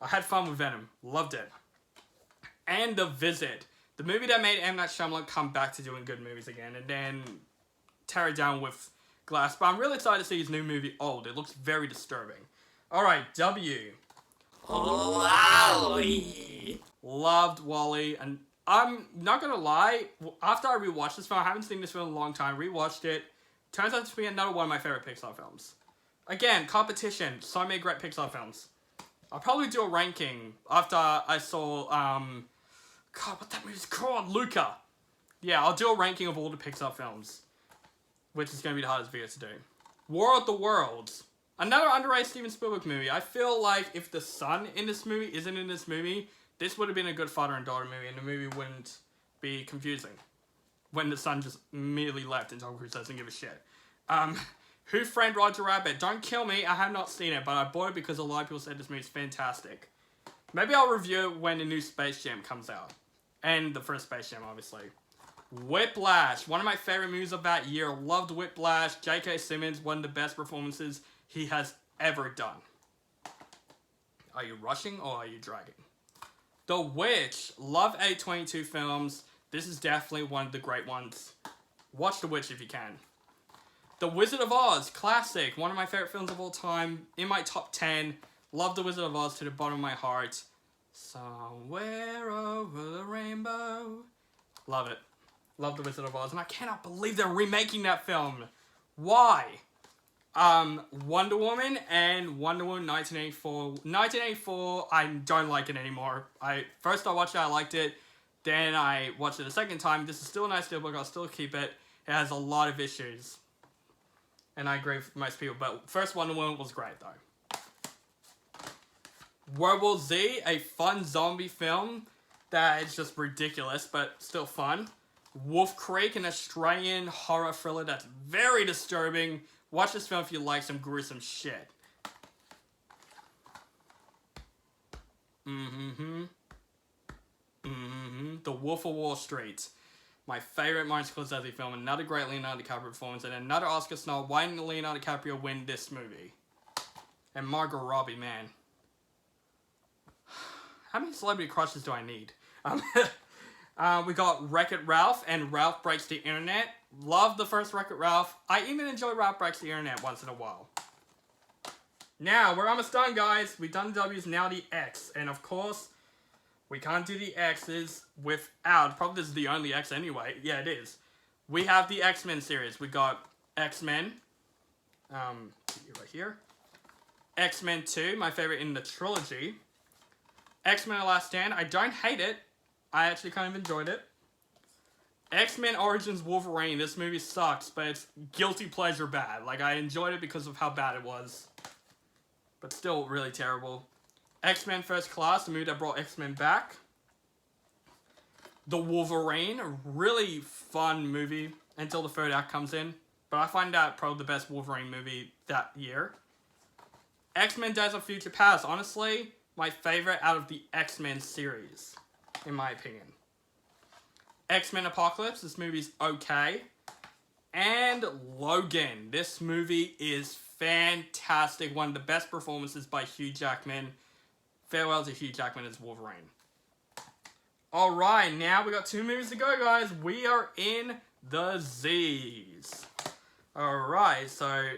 I had fun with Venom. Loved it. And The Visit. The movie that made M. Night Shyamalan come back to doing good movies again and then tear it down with Glass. But I'm really excited to see his new movie, Old. It looks very disturbing. Alright, W. WALL-E. Loved WALL-E. And I'm not gonna lie, after I rewatched this film, I haven't seen this film in a long time, rewatched it. Turns out to be another one of my favorite Pixar films. Again, competition. So many great Pixar films. I'll probably do a ranking after I saw, God, what that movie's called? Luca. Yeah, I'll do a ranking of all the Pixar films. Which is going to be the hardest video to do. War of the Worlds. Another underrated Steven Spielberg movie. I feel like if the son in this movie isn't in this movie, this would have been a good father and daughter movie, and the movie wouldn't be confusing. When the son just immediately left and Tom Cruise doesn't give a shit. Who Framed Roger Rabbit? Don't kill me, I have not seen it, but I bought it because a lot of people said this movie's fantastic. Maybe I'll review it when the new Space Jam comes out. And the first Space Jam, obviously. Whiplash, one of my favorite movies of that year. Loved Whiplash. J.K. Simmons, one of the best performances he has ever done. Are you rushing or are you dragging? The Witch, love A22 films. This is definitely one of the great ones. Watch The Witch if you can. The Wizard of Oz, classic. One of my favorite films of all time. In my top 10. Love The Wizard of Oz to the bottom of my heart. Somewhere over the rainbow. Love it. Love The Wizard of Oz. And I cannot believe they're remaking that film. Why? Wonder Woman and Wonder Woman 1984. 1984, I don't like it anymore. First I watched it, I liked it. Then I watched it a second time. This is still a nice steelbook, I'll still keep it. It has a lot of issues. And I agree with most people, but first Wonder Woman was great though. World War Z, a fun zombie film that is just ridiculous, but still fun. Wolf Creek, an Australian horror thriller that's very disturbing. Watch this film if you like some gruesome shit. The Wolf of Wall Street. My favorite Martin Scorsese film. Another great Leonardo DiCaprio performance and another Oscar snub. Why didn't Leonardo DiCaprio win this movie? And Margot Robbie, man. How many celebrity crushes do I need? We got Wreck-It Ralph and Ralph Breaks the Internet. Love the first Wreck-It Ralph. I even enjoy Ralph Breaks the Internet once in a while. Now, we're almost done, guys. We've done the W's, now the X. And of course, we can't do the X's without, probably this is the only X anyway. Yeah, it is. We have the X-Men series. We got X-Men. Right here. X-Men 2, my favorite in the trilogy. X-Men: The Last Stand. I don't hate it. I actually kind of enjoyed it. X-Men Origins Wolverine. This movie sucks, but it's guilty pleasure bad. Like, I enjoyed it because of how bad it was. But still really terrible. X-Men First Class, the movie that brought X-Men back. The Wolverine, a really fun movie until the third act comes in. But I find that probably the best Wolverine movie that year. X-Men Days of Future Past, honestly, my favorite out of the X-Men series, in my opinion. X-Men Apocalypse, this movie's okay. And Logan, this movie is fantastic. One of the best performances by Hugh Jackman. Farewell to Hugh Jackman as Wolverine. Alright, now we got 2 movies to go, guys. We are in the Z's. Alright, so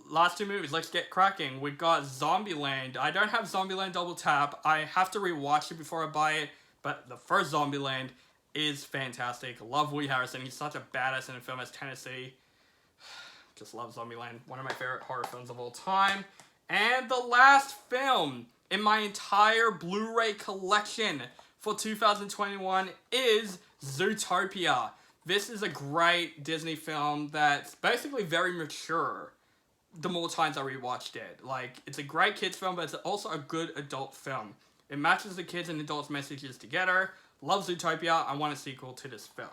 last 2 movies, let's get cracking. We got Zombieland. I don't have Zombieland Double Tap. I have to rewatch it before I buy it. But the first Zombieland is fantastic. Love Woody Harrelson. He's such a badass in a film as Tennessee. Just love Zombieland. One of my favorite horror films of all time. And the last film in my entire Blu-ray collection for 2021 is Zootopia. This is a great Disney film that's basically very mature the more times I rewatched it. Like, it's a great kids film, but it's also a good adult film. It matches the kids and adults' messages together. Love Zootopia. I want a sequel to this film.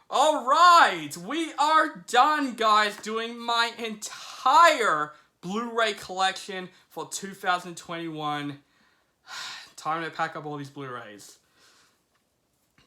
Alright, we are done, guys, doing my entire Blu-ray collection for 2021. Time to pack up all these Blu-rays.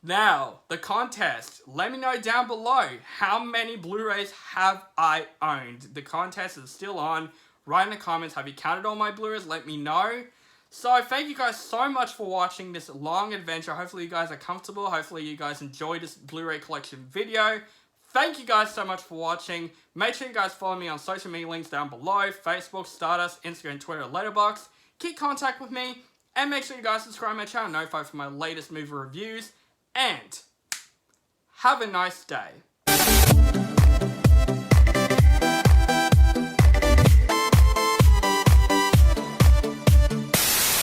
Now, the contest. Let me know down below, how many Blu-rays have I owned? The contest is still on. Write in the comments, have you counted all my Blu-rays? Let me know. So, thank you guys so much for watching this long adventure. Hopefully you guys are comfortable. Hopefully you guys enjoyed this Blu-ray collection video. Thank you guys so much for watching. Make sure you guys follow me on social media links down below. Facebook, Stardust, Instagram, Twitter, Letterboxd. Keep contact with me. And make sure you guys subscribe to my channel, notified for my latest movie reviews. And have a nice day.